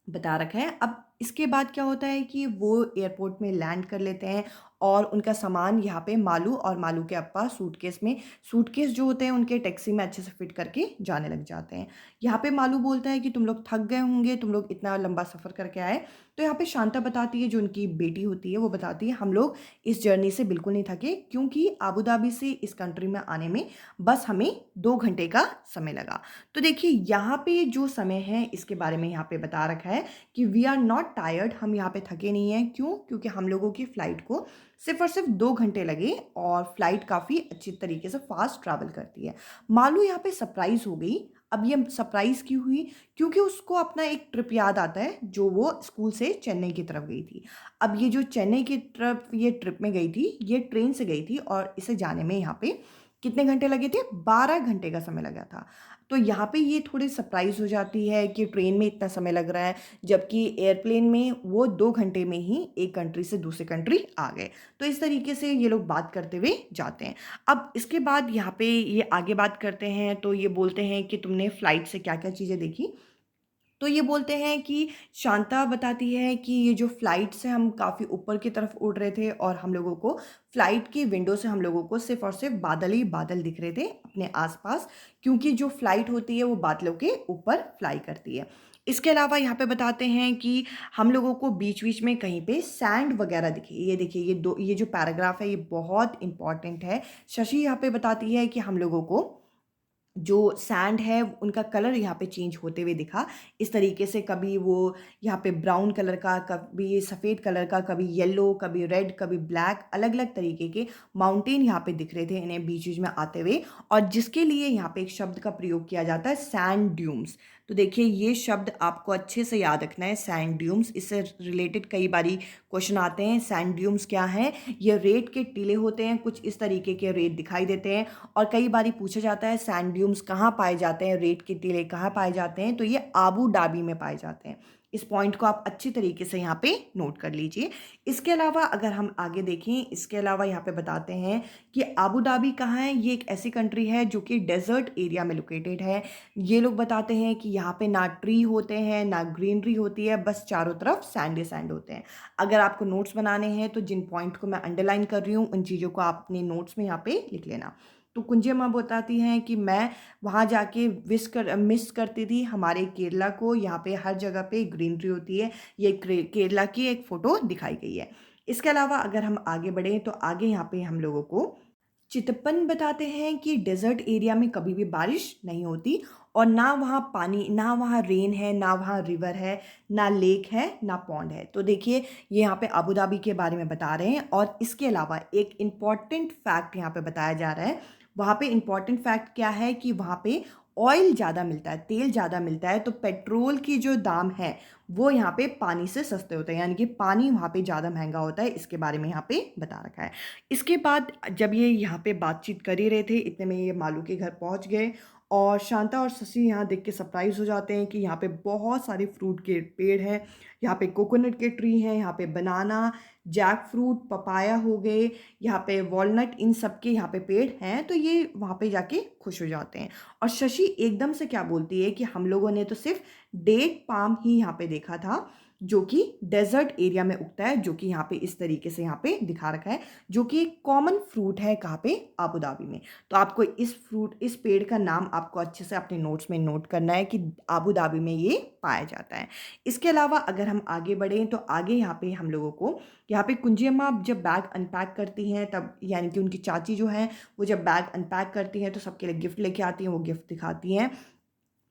बता रखा है। अब इसके बाद क्या होता है कि वो एयरपोर्ट में लैंड कर लेते हैं और उनका सामान यहाँ पे मालू और मालू के अप्पा सूटकेस जो होते हैं उनके टैक्सी में अच्छे से फिट करके जाने लग जाते हैं। यहाँ पे मालू बोलता है कि तुम लोग थक गए होंगे, तुम लोग इतना लंबा सफ़र करके आए। तो यहाँ पे शांता बताती है, जो उनकी बेटी होती है वो बताती है, हम लोग इस जर्नी से बिल्कुल नहीं थके, क्योंकि अबू धाबी से इस कंट्री में आने में बस हमें 2 घंटे का समय लगा। तो देखिए यहाँ पे जो समय है इसके बारे में यहाँ पे बता रखा है कि वी आर नॉट टायर्ड, हम यहाँ पे थके नहीं हैं। क्यों? क्योंकि हम लोगों की फ़्लाइट को सिर्फ और सिर्फ 2 घंटे लगे और फ्लाइट काफ़ी अच्छी तरीके से फास्ट ट्रैवल करती है। मालू यहाँ पे सरप्राइज हो गई। अब ये सरप्राइज क्यों हुई? क्योंकि उसको अपना एक ट्रिप याद आता है जो वो स्कूल से चेन्नई की तरफ गई थी। अब ये जो चेन्नई की तरफ ये ट्रिप में गई थी, ये ट्रेन से गई थी और इसे जाने में यहाँ पे कितने घंटे लगे थे, 12 घंटे का समय लगा था। तो यहाँ पे ये थोड़ी सरप्राइज हो जाती है कि ट्रेन में इतना समय लग रहा है, जबकि एयरप्लेन में वो 2 घंटे में ही एक कंट्री से दूसरे कंट्री आ गए। तो इस तरीके से ये लोग बात करते हुए जाते हैं। अब इसके बाद यहाँ पे ये आगे बात करते हैं, तो ये बोलते हैं कि तुमने फ़्लाइट से क्या क्या चीज़ें देखी। तो ये बोलते हैं कि शांता बताती है कि ये जो फ़्लाइट से हम काफ़ी ऊपर की तरफ उड़ रहे थे और हम लोगों को फ़्लाइट की विंडो से हम लोगों को सिर्फ़ और सिर्फ बादल ही बादल दिख रहे थे अपने आसपास, क्योंकि जो फ़्लाइट होती है वो बादलों के ऊपर फ्लाई करती है। इसके अलावा यहाँ पे बताते हैं कि हम लोगों को बीच बीच में कहीं पे सैंड वगैरह दिखी। ये देखिए ये जो पैराग्राफ है ये बहुत इंपॉर्टेंट है। शशि यहाँ पे बताती है कि हम लोगों को जो सैंड है उनका कलर यहाँ पे चेंज होते हुए दिखा। इस तरीके से कभी वो यहाँ पे ब्राउन कलर का, कभी सफ़ेद कलर का, कभी येलो, कभी रेड, कभी ब्लैक, अलग अलग तरीके के माउंटेन यहाँ पे दिख रहे थे इन्हें बीच बीच में आते हुए, और जिसके लिए यहाँ पे एक शब्द का प्रयोग किया जाता है, सैंड ड्यूम्स। तो देखिए ये शब्द आपको अच्छे से याद रखना है, सैंड ड्यूम्स। इससे रिलेटेड कई बारी क्वेश्चन आते हैं। सैंड ड्यूम्स क्या है? ये रेत के टीले होते हैं, कुछ इस तरीके के रेत दिखाई देते हैं, और कई बारी पूछा जाता है सैंड ड्यूम्स कहाँ पाए जाते हैं, रेत के टीले कहाँ पाए जाते हैं, तो ये आबू धाबी में पाए जाते हैं। इस पॉइंट को आप अच्छी तरीके से यहाँ पे नोट कर लीजिए। इसके अलावा अगर हम आगे देखें, इसके अलावा यहाँ पे बताते हैं कि आबू धाबी कहाँ है। ये एक ऐसी कंट्री है जो कि डेजर्ट एरिया में लोकेटेड है। ये लोग बताते हैं कि यहाँ पे ना ट्री होते हैं, ना ग्रीनरी होती है, बस चारों तरफ सैंड ही सैंड होते हैं। अगर आपको नोट्स बनाने हैं तो जिन पॉइंट को मैं अंडरलाइन कर रही हूँ उन चीज़ों को आप अपने नोट्स में यहाँ पे लिख लेना। तो कुंजी अम्मा बताती हैं कि मैं वहाँ जाके मिस करती थी हमारे केरला को। यहाँ पे हर जगह पे ग्रीनरी होती है। ये केरला की एक फ़ोटो दिखाई गई है। इसके अलावा अगर हम आगे बढ़ें तो आगे यहाँ पे हम लोगों को चितपन बताते हैं कि डेजर्ट एरिया में कभी भी बारिश नहीं होती, और ना वहाँ पानी, ना वहाँ रेन है, ना वहाँ रिवर है, ना लेक है, ना पॉन्ड है। तो देखिए ये यहाँ पे अबू धाबी के बारे में बता रहे हैं। और इसके अलावा एक इम्पॉर्टेंट फैक्ट यहाँ पे बताया जा रहा है। वहाँ पे इम्पॉर्टेंट फैक्ट क्या है कि वहाँ पे ऑयल ज़्यादा मिलता है, तेल ज़्यादा मिलता है, तो पेट्रोल की जो दाम है वो यहाँ पे पानी से सस्ते होते हैं, यानी कि पानी वहाँ पे ज़्यादा महंगा होता है। इसके बारे में यहाँ पे बता रखा है। इसके बाद जब ये यहाँ पे बातचीत कर ही रहे थे, इतने में ये मालू के घर पहुँच गए, और शांता और शशि यहाँ देख के सरप्राइज हो जाते हैं कि यहाँ पे बहुत सारे फ्रूट के पेड़ हैं। यहाँ पे कोकोनट के ट्री हैं, यहाँ पे बनाना, जैक फ्रूट, पपाया हो गए, यहाँ पे वॉलनट, इन सब के यहाँ पे पेड़ हैं। तो ये वहाँ पे जाके खुश हो जाते हैं। और शशि एकदम से क्या बोलती है कि हम लोगों ने तो सिर्फ डेट पाम ही यहाँ पे देखा था, जो कि डेजर्ट एरिया में उगता है, जो कि यहाँ पे इस तरीके से यहाँ पे दिखा रखा है, जो कि एक कॉमन फ्रूट है कहाँ पे, आबू धाबी में। तो आपको इस पेड़ का नाम आपको अच्छे से अपने नोट्स में नोट करना है कि आबू धाबी में ये पाया जाता है। इसके अलावा अगर हम आगे बढ़ें तो आगे यहाँ पे हम लोगों को, यहाँ पे कुंजी अम्मा जब बैग अनपैक करती हैं तब, यानी कि उनकी चाची जो हैं वो जब बैग अनपैक करती हैं तो सबके लिए गिफ्ट लेके आती हैं, वो गिफ्ट दिखाती हैं।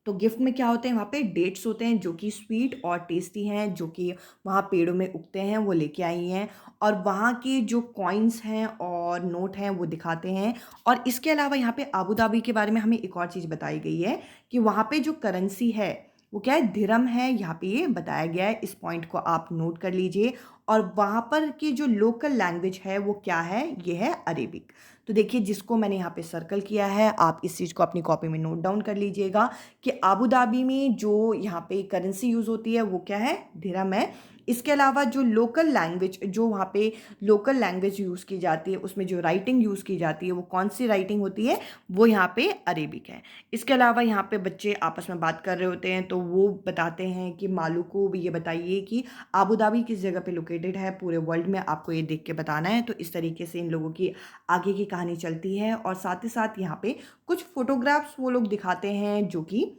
तो गिफ्ट में क्या होते हैं, वहाँ पे डेट्स होते हैं जो कि स्वीट और टेस्टी हैं, जो कि वहाँ पेड़ों में उगते हैं, वो लेके आई हैं। और वहाँ के जो कॉइन्स हैं और नोट हैं वो दिखाते हैं। और इसके अलावा यहाँ पे आबू धाबी के बारे में हमें एक और चीज़ बताई गई है कि वहाँ पे जो करेंसी है वो क्या है, दिरहम है, यहाँ पे ये बताया गया है। इस पॉइंट को आप नोट कर लीजिए। और वहाँ पर की जो लोकल लैंग्वेज है वो क्या है, ये है अरेबिक। तो देखिए जिसको मैंने यहाँ पे सर्कल किया है, आप इस चीज़ को अपनी कॉपी में नोट डाउन कर लीजिएगा कि आबू धाबी में जो यहाँ पे करेंसी यूज़ होती है वो क्या है, दिरहम है। इसके अलावा जो लोकल लैंग्वेज, जो वहाँ पे लोकल लैंग्वेज यूज़ की जाती है, उसमें जो राइटिंग यूज़ की जाती है वो कौन सी राइटिंग होती है, वो यहाँ पे अरेबिक है। इसके अलावा यहाँ पे बच्चे आपस में बात कर रहे होते हैं तो वो बताते हैं कि मालू को भी ये बताइए कि आबू धाबी किस जगह पे लोकेटेड है पूरे वर्ल्ड में, आपको ये देख के बताना है। तो इस तरीके से इन लोगों की आगे की कहानी चलती है। और साथ ही साथ यहाँ पे कुछ फोटोग्राफ्स वो लोग दिखाते हैं जो कि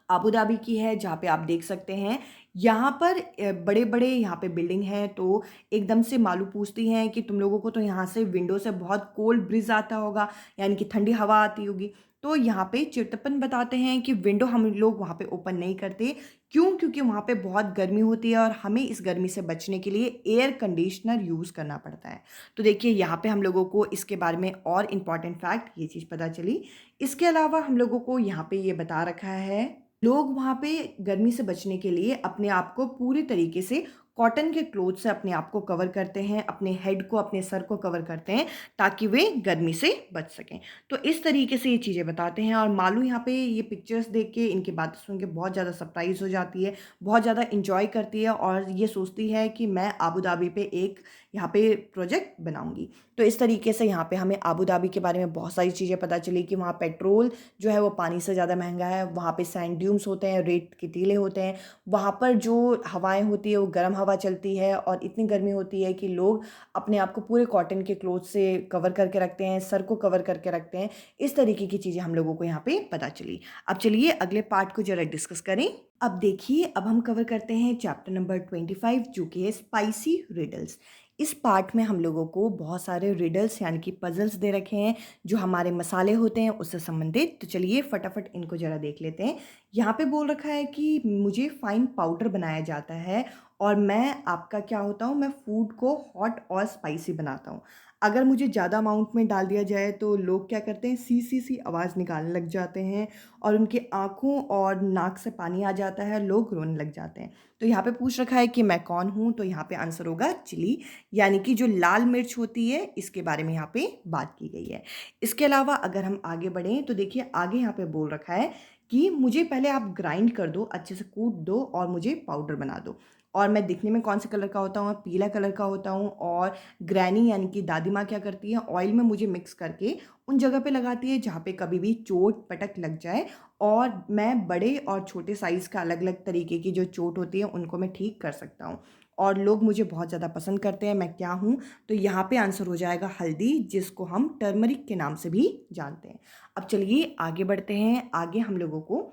आबू धाबी की है, जहाँ पे आप देख सकते हैं यहाँ पर बड़े बड़े यहाँ पे बिल्डिंग है। तो एकदम से मालू पूछती हैं कि तुम लोगों को तो यहाँ से विंडो से बहुत कोल्ड ब्रिज आता होगा, यानी कि ठंडी हवा आती होगी। तो यहाँ पे चिरतपन बताते हैं कि विंडो हम लोग वहाँ पे ओपन नहीं करते। क्यों? क्योंकि वहाँ पे बहुत गर्मी होती है और हमें इस गर्मी से बचने के लिए एयर कंडीशनर यूज़ करना पड़ता है। तो देखिए यहाँ पे हम लोगों को इसके बारे में और इम्पॉर्टेंट फैक्ट ये चीज़ पता चली। इसके अलावा हम लोगों को यहाँ पे ये बता रखा है, लोग वहाँ पे गर्मी से बचने के लिए अपने आप को पूरी तरीके से कॉटन के क्लोथ से अपने आप को कवर करते हैं, अपने हेड को, अपने सर को कवर करते हैं ताकि वे गर्मी से बच सकें। तो इस तरीके से ये चीज़ें बताते हैं। और मालू यहाँ पे ये पिक्चर्स देख के, इनकी बातें सुन के बहुत ज़्यादा सरप्राइज हो जाती है, बहुत ज़्यादा इंजॉय करती है और ये सोचती है कि मैं आबू धाबी पे एक यहाँ पे प्रोजेक्ट बनाऊंगी। तो इस तरीके से यहाँ पे हमें आबू धाबी के बारे में बहुत सारी चीज़ें पता चली कि वहाँ पेट्रोल जो है वो पानी से ज़्यादा महंगा है, वहाँ पे सैंड ड्यूम्स होते हैं, रेत के टीले होते हैं, वहाँ पर जो हवाएं होती है वो गर्म हवा चलती है और इतनी गर्मी होती है कि लोग अपने आप को पूरे कॉटन के क्लोथ से कवर करके रखते हैं, सर को कवर करके रखते हैं। इस तरीके की चीज़ें हम लोगों को यहाँ पे पता चली। अब चलिए अगले पार्ट को जरा डिस्कस करें। अब देखिए, अब हम कवर करते हैं चैप्टर नंबर 25 जो कि है स्पाइसी रिडल्स। इस पार्ट में हम लोगों को बहुत सारे रिडल्स यानी कि पजल्स दे रखे हैं जो हमारे मसाले होते हैं उससे संबंधित। तो चलिए फटाफट इनको ज़रा देख लेते हैं। यहाँ पे बोल रखा है कि मुझे फाइन पाउडर बनाया जाता है और मैं आपका क्या होता हूँ, मैं फूड को हॉट और स्पाइसी बनाता हूँ। अगर मुझे ज़्यादा अमाउंट में डाल दिया जाए तो लोग क्या करते हैं, सी सी सी आवाज़ निकालने लग जाते हैं और उनके आँखों और नाक से पानी आ जाता है, लोग रोने लग जाते हैं। तो यहाँ पे पूछ रखा है कि मैं कौन हूँ, तो यहाँ पे आंसर होगा चिली, यानी कि जो लाल मिर्च होती है इसके बारे में यहाँ पे बात की गई है। इसके अलावा अगर हम आगे बढ़ें तो देखिए आगे यहाँ पे बोल रखा है कि मुझे पहले आप ग्राइंड कर दो, अच्छे से कूट दो और मुझे पाउडर बना दो। और मैं दिखने में कौन से कलर का होता हूँ, मैं पीला कलर का होता हूँ। और ग्रैनी यानी कि दादी माँ क्या करती है, ऑयल में मुझे मिक्स करके उन जगह पे लगाती है जहाँ पे कभी भी चोट पटक लग जाए। और मैं बड़े और छोटे साइज़ का अलग अलग तरीके की जो चोट होती है उनको मैं ठीक कर सकता हूँ और लोग मुझे बहुत ज़्यादा पसंद करते हैं। मैं क्या हूँ, तो यहाँ पे आंसर हो जाएगा हल्दी, जिसको हम टर्मरिक के नाम से भी जानते हैं। अब चलिए आगे बढ़ते हैं। आगे हम लोगों को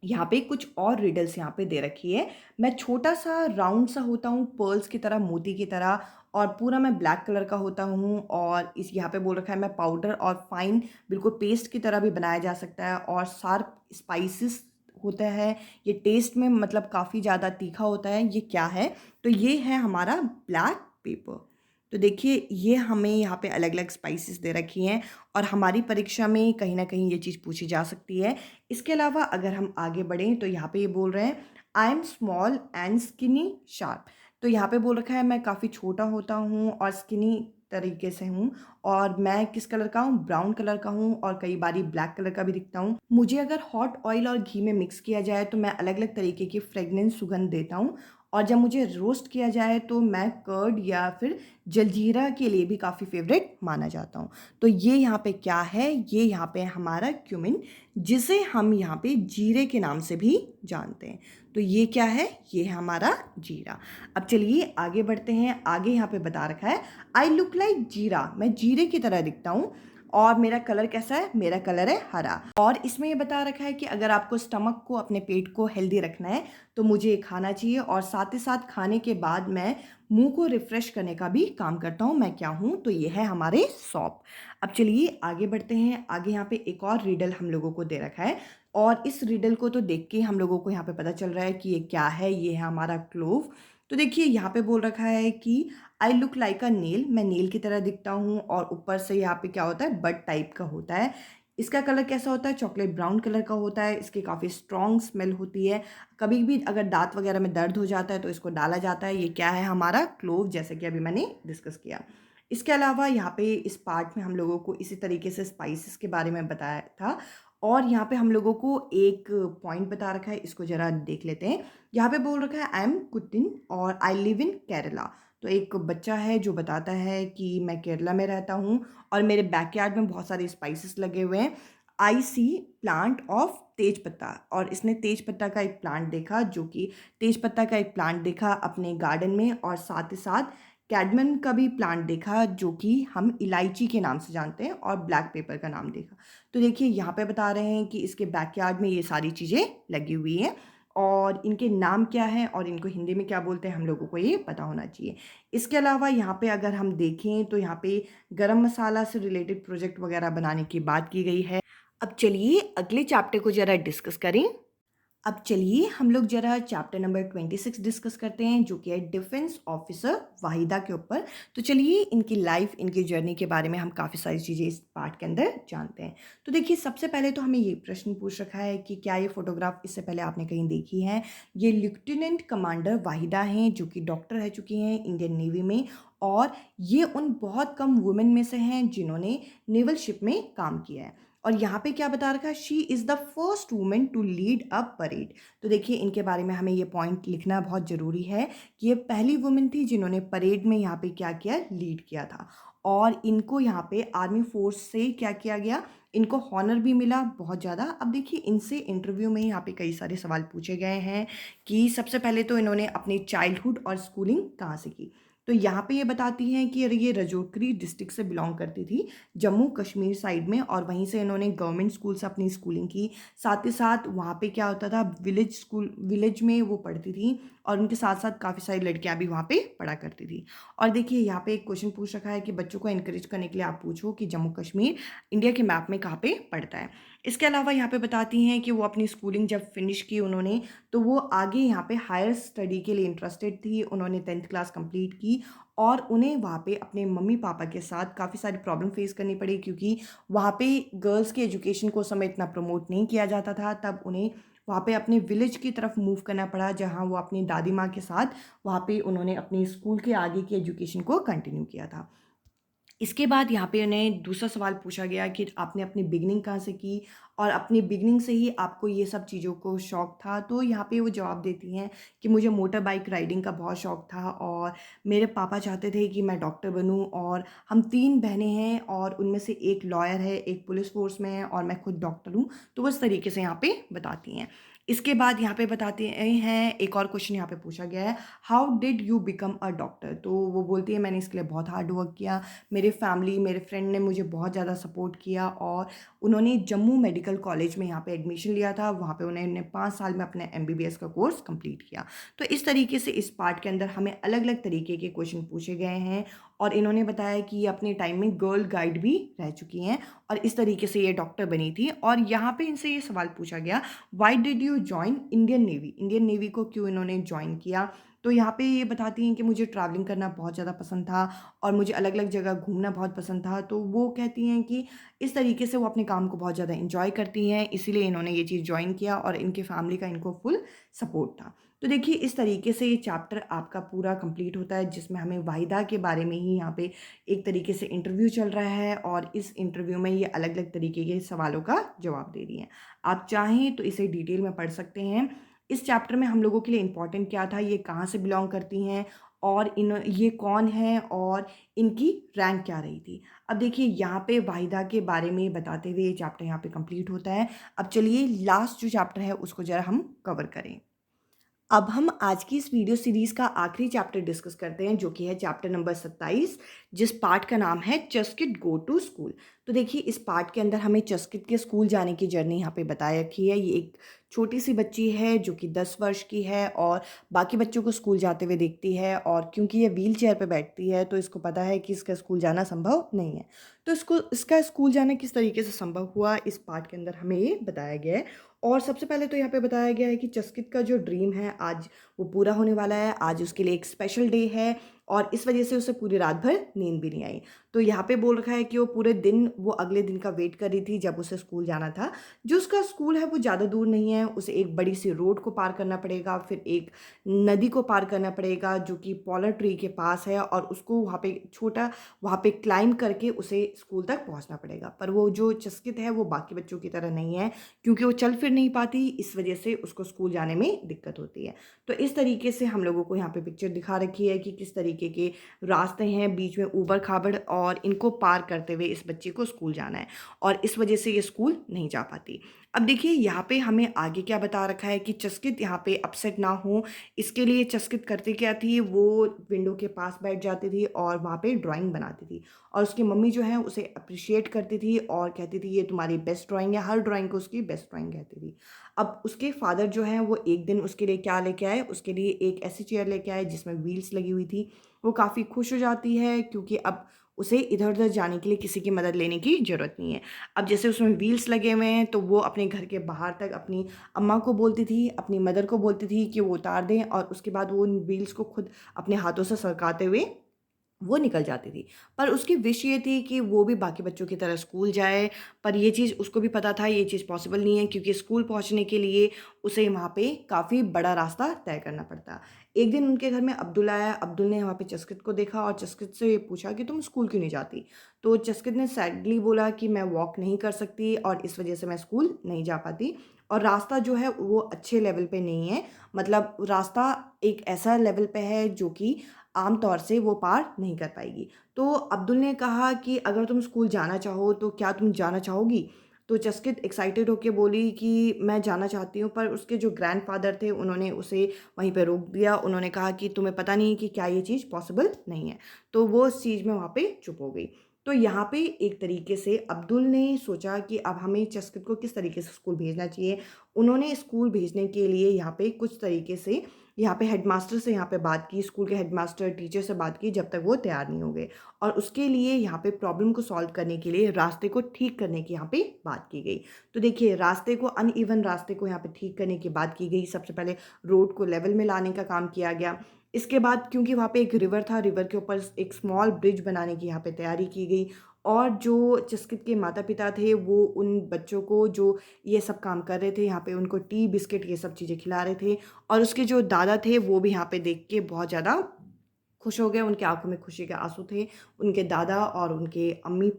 यहाँ पे कुछ और रिडल्स यहाँ पे दे रखी है। मैं छोटा सा राउंड सा होता हूँ, पर्ल्स की तरह, मोती की तरह, और पूरा मैं ब्लैक कलर का होता हूँ। और इस यहाँ पे बोल रखा है मैं पाउडर और फाइन बिल्कुल पेस्ट की तरह भी बनाया जा सकता है और शार्प स्पाइसेस होता है। ये टेस्ट में मतलब काफ़ी ज़्यादा तीखा होता है। ये क्या है, तो ये है हमारा ब्लैक पेपर। तो देखिए ये हमें यहाँ पे अलग अलग स्पाइसेस दे रखी हैं और हमारी परीक्षा में कहीं ना कहीं ये चीज़ पूछी जा सकती है। इसके अलावा अगर हम आगे बढ़ें तो यहाँ पे ये बोल रहे हैं I am small and skinny sharp. तो यहाँ पे बोल रखा है मैं काफ़ी छोटा होता हूँ और स्किनी तरीके से हूँ। और मैं किस कलर का हूँ, ब्राउन कलर का हूँ और कई बारी ब्लैक कलर का भी दिखता हूँ। मुझे अगर हॉट ऑयल और घी में मिक्स किया जाए तो मैं अलग अलग तरीके की फ्रेगनेंस सुगंध देता हूँ। और जब मुझे रोस्ट किया जाए तो मैं कर्ड या फिर जलजीरा के लिए भी काफ़ी फेवरेट माना जाता हूँ। तो ये यहाँ पे क्या है, ये यहाँ पे हमारा क्यूमिन, जिसे हम यहाँ पे जीरे के नाम से भी जानते हैं। तो ये क्या है, ये है हमारा जीरा। अब चलिए आगे बढ़ते हैं। आगे यहाँ पे बता रखा है आई लुक लाइक जीरा, मैं जीरे की तरह दिखता हूँ और मेरा कलर कैसा है, मेरा कलर है हरा। और इसमें ये बता रखा है कि अगर आपको स्टमक को, अपने पेट को हेल्दी रखना है तो मुझे ये खाना चाहिए और साथ ही साथ खाने के बाद मैं मुंह को रिफ्रेश करने का भी काम करता हूँ। मैं क्या हूँ, तो ये है हमारे सौंफ। अब चलिए आगे बढ़ते हैं। आगे यहाँ पे एक और रिडल हम लोगों को दे रखा है और इस रिडल को तो देख के हम लोगों को यहाँ पे पता चल रहा है कि ये क्या है, ये है हमारा क्लोव। तो देखिए यहाँ पे बोल रखा है कि I look like a nail, मैं नेल की तरह दिखता हूँ और ऊपर से यहाँ पे क्या होता है, बड टाइप का होता है। इसका कलर कैसा होता है, चॉकलेट ब्राउन कलर का होता है। इसकी काफ़ी स्ट्रॉन्ग स्मेल होती है। कभी भी अगर दांत वगैरह में दर्द हो जाता है तो इसको डाला जाता है। ये क्या है, हमारा क्लोव, जैसे कि अभी मैंने डिस्कस किया। इसके अलावा यहाँ पे इस पार्ट में हम लोगों को इसी तरीके से स्पाइसेस के बारे में बताया था और यहाँ पे हम लोगों को एक पॉइंट बता रखा है, इसको ज़रा देख लेते हैं। यहाँ पे बोल रखा है आई एम कुतिन और आई लिव इन केरला। तो एक बच्चा है जो बताता है कि मैं केरला में रहता हूँ और मेरे बैकयार्ड में बहुत सारे स्पाइसेस लगे हुए हैं। आई सी प्लांट ऑफ तेज पत्ता, और इसने तेज पत्ता का एक प्लांट देखा, जो कि तेज पत्ता का एक प्लांट देखा अपने गार्डन में, और साथ ही साथ कैडमन का भी प्लांट देखा जो कि हम इलायची के नाम से जानते हैं, और ब्लैक पेपर का नाम देखा। तो देखिए यहाँ पे बता रहे हैं कि इसके बैकयार्ड में ये सारी चीज़ें लगी हुई हैं और इनके नाम क्या है और इनको हिंदी में क्या बोलते हैं हम लोगों को ये पता होना चाहिए। इसके अलावा यहाँ पे अगर हम देखें तो यहाँ पे गरम मसाला से रिलेटेड प्रोजेक्ट वगैरह बनाने की बात की गई है। अब चलिए अगले चैप्टर को ज़रा डिस्कस करें। अब चलिए हम लोग जरा चैप्टर नंबर 26 डिस्कस करते हैं, जो कि है डिफेंस ऑफिसर वाहिदा के ऊपर। तो चलिए इनकी लाइफ, इनकी जर्नी के बारे में हम काफ़ी सारी चीज़ें इस पार्ट के अंदर जानते हैं। तो देखिए सबसे पहले तो हमें ये प्रश्न पूछ रखा है कि क्या ये फोटोग्राफ इससे पहले आपने कहीं देखी है। ये लेफ्टिनेंट कमांडर वाहिदा हैं जो कि डॉक्टर रह चुकी हैं इंडियन नेवी में, और ये उन बहुत कम वुमेन में से हैं जिन्होंने नेवल शिप में काम किया है। और यहाँ पे क्या बता रखा है, she is the first women to lead a parade. तो देखिए इनके बारे में हमें ये पॉइंट लिखना बहुत ज़रूरी है कि ये पहली वुमेन थी जिन्होंने परेड में यहाँ पे क्या किया, लीड किया था। और इनको यहाँ पे आर्मी फोर्स से क्या किया गया, इनको हॉनर भी मिला बहुत ज़्यादा। अब देखिए इनसे इंटरव्यू में यहाँ पे कई सारे सवाल पूछे गए हैं कि सबसे पहले तो इन्होंने अपनी चाइल्डहुड और स्कूलिंग कहाँ से की। तो यहाँ पे ये बताती हैं कि अरे ये रजौरी डिस्ट्रिक्ट से बिलोंग करती थी, जम्मू कश्मीर साइड में, और वहीं से इन्होंने गवर्नमेंट स्कूल से अपनी स्कूलिंग की। साथ ही साथ वहाँ पे क्या होता था, विलेज स्कूल, विलेज में वो पढ़ती थी और उनके साथ साथ काफ़ी सारी लड़कियाँ भी वहाँ पे पढ़ा करती थी। और देखिए यहाँ पे एक क्वेश्चन पूछ रखा है कि बच्चों को एनकरेज करने के लिए आप पूछो कि जम्मू कश्मीर इंडिया के मैप में कहाँ पे पड़ता है। इसके अलावा यहाँ पे बताती हैं कि वो अपनी स्कूलिंग जब फिनिश की उन्होंने, तो वो आगे यहाँ पे हायर स्टडी के लिए इंटरेस्टेड थी। उन्होंने 10th क्लास कंप्लीट की और उन्हें वहाँ पे अपने मम्मी पापा के साथ काफ़ी सारी प्रॉब्लम फेस करनी पड़ी, क्योंकि वहाँ पे गर्ल्स की एजुकेशन को उस समय इतना प्रमोट नहीं किया जाता था। तब उन्हें वहाँ पे अपने विलेज की तरफ मूव करना पड़ा, जहाँ वो अपनी दादी माँ के साथ वहाँ पे उन्होंने अपनी स्कूल के आगे की एजुकेशन को कंटिन्यू किया था। इसके बाद यहाँ पे उन्हें दूसरा सवाल पूछा गया कि आपने अपनी बिगनिंग कहाँ से की, और अपनी बिगनिंग से ही आपको ये सब चीज़ों को शौक़ था। तो यहाँ पे वो जवाब देती हैं कि मुझे मोटर बाइक राइडिंग का बहुत शौक़ था और मेरे पापा चाहते थे कि मैं डॉक्टर बनूँ, और हम 3 बहनें हैं और उनमें से एक लॉयर है, एक पुलिस फोर्स में है और मैं खुद डॉक्टर हूँ। तो वो इस तरीके से यहाँ पे बताती हैं। इसके बाद यहाँ पे बताते हैं, एक और क्वेश्चन यहाँ पे पूछा गया है, how did you become a doctor. तो वो बोलती है मैंने इसके लिए बहुत हार्ड वर्क किया, मेरे फैमिली, मेरे फ्रेंड ने मुझे बहुत ज़्यादा सपोर्ट किया और उन्होंने जम्मू मेडिकल कॉलेज में यहाँ पे एडमिशन लिया था। वहाँ पे उन्होंने 5 साल में अपने MBBS का कोर्स कंप्लीट किया। तो इस तरीके से इस पार्ट के अंदर हमें अलग अलग तरीके के क्वेश्चन पूछे गए हैं और इन्होंने बताया कि ये अपने टाइम में गर्ल गाइड भी रह चुकी हैं और इस तरीके से ये डॉक्टर बनी थी। और यहाँ पे इनसे ये सवाल पूछा गया, why did you join Indian navy, Indian navy को क्यों इन्होंने ज्वाइन किया। तो यहाँ पे ये बताती हैं कि मुझे ट्रैवलिंग करना बहुत ज़्यादा पसंद था और मुझे अलग अलग जगह घूमना बहुत पसंद था। तो वो कहती हैं कि इस तरीके से वो अपने काम को बहुत ज़्यादा इंजॉय करती हैं, इसीलिए इन्होंने ये चीज़ ज्वाइन किया और इनके फैमिली का इनको फुल सपोर्ट था। तो देखिए इस तरीके से ये चैप्टर आपका पूरा कंप्लीट होता है, जिसमें हमें वाहिदा के बारे में ही यहाँ पे एक तरीके से इंटरव्यू चल रहा है और इस इंटरव्यू में ये अलग अलग तरीके के सवालों का जवाब दे रही हैं। आप चाहें तो इसे डिटेल में पढ़ सकते हैं। इस चैप्टर में हम लोगों के लिए इम्पॉर्टेंट क्या था, ये कहाँ से बिलोंग करती हैं और ये कौन है और इनकी रैंक क्या रही थी। अब देखिए यहाँ पे वाहिदा के बारे में बताते हुए ये चैप्टर यहाँ पे कंप्लीट होता है। अब चलिए लास्ट जो चैप्टर है उसको ज़रा हम कवर करें। अब हम आज की इस वीडियो सीरीज़ का आखिरी चैप्टर डिस्कस करते हैं, जो कि है चैप्टर नंबर 27, जिस पार्ट का नाम है चस्किट गो टू स्कूल। तो देखिए इस पार्ट के अंदर हमें चस्किट के स्कूल जाने की जर्नी यहाँ पे बताई रखी है। ये एक छोटी सी बच्ची है जो कि 10 वर्ष की है और बाकी बच्चों को स्कूल जाते हुए देखती है, और क्योंकि ये व्हील चेयर पर बैठती है तो इसको पता है कि इसका स्कूल जाना संभव नहीं है। तो इसका स्कूल जाना किस तरीके से संभव हुआ, इस पार्ट के अंदर हमें ये बताया गया है। और सबसे पहले तो यहाँ पे बताया गया है कि चस्कित का जो ड्रीम है आज वो पूरा होने वाला है। आज उसके लिए एक स्पेशल डे है और इस वजह से उसे पूरी रात भर नींद भी नहीं आई। तो यहाँ पे बोल रखा है कि वो पूरे दिन वो अगले दिन का वेट कर रही थी जब उसे स्कूल जाना था। जो उसका स्कूल है वो ज़्यादा दूर नहीं है, उसे एक बड़ी सी रोड को पार करना पड़ेगा, फिर एक नदी को पार करना पड़ेगा जो कि पॉलर ट्री के पास है, और उसको वहाँ पे क्लाइंब करके उसे स्कूल तक पहुँचना पड़ेगा। पर वो जो चस्कित है वो बाकी बच्चों की तरह नहीं है, क्योंकि वो चल फिर नहीं पाती, इस वजह से उसको स्कूल जाने में दिक्कत होती है। तो इस तरीके से हम लोगों को यहाँ पे पिक्चर दिखा रखी है कि किस तरीके के रास्ते हैं, बीच में ऊबड़ खाबड़, और इनको पार करते हुए इस बच्चे को स्कूल जाना है और इस वजह से ये स्कूल नहीं जा पाती। अब देखिए यहाँ पे हमें आगे क्या बता रखा है कि चस्कित यहाँ पे अपसेट ना हो, इसके लिए चस्कित करती क्या थी, वो विंडो के पास बैठ जाती थी और वहाँ पे ड्राइंग बनाती थी, और उसकी मम्मी जो है उसे अप्रिशिएट करती थी और कहती थी ये तुम्हारी बेस्ट ड्राइंग है, हर ड्राइंग को उसकी बेस्ट ड्राइंग कहती थी। अब उसके फादर जो हैं वो एक दिन उसके लिए क्या लेके आए, उसके लिए एक ऐसी चेयर लेके आए जिसमें व्हील्स लगी हुई थी। वो काफ़ी खुश हो जाती है क्योंकि अब उसे इधर उधर जाने के लिए किसी की मदद लेने की ज़रूरत नहीं है। अब जैसे उसमें व्हील्स लगे हुए हैं तो वो अपने घर के बाहर तक अपनी अम्मा को बोलती थी, अपनी मदर को बोलती थी कि वो उतार दें, और उसके बाद वो उन व्हील्स को खुद अपने हाथों से सरकाते हुए वो निकल जाती थी। पर उसकी विश ये थी कि वो भी बाकी बच्चों की तरह स्कूल जाए, पर ये चीज़ उसको भी पता था ये चीज़ पॉसिबल नहीं है, क्योंकि स्कूल पहुंचने के लिए उसे वहाँ पे काफ़ी बड़ा रास्ता तय करना पड़ता। एक दिन उनके घर में अब्दुल आया। अब्दुल ने वहाँ पे चस्कित को देखा और चस्कित से ये पूछा कि तुम स्कूल क्यों नहीं जाती। तो चस्कित ने सैडली बोला कि मैं वॉक नहीं कर सकती और इस वजह से मैं स्कूल नहीं जा पाती, और रास्ता जो है वो अच्छे लेवल पे नहीं है, मतलब रास्ता एक ऐसा लेवल पे है जो कि आम तौर से वो पार नहीं कर पाएगी। तो अब्दुल ने कहा कि अगर तुम स्कूल जाना चाहो तो क्या तुम जाना चाहोगी। तो चस्कित एक्साइटेड होकर बोली कि मैं जाना चाहती हूँ, पर उसके जो ग्रैंडफादर थे उन्होंने उसे वहीं पे रोक दिया। उन्होंने कहा कि तुम्हें पता नहीं कि क्या ये चीज़ पॉसिबल नहीं है। तो वो उस चीज़ में वहाँ पे चुप हो गई। तो यहाँ पे एक तरीके से अब्दुल ने सोचा कि अब हमें चस्कित को किस तरीके से स्कूल भेजना चाहिए। उन्होंने स्कूल भेजने के लिए यहाँ पे कुछ तरीके से यहाँ पे हेडमास्टर से यहाँ पे बात की, स्कूल के हेडमास्टर टीचर से बात की, जब तक वो तैयार नहीं हो गए। और उसके लिए यहाँ पे प्रॉब्लम को सॉल्व करने के लिए रास्ते को ठीक करने की यहाँ पे बात की गई। तो देखिए, रास्ते को अनइवन रास्ते को यहाँ पे ठीक करने की बात की गई। सबसे पहले रोड को लेवल में लाने का काम किया गया। इसके बाद क्योंकि वहाँ पे एक रिवर था, रिवर के ऊपर एक स्मॉल ब्रिज बनाने की यहाँ पे तैयारी की गई। और जो चस्कित के माता पिता थे वो उन बच्चों को जो ये सब काम कर रहे थे यहाँ पे उनको टी बिस्किट ये सब चीज़ें खिला रहे थे। और उसके जो दादा थे वो भी यहाँ पे देख के बहुत ज़्यादा खुश हो गए। उनकी आंखों में खुशी के आंसू थे, उनके दादा और उनके मम्मी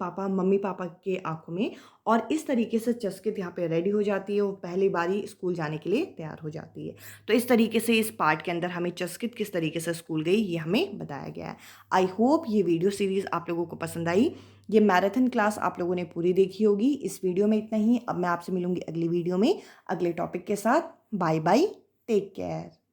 पापा के आंखों में। और इस तरीके से चस्कित यहाँ पे रेडी हो जाती है, वो पहली बारी स्कूल जाने के लिए तैयार हो जाती है। तो इस तरीके से इस पार्ट के अंदर हमें चस्कित किस तरीके से स्कूल गई ये हमें बताया गया है। आई होप ये वीडियो सीरीज़ आप लोगों को पसंद आई। ये मैराथन क्लास आप लोगों ने पूरी देखी होगी। इस वीडियो में इतना ही। अब मैं आपसे मिलूंगी अगली वीडियो में अगले टॉपिक के साथ। Bye bye, take care.